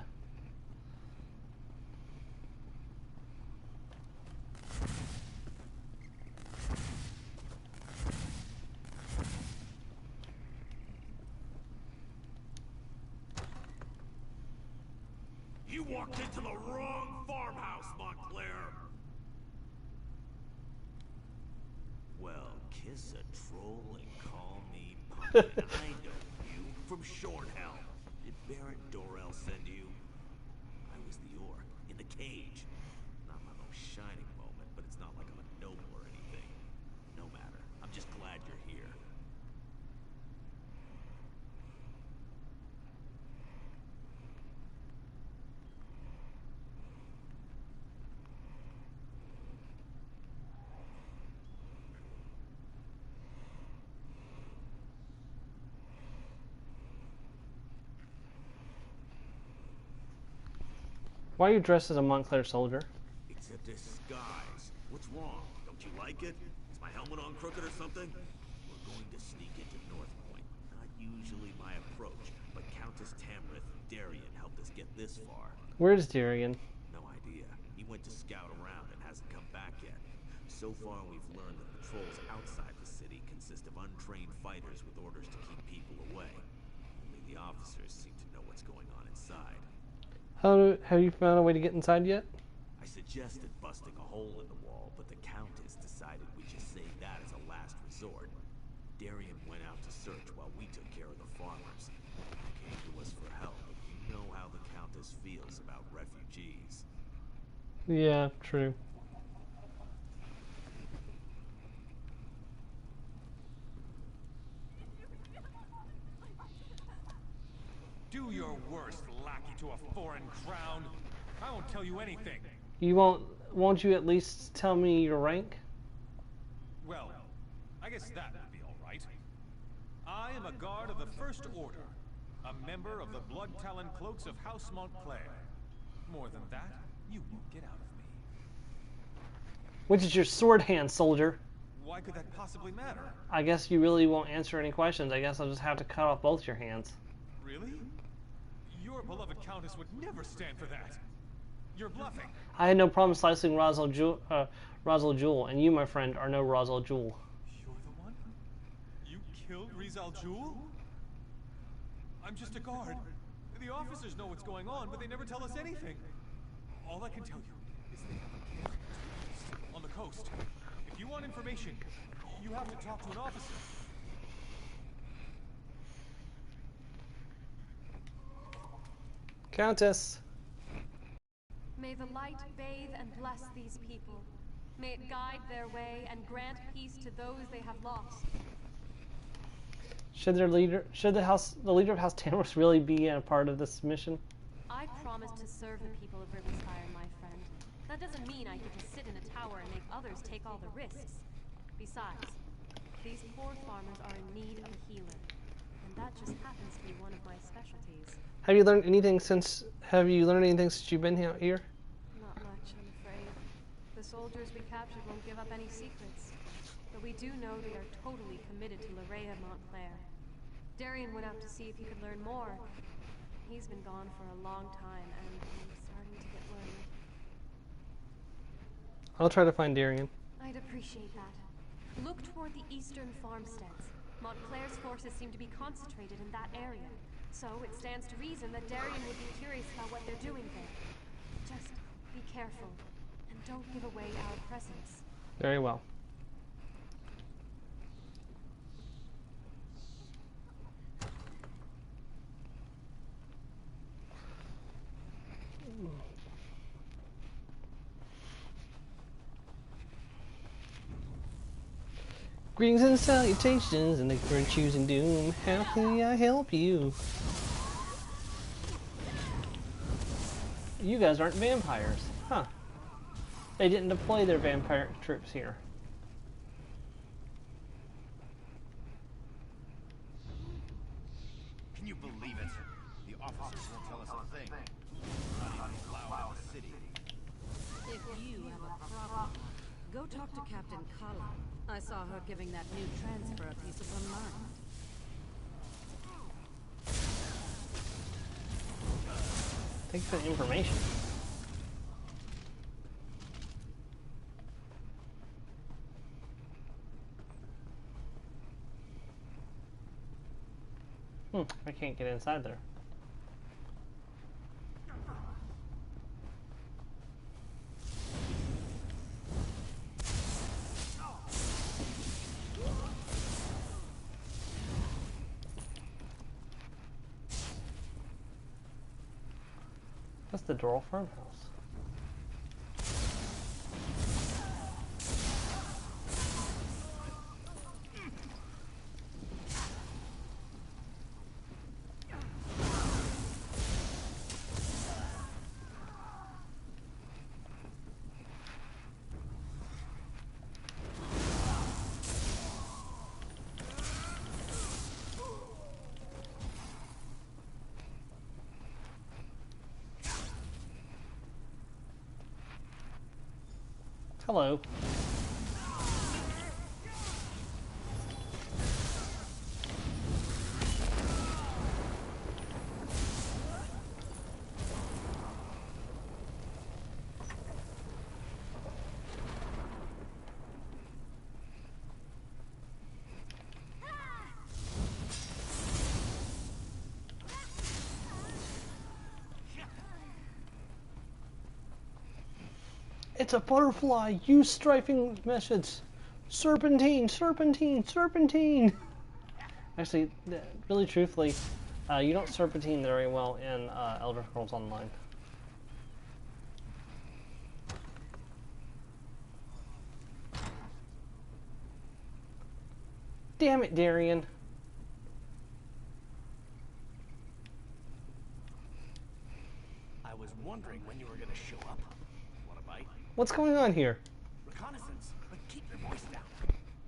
You walked into the wrong farmhouse, Montclair! Well, kiss a troll and call me Pumpkin. I know you from Shornhell. Did Baron Dorell send you? I was the orc in the cage. Not my most shining moment, but it's not like I'm a noble or anything. No matter. I'm just glad you're here. Why are you dressed as a Montclair soldier? It's a disguise. What's wrong? Don't you like it? Is my helmet on crooked or something? We're going to sneak into North Point. Not usually my approach, but Countess Tamrith and Darien helped us get this far. Where's Darien? No idea. He went to scout around and hasn't come back yet. So far, we've learned that patrols outside the city consist of untrained fighters with orders to keep people away. Only the officers seem to know what's going on inside. Have you found a way to get inside yet? I suggested busting a hole in the wall, but the Countess decided we should save that as a last resort. Darien went out to search while we took care of the farmers. He came to us for help, but you know how the Countess feels about refugees. Yeah, true. Do your worst, lackey to a foreign crown. I won't tell you anything. You won't you at least tell me your rank? Well, I guess that would be all right. I am a guard of the First Order, a member of the Blood Talon Cloaks of House Montclair. More than that, you won't get out of me. Which is your sword hand, soldier? Why could that possibly matter? I guess you really won't answer any questions. I guess I'll just have to cut off both your hands. Really? Your beloved Countess would never stand for that. You're bluffing. I had no problem slicing Rosal Jewel, and you, my friend, are no Rosal Jewel. You're the one? You killed Rizal Jewel? I'm just a guard. The officers know what's going on, but they never tell us anything. All I can tell you is they have a camp on the coast. If you want information, you have to talk to an officer. Countess. May the light bathe and bless these people. May it guide their way and grant peace to those they have lost. Should the leader of House Tamrith really be a part of this mission? I promise to serve the people of Rivenspire, my friend. That doesn't mean I get to sit in a tower and make others take all the risks. Besides, these poor farmers are in need of a healer, and that just happens to be one of my specialties. Have you learned anything since you've been out here? Not much, I'm afraid. The soldiers we captured won't give up any secrets. But we do know they are totally committed to Larea Montclair. Darien went out to see if he could learn more. He's been gone for a long time, and I'm starting to get worried. I'll try to find Darien. I'd appreciate that. Look toward the eastern farmsteads. Montclair's forces seem to be concentrated in that area. So it stands to reason that Darien would be curious about what they're doing there. Just be careful, and don't give away our presence. Very well. Greetings and salutations, and thank you for choosing Doom. How can I help you? You guys aren't vampires, huh? They didn't deploy their vampire troops here. believe it. The officers won't tell us a thing. Not even allowed in the city. If you have a problem, go talk to Captain Kala. I saw her giving that new transfer a piece of her mind. Thanks for the information. I can't get inside there. That's the Doral farmhouse. Hello. It's a butterfly! Use strafing methods! Serpentine! Serpentine! Serpentine! Actually, really truthfully, you don't serpentine very well in Elder Scrolls Online. Damn it, Darian! I was wondering when you were going to show up. Want a bite? What's going on here? Reconnaissance, but keep your voice down.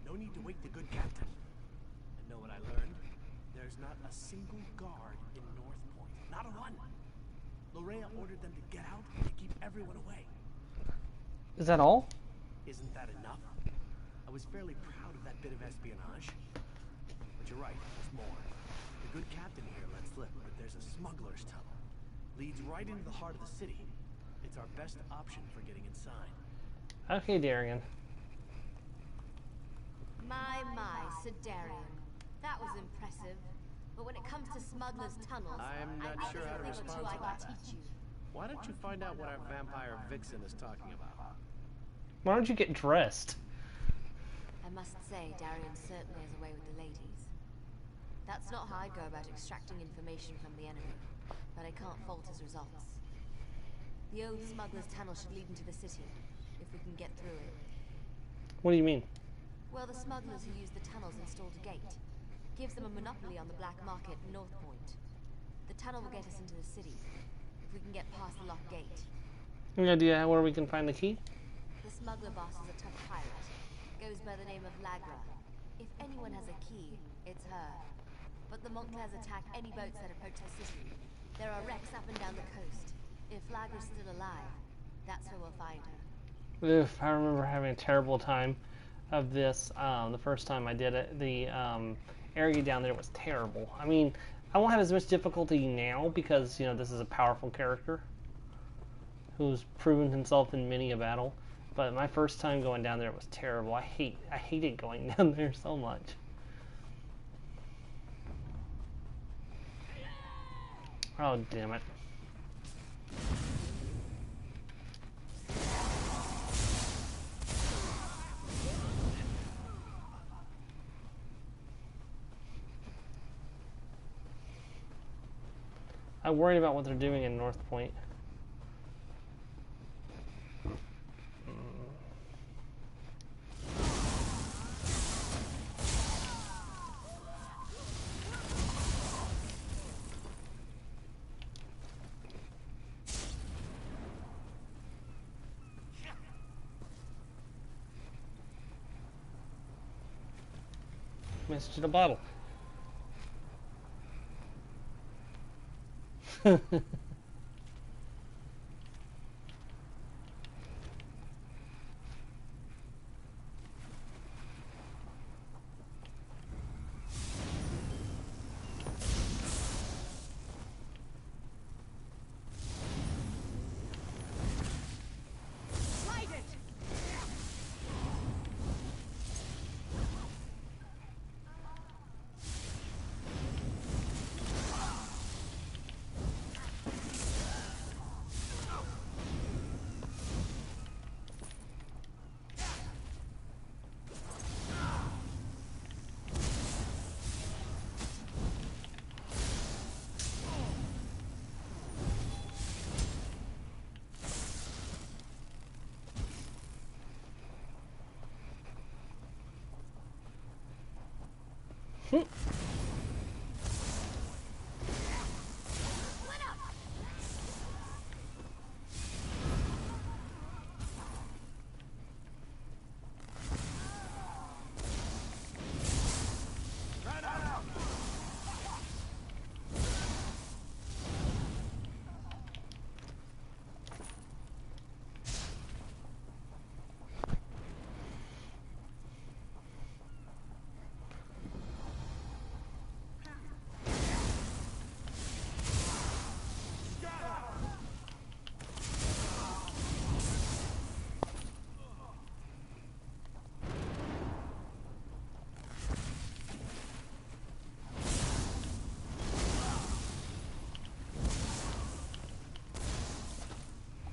No need to wake the good captain. And know what I learned? There's not a single guard in North Point. Not a one. Lorrea ordered them to get out and to keep everyone away. Is that all? Isn't that enough? I was fairly proud of that bit of espionage. But you're right, there's more. The good captain here let slip, but there's a smuggler's tunnel. Leads right into the heart of the city. It's our best option for getting inside. Okay, Darian. My, Sir Darian. That was impressive. But when it comes to smugglers' tunnels, I'm not sure how to respond to I that. can teach you. Why don't you find out what our vampire vixen is talking about? Why don't you get dressed? I must say, Darian certainly has a way with the ladies. That's not how I'd go about extracting information from the enemy, but I can't fault his results. The old smuggler's tunnel should lead into the city, if we can get through it. What do you mean? Well, the smugglers who use the tunnels installed a gate. Gives them a monopoly on the black market in North Point. The tunnel will get us into the city, if we can get past the locked gate. Any idea where we can find the key? The smuggler boss is a tough pirate. Goes by the name of Lagra. If anyone has a key, it's her. But the Montclairs attack any boats that approach the city. There are wrecks up and down the coast. If Lagra's still alive, that's where we'll find her. Oof, I remember having a terrible time of this the first time I did it. The area down there was terrible. I mean, I won't have as much difficulty now because, you know, this is a powerful character who's proven himself in many a battle. But my first time going down there was terrible. I hated going down there so much. Oh, damn it. I'm worried about what they're doing in North Point. Message in a bottle.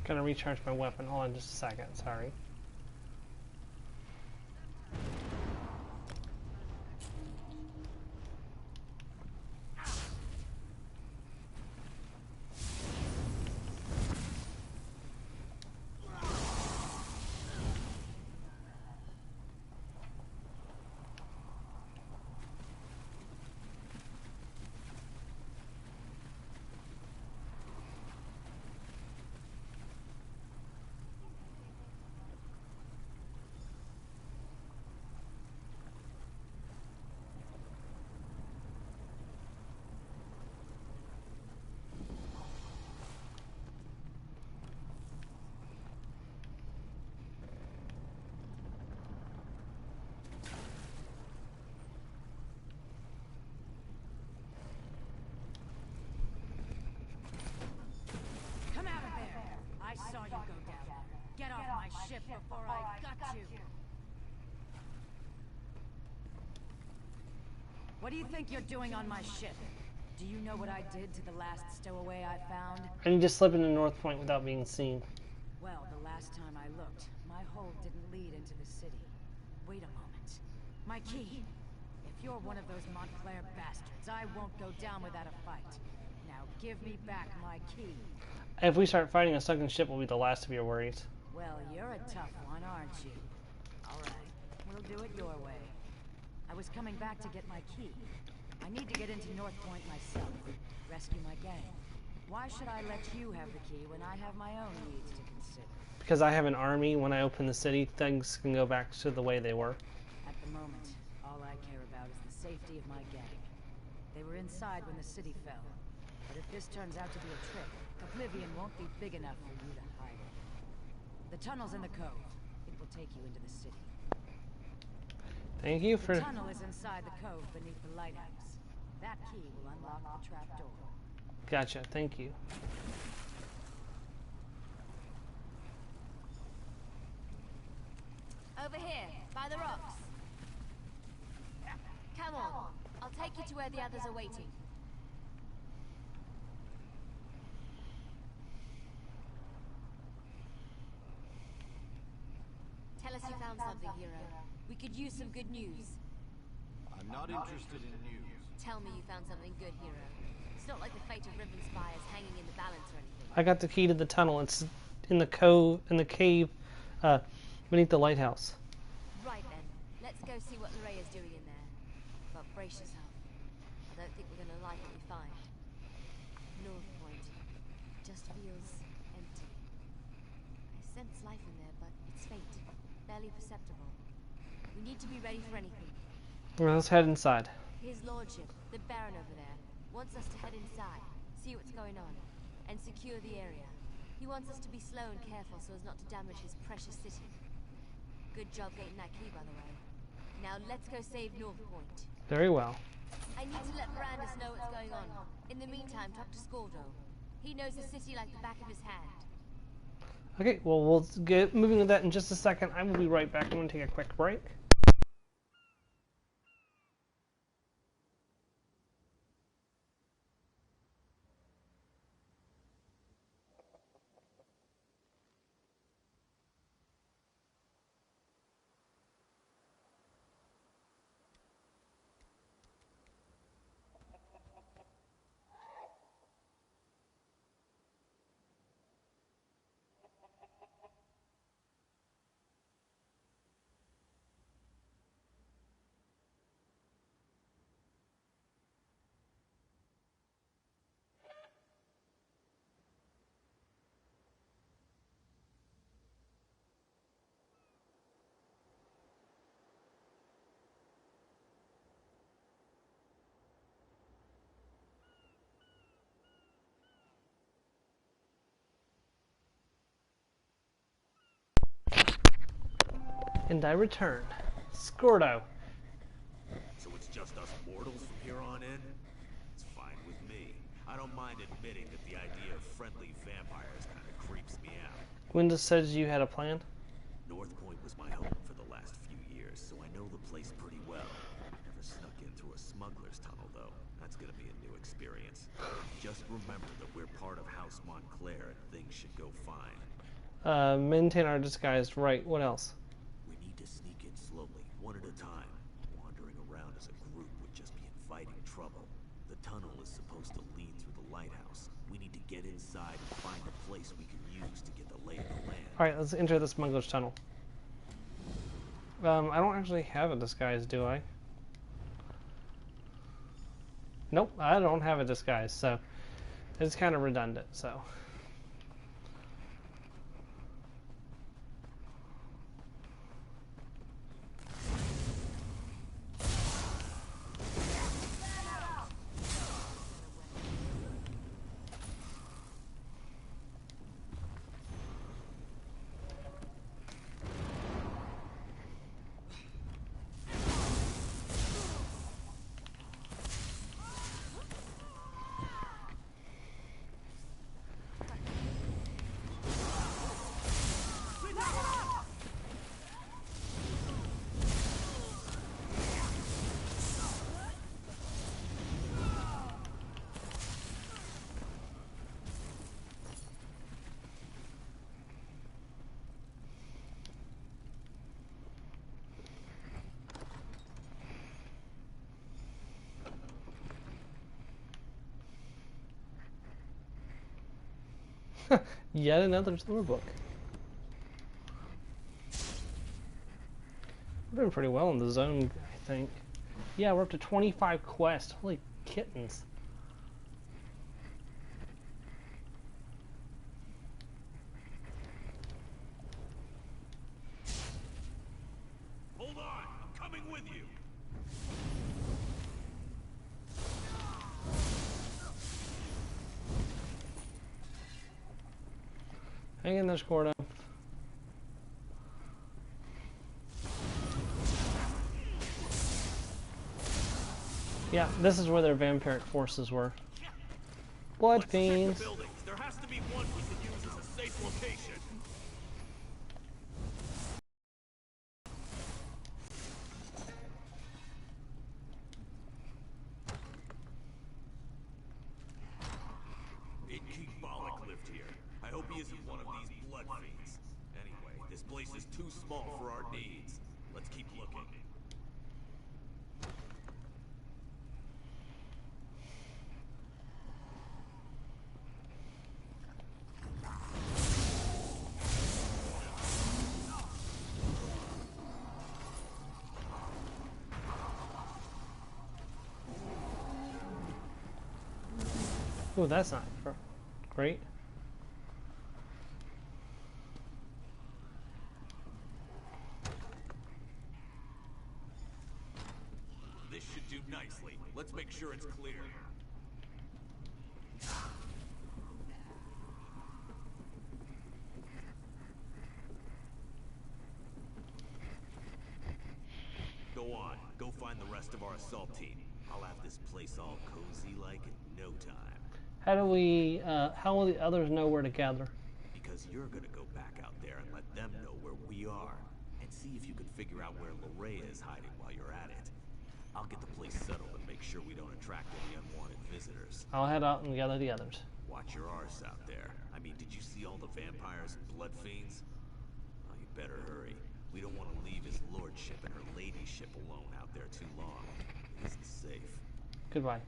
Gonna recharge my weapon. Hold on just a second, sorry. I saw you go down there. Get off my ship before I gut you. What do you think you're doing on my ship? Do you know what I did to the last stowaway I found? I need to slip into North Point without being seen. Well, the last time I looked, my hold didn't lead into the city. Wait a moment. My key. If you're one of those Montclair bastards, I won't go down without a fight. Now give me back my key. If we start fighting, a sunken ship will be the last of your worries. Well, you're a tough one, aren't you? Alright, we'll do it your way. I was coming back to get my key. I need to get into North Point myself. Rescue my gang. Why should I let you have the key when I have my own needs to consider? Because I have an army, when I open the city, things can go back to the way they were. At the moment, all I care about is the safety of my gang. They were inside when the city fell. But if this turns out to be a trick, Oblivion won't be big enough for you to hide it. The tunnel's in the cove. It will take you into the city. Thank you for... The tunnel is inside the cove beneath the lighthouse. That key will unlock the trapdoor. Gotcha, thank you. Over here, by the rocks. Come on, I'll take you to where the others are waiting. Tell us you found something, hero. We could use some good news. I'm not interested in news. Tell me you found something good, hero. It's not like the fate of Riven Spire is hanging in the balance or anything. I got the key to the tunnel. It's in the cove, in the cave, beneath the lighthouse. Right then, let's go see what Lorraya's doing in there. But brace yourself. I don't think we're gonna like what we find. North Point just feels empty. I sense life in there, but it's faint, barely perceptible. We need to be ready for anything. Well, let's head inside. His lordship, the Baron over there, wants us to head inside, see what's what's going on, and secure the area. He wants us to be slow and careful so as not to damage his precious city. Good job getting that key, by the way. Now let's go save North Point. Very well. I need to let Brandis know what's going on. In the meantime, talk to Scordo. He knows the city like the back of his hand. Okay, well, we'll get moving to that in just a second. I will be right back. I'm going to take a quick break. And I return. Scordo. So it's just us mortals from here on in? It's fine with me. I don't mind admitting that the idea of friendly vampires kind of creeps me out. Gwenda says you had a plan? North Point was my home for the last few years, so I know the place pretty well. Never snuck in through a smuggler's tunnel, though. That's gonna be a new experience. Just remember that we're part of House Montclair and things should go fine. Maintain our disguise. Right, what else? We need to sneak in slowly, one at a time. Wandering around as a group would just be inviting trouble. The tunnel is supposed to lead through the lighthouse. We need to get inside and find a place we can use to get the lay of the land. Alright, let's enter the smuggler's tunnel. I don't actually have a disguise, do I? Nope, I don't have a disguise, so it's kind of redundant, so. Yet another lore book. We're doing pretty well in the zone, I think. Yeah, we're up to 25 quests. Holy kittens. Hold on, I'm coming with you. Hang in there, Scordo. Yeah, this is where their vampiric forces were. Blood fiends. There has to be one we can use as a safe location. King Bollock lived here. I hope he isn't one of these blood fiends. Anyway, this place is too small for our needs. Let's keep looking. Oh, that's not great. This should do nicely. Let's make sure it's clear. find the rest of our assault team. I'll have this place all cozy like in no time. How do we, how will the others know where to gather? Because you're gonna go back out there and let them know where we are. And see if you can figure out where Larea is hiding while you're at it. I'll get the place settled and make sure we don't attract any unwanted visitors. I'll head out and gather the others. Watch your arse out there. I mean, did you see all the vampires and blood fiends? Oh, you better hurry. We don't want to leave his lordship and her ladyship alone out there too long. It isn't safe. Goodbye.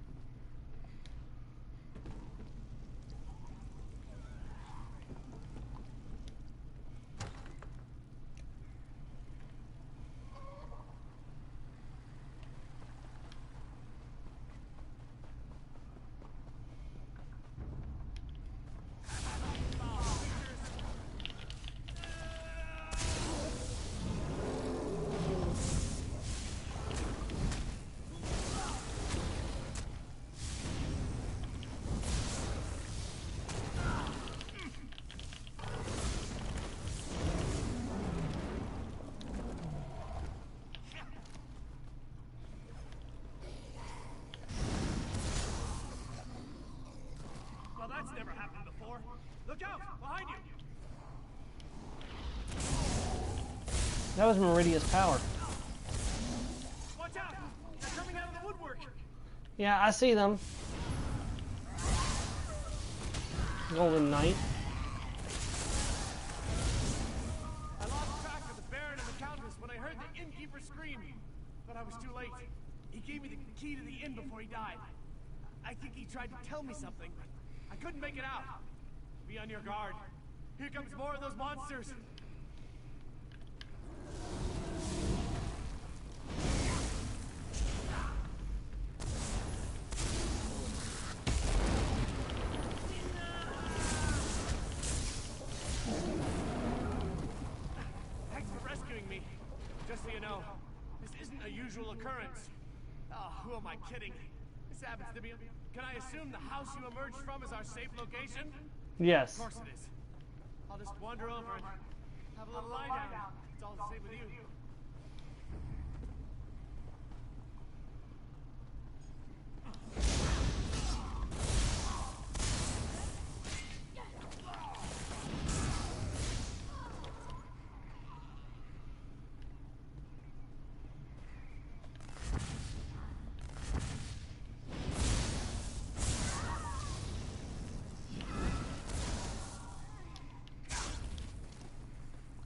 Well, that's never happened before. Look out! Behind you! That was Meridia's power. Watch out! They're coming out of the woodwork! Yeah, I see them. Golden Knight. I lost track of the Baron and the Countess when I heard the innkeeper scream. But I was too late. He gave me the key to the inn before he died. I think he tried to tell me something, but I couldn't make it out. Be on your guard. Here comes more of those monsters. Thanks for rescuing me. Just so you know, this isn't a usual occurrence. Oh, who am I kidding? This happens to be... Can I assume the house you emerged from is our safe location? Yes. Of course it is. I'll just wander over and have a little lie down. It's all the same with you.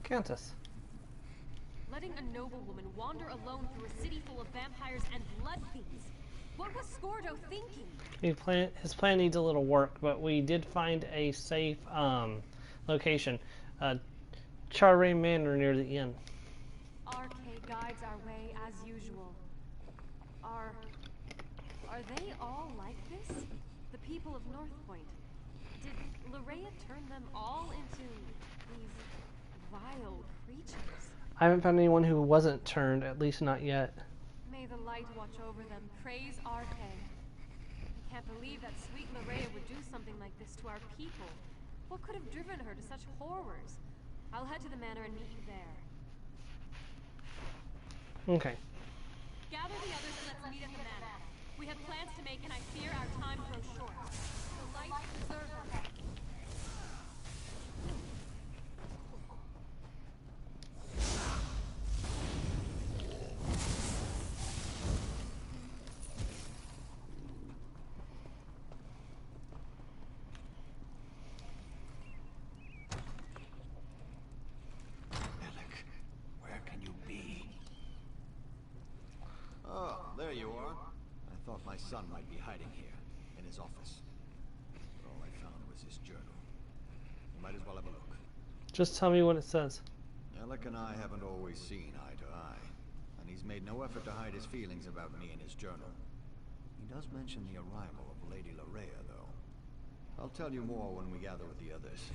Countess. Letting a noblewoman wander alone through a city full of vampires and blood fiends. What was Scordo thinking? His plan needs a little work, but we did find a safe location. Charre Manor near the inn. RK guides our way as usual. Are they all like this? The people of North Point? Did Larea turn them all into these vile creatures? I haven't found anyone who wasn't turned, at least not yet. May the light watch over them. Praise RK. I can't believe that sweet Larea would do something like this to our people. What could have driven her to such horrors? I'll head to the manor and meet you there. Okay. Gather the others and let's meet at the manor. We have plans to make and I fear our time grows short. The light preserve us. There you are. I thought my son might be hiding here, in his office. But all I found was his journal. You might as well have a look. Just tell me what it says. Alec and I haven't always seen eye to eye, and he's made no effort to hide his feelings about me in his journal. He does mention the arrival of Lady Larea, though. I'll tell you more when we gather with the others.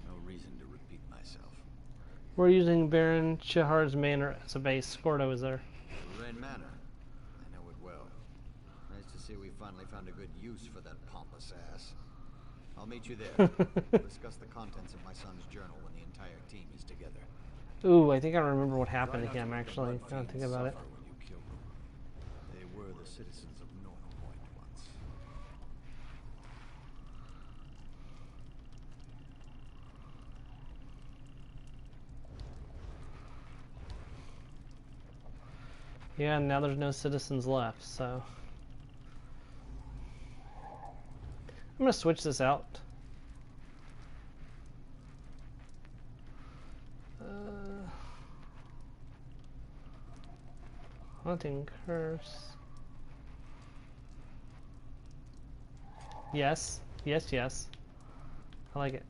No reason to repeat myself. We're using Baron Chihar's Manor as a base. Scordo is there. Rain Manor. I know it well. Nice to see we finally found a good use for that pompous ass. I'll meet you there. We'll discuss the contents of my son's journal when the entire team is together. Ooh, I think I remember what happened to him, actually. I don't think about it. citizens of North Point once. Yeah, now there's no citizens left, so I'm gonna switch this out. Haunting curse. Yes, yes, yes. I like it.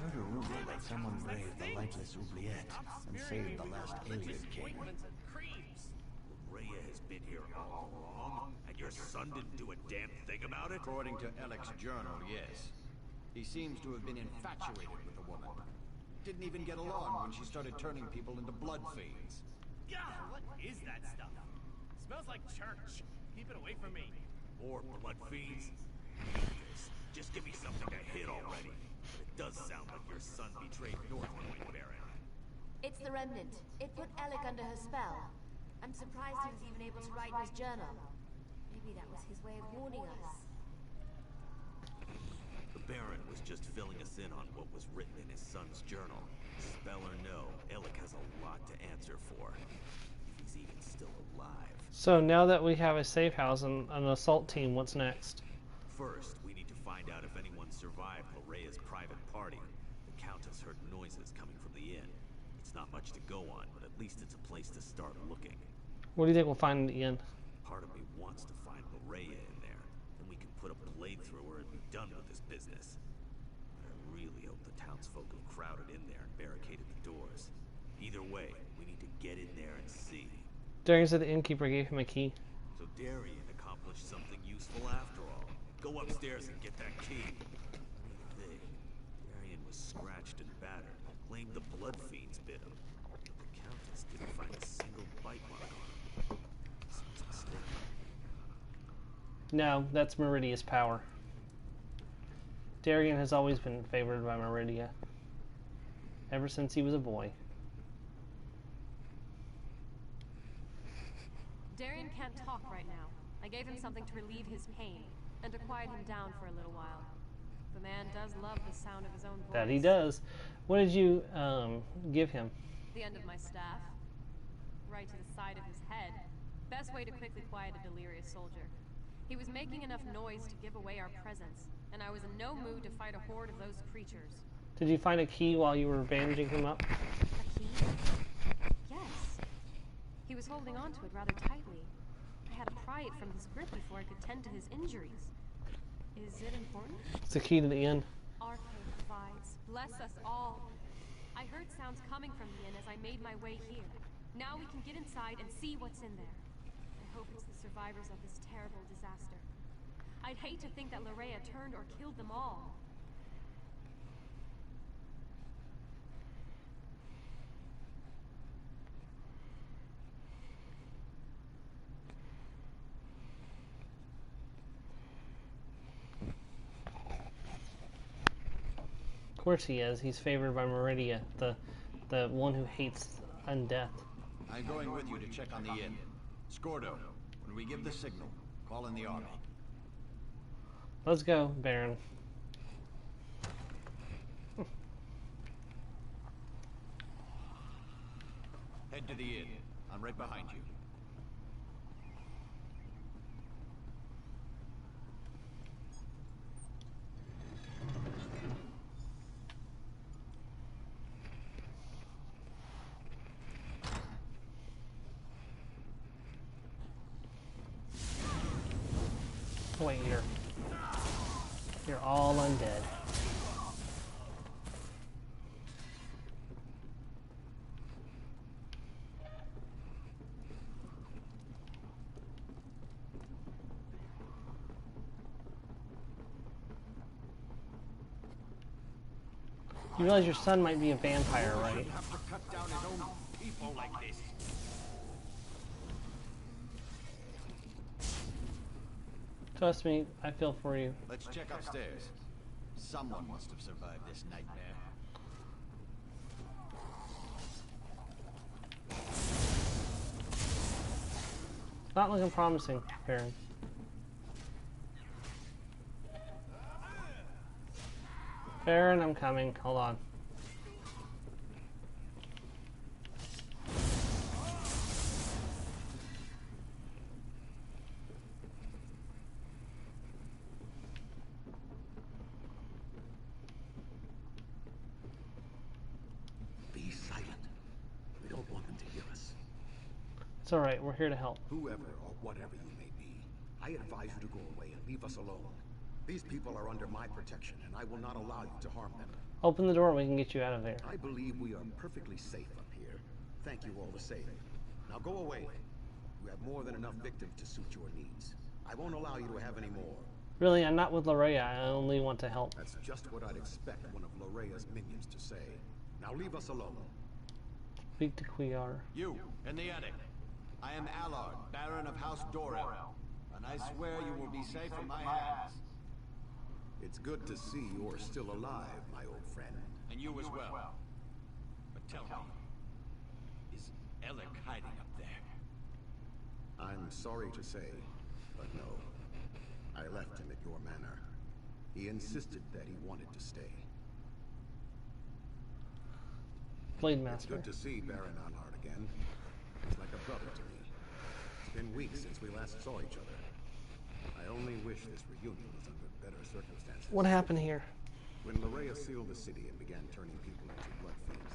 heard a rumor that someone braved the lightless oubliette and saved the last alien king. Rhea has been here all along, and your son didn't do a damn thing about it? According to Alec's journal, yes. He seems to have been infatuated with the woman. Didn't even get along when she started turning people into blood fiends. God, what is that stuff? Smells like church. Keep it away from me. More blood fiends? Just give me something to hit already. But it does sound like your son betrayed North Point, Baron. It's the Remnant. It put Alec under her spell. I'm surprised he was even able to write in his journal. Maybe that was his way of warning us. The Baron was just filling us in on what was written in his son's journal. Spell or no, Alec has a lot to answer for. If he's even still alive. So now that we have a safe house and an assault team, what's next? First, we need to find out if anyone survived Lorrea's private party. The Countess heard noises coming from the inn. It's not much to go on, but at least it's a place to start looking. What do you think we'll find in the inn? Part of me wants to find Lorrea in there. Then we can put a blade through her and be done with this business. But I really hope the townsfolk have crowded in there and barricaded the doors. Either way, we need to get in there and see. Darian said the innkeeper gave him a key. So Darian accomplished something useful after all. Go upstairs and get that key. Funny thing, Darian was scratched and battered, claimed the blood fiends bit him. But the Countess didn't find a single bite mark on him. Seems mistaken. No, that's Meridia's power. Darian has always been favored by Meridia. Ever since he was a boy. Darian can't talk right now. I gave him something to relieve his pain, and to quiet him down for a little while. The man does love the sound of his own voice. That he does. What did you give him? The end of my staff. Right to the side of his head. Best way to quickly quiet a delirious soldier. He was making enough noise to give away our presence, and I was in no mood to fight a horde of those creatures. Did you find a key while you were bandaging him up? A key? Yes. He was holding on to it rather tightly. I had to pry it from his grip before I could tend to his injuries. Is it important? It's the key to the inn. Arcade provides. Bless us all. I heard sounds coming from the inn as I made my way here. Now we can get inside and see what's in there. I hope it's the survivors of this terrible disaster. I'd hate to think that Lorrea turned or killed them all. Of course he is. He's favored by Meridia, the one who hates undeath. I'm going with you to check on the inn. Scordo, when we give the signal, call in the army. Let's go, Baron. Head to the inn. I'm right behind you. Oh wait, you're all undead. You realize your son might be a vampire, right? Have to cut down his own people like this. Trust me, I feel for you. Let's check upstairs. Someone must have survived this nightmare. Not looking promising, Baron. Baron, I'm coming. Hold on. Be silent. We don't want them to hear us. It's alright, we're here to help. Whoever or whatever you may be, I advise you to go away and leave us alone. These people are under my protection, and I will not allow you to harm them. Open the door and we can get you out of there. I believe we are perfectly safe up here. Thank you all the same. Now go away. You have more than enough victims to suit your needs. I won't allow you to have any more. Really, I'm not with Loraya. I only want to help. That's just what I'd expect one of Lorea's minions to say. Now leave us alone. Speak to Quiar. You, in the attic. I am Allard, Baron of House Dorel, and I swear you will be safe from my hands. It's good to see you're still alive, my old friend. And you as well. But tell me, is Alec hiding up there? I'm sorry to say, but no. I left him at your manor. He insisted that he wanted to stay. Blade It's Master. good to see Baron Allard again. He's like a brother to me. It's been weeks since we last saw each other. I only wish this reunion was under better circumstances. What happened here? When Loraya sealed the city and began turning people into blood fiends,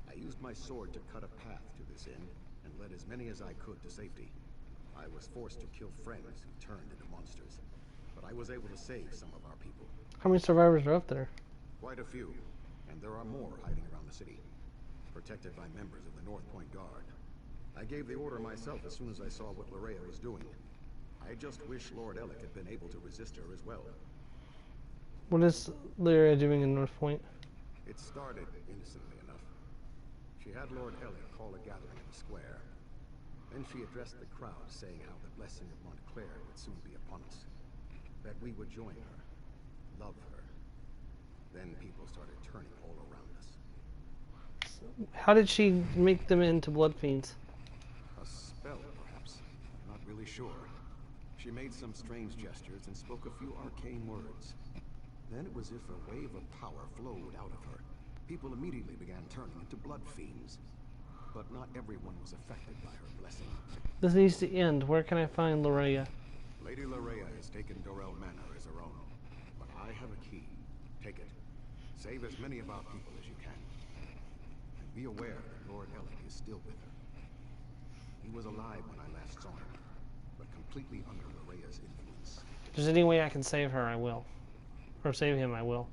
I used my sword to cut a path to this end and led as many as I could to safety. I was forced to kill friends who turned into monsters, but I was able to save some of our people. How many survivors are up there? Quite a few, and there are more hiding around the city, protected by members of the North Point Guard. I gave the order myself as soon as I saw what Loraya was doing. I just wish Lord Alec had been able to resist her as well. What is Lyria doing in North Point? It started innocently enough. She had Lord Alec call a gathering in the square. Then she addressed the crowd, saying how the blessing of Montclair would soon be upon us. That we would join her, love her. Then people started turning all around us. How did she make them into blood fiends? A spell, perhaps. Not really sure. She made some strange gestures and spoke a few arcane words. Then it was as if a wave of power flowed out of her. People immediately began turning into blood fiends. But not everyone was affected by her blessing. This needs to end. Where can I find Loraya? Lady Loraya has taken Dorel Manor as her own. But I have a key. Take it. Save as many of our people as you can. And be aware that Lord Alec is still with her. He was alive when I last saw him, but completely under Lorea's influence. If there's any way I can save her, I will. Or save him, I will.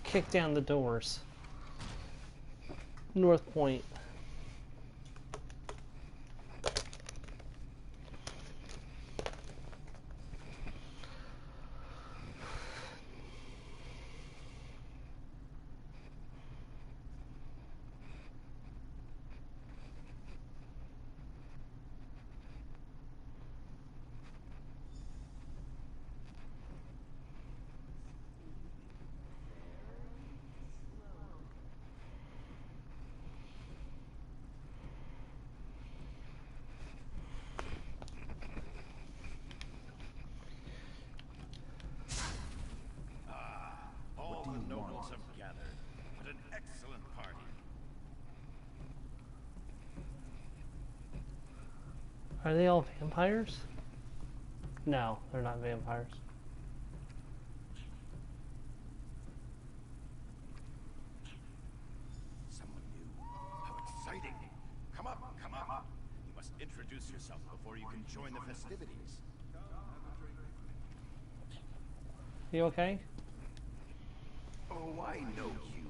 Kick down the doors. North Point. Are they all vampires? No, they're not vampires. Someone new. How exciting. Come up, come up. You must introduce yourself before you can join the festivities. You okay? Oh, I know you.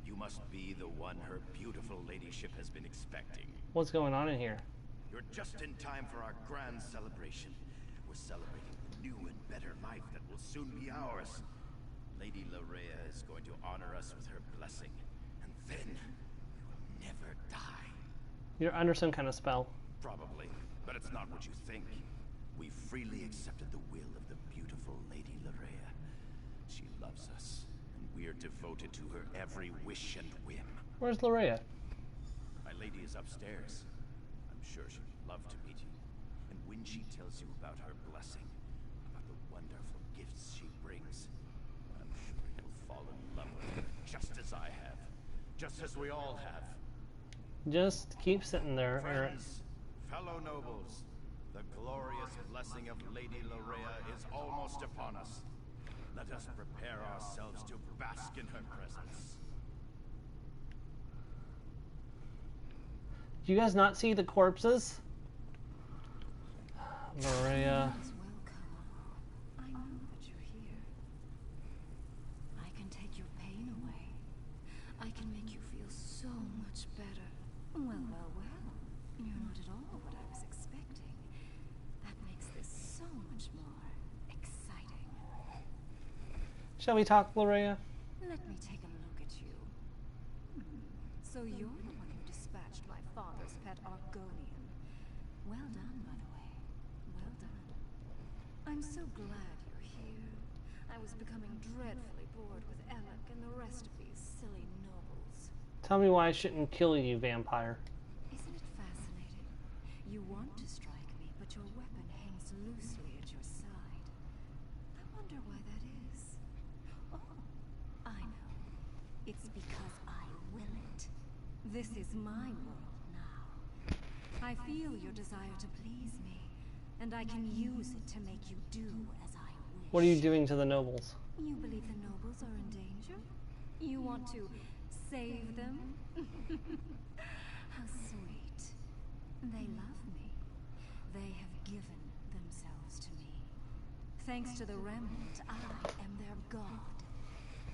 You must be the one her beautiful ladyship has been expecting. What's going on in here? You're just in time for our grand celebration. We're celebrating the new and better life that will soon be ours. Lady Larea is going to honor us with her blessing, and then we will never die. You're under some kind of spell. Probably, but it's not what you think. We freely accepted the will of the beautiful Lady Larea. She loves us, and we are devoted to her every wish and whim. Where's Larea? My lady is upstairs. I'm sure she'd love to meet you. And when she tells you about her blessing, about the wonderful gifts she brings, I'm sure you'll fall in love with her, just as I have. Just as we all have. Just keep sitting there. Friends, fellow nobles, the glorious blessing of Lady Larea is almost upon us. Let us prepare ourselves to bask in her presence. Do you guys not see the corpses? Larea. I know that you're here. I can take your pain away. I can make you feel so much better. Well. You're not at all what I was expecting. That makes this so much more exciting. Shall we talk, Larea? Let me take a look at you. So you're the one who dispatched my father's pet Argonian. Well done, by the way. Well done. I'm so glad you're here. I was becoming dreadfully bored with Alec and the rest of these silly nobles. Tell me why I shouldn't kill you, vampire. Isn't it fascinating? You want to strike me, but your weapon hangs loosely at your side. I wonder why that is. Oh, I know. It's because I will it. This is my world now. I feel your desire to please me, and I can use it to make you do as I wish. What are you doing to the nobles? You believe the nobles are in danger? You want to save them? How sweet. They love me. They have given themselves to me. Thanks to the remnant, I am their god.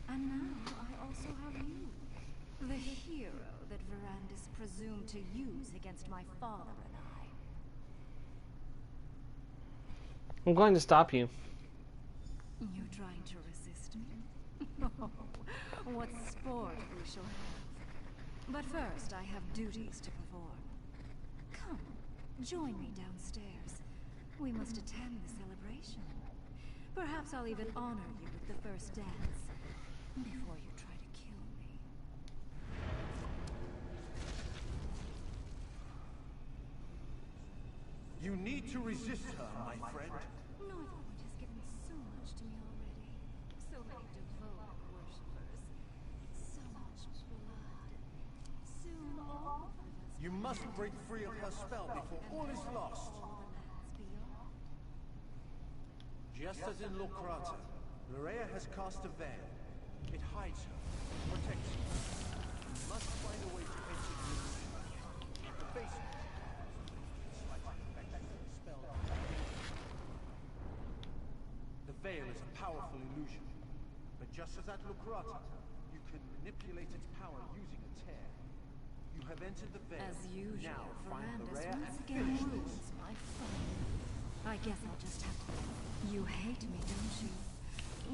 And now I also have you. The hero that Verandis presumed to use against my father and I. I'm going to stop you. You're trying to resist me? Oh, what sport we shall have. But first, I have duties to perform. Come, join me downstairs. We must attend the celebration. Perhaps I'll even honor you with the first dance, before you try to kill me. You need to resist her, my friend. Northwood has given so much to me already. So many devoted worshippers. So much blood. Soon all of us... You must break free of her spell before all is lost. Just as in Locrata, Larea has cast a veil. It hides her, protects her. You must find a way to enter the illusion. The basement. The veil is a powerful illusion, but just as at Locrata, you can manipulate its power using a tear. You have entered the veil. As usual, now find Verandis Larea once and again finish ruins this. my fun. I guess I'll just have to... You hate me, don't you?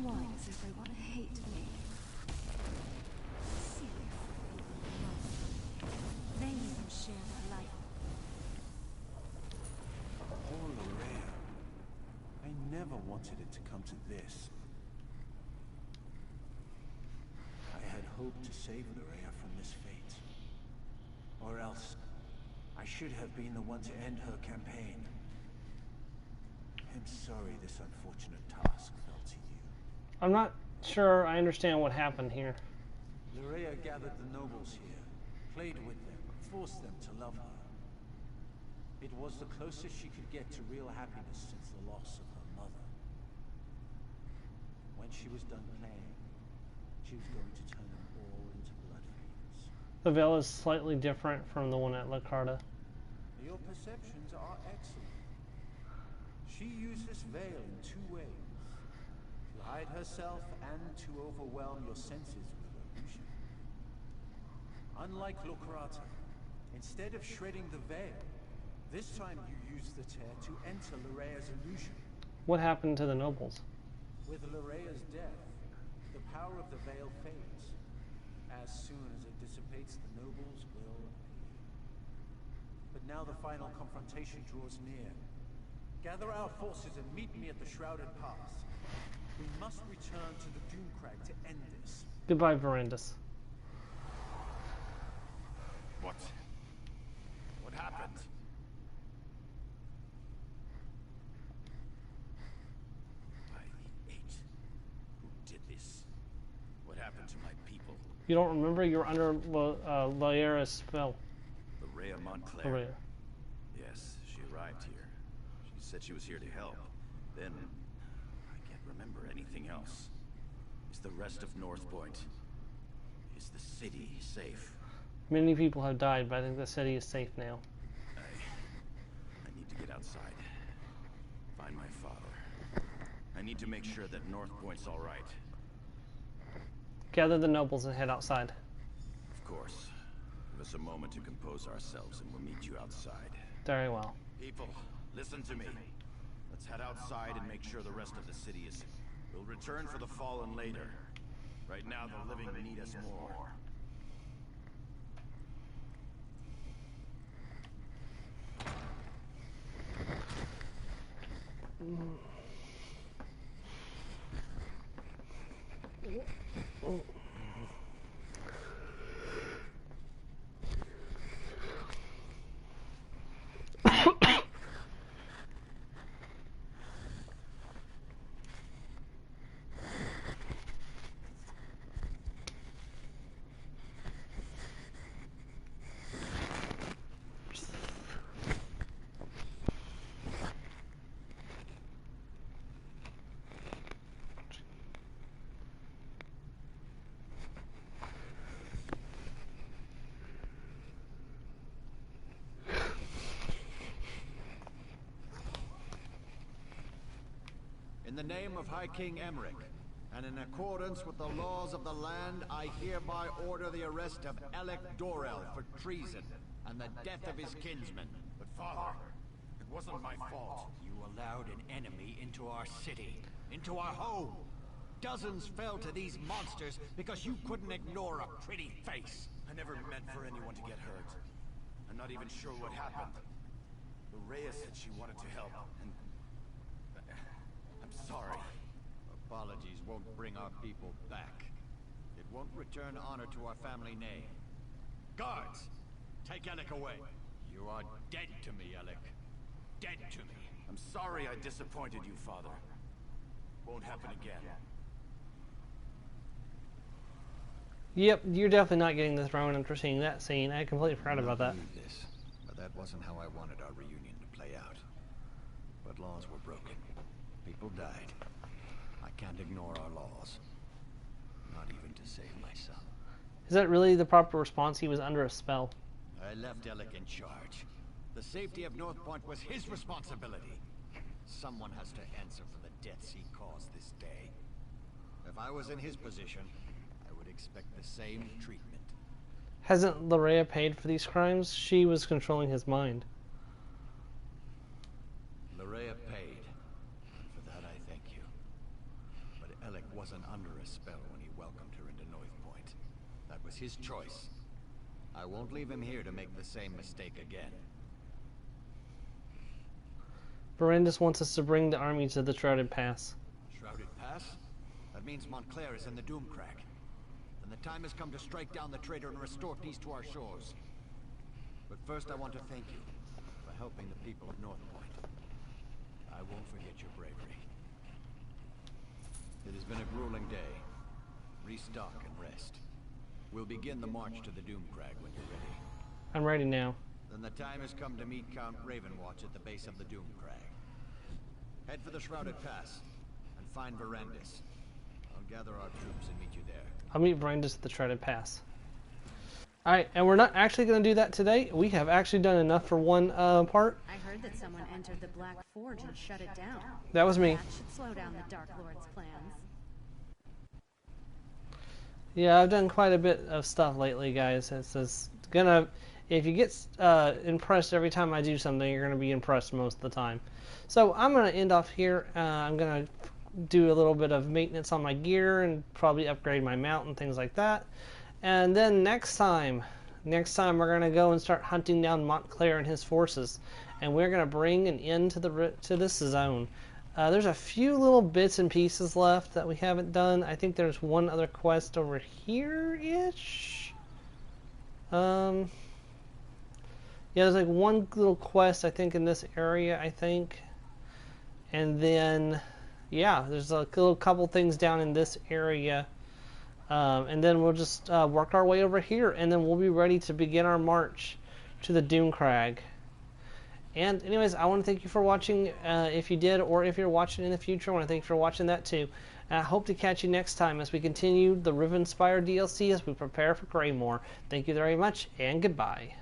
Why does everyone hate me? Seriously, people love me. They even share their life. Poor Larea. I never wanted it to come to this. I had hoped to save Larea from this fate. Or else, I should have been the one to end her campaign. I'm sorry this unfortunate task fell to you. I'm not sure I understand what happened here. Larea gathered the nobles here, played with them, forced them to love her. It was the closest she could get to real happiness since the loss of her mother. When she was done playing, she was going to turn them all into blood fiends. The veil is slightly different from the one at La Carta. Your perceptions are excellent. She used this veil in two ways. To hide herself and to overwhelm your senses with illusion. Unlike Locrata, instead of shredding the veil, this time you used the tear to enter Lorea's illusion. What happened to the nobles? With Lorea's death, the power of the veil fades. As soon as it dissipates, the nobles will appear. But now the final confrontation draws near. Gather our forces and meet me at the Shrouded Pass. We must return to the Doomcrag to end this. Goodbye, Verandis. What happened? By the Eight. Who did this? What happened to my people? You don't remember? You were under Lyra's spell. Larea Montclair. Larea. Yes, she arrived here. She said she was here to help. Then, I can't remember anything else. Is the rest of North Point? Is the city safe? Many people have died, but I think the city is safe now. I need to get outside. Find my father. I need to make sure that North Point's all right. Gather the nobles and head outside. Of course. Give us a moment to compose ourselves and we'll meet you outside. Very well. People, listen to me. Let's head outside and make sure the rest of the city is... We'll return for the fallen later. Right now, the living need us more. In the name of High King Emmerich, and in accordance with the laws of the land, I hereby order the arrest of Alec Dorel for treason and the death of his kinsman. But Father, it wasn't my fault. You allowed an enemy into our city, into our home. Dozens fell to these monsters because you couldn't ignore a pretty face. I never meant for anyone to get hurt. I'm not even sure what happened. Lorea said she wanted to help, and... I'm sorry. Apologies won't bring our people back. It won't return honor to our family name. Guards! Take Alec away. You are dead to me, Alec. Dead to me. I'm sorry I disappointed you, Father. Won't happen again. Yep, you're definitely not getting the throne after seeing that scene. I completely forgot about that. This, but that wasn't how I wanted our reunion to play out. But laws were broken. People died. I can't ignore our laws. Not even to save my son. Is that really the proper response? He was under a spell. I left Alec in charge. The safety of North Point was his responsibility. Someone has to answer for the deaths he caused this day. If I was in his position, I would expect the same treatment. Hasn't Lorea paid for these crimes? She was controlling his mind. Lorea paid. And for that I thank you. But Alec wasn't under a spell when he welcomed her into North Point. That was his choice. I won't leave him here to make the same mistake again. Verandis wants us to bring the army to the Shrouded Pass. Shrouded Pass? That means Montclair is in the Doomcrag. And the time has come to strike down the traitor and restore peace to our shores. But first I want to thank you for helping the people of North Point. I won't forget your bravery. It has been a grueling day. Restock and rest. We'll begin the march to the Doomcrag when you're ready. I'm ready now. Then the time has come to meet Count Ravenwatch at the base of the Doom Crag. Head for the Shrouded Pass and find Verandis. I'll gather our troops and meet you there. I'll meet Verandis at the Shrouded Pass. Alright, and we're not actually going to do that today. We have actually done enough for one part. I heard that someone entered the Black Forge and shut it down. That was me. That should slow down the Dark Lord's plans. Yeah, I've done quite a bit of stuff lately, guys. It's gonna, if you get impressed every time I do something, you're gonna be impressed most of the time. So I'm gonna end off here. I'm gonna do a little bit of maintenance on my gear and probably upgrade my mount and things like that. And then next time we're gonna go and start hunting down Montclair and his forces, and we're gonna bring an end to this zone. There's a few little bits and pieces left that we haven't done. I think there's one other quest over here-ish. Yeah, there's like one little quest, I think, in this area, I think. And then, yeah, there's a little couple things down in this area. And then we'll just work our way over here, and then we'll be ready to begin our march to the Doom Crag. And anyways, I want to thank you for watching, if you did, or if you're watching in the future, I want to thank you for watching that too. And I hope to catch you next time as we continue the Rivenspire DLC as we prepare for Greymore. Thank you very much, and goodbye.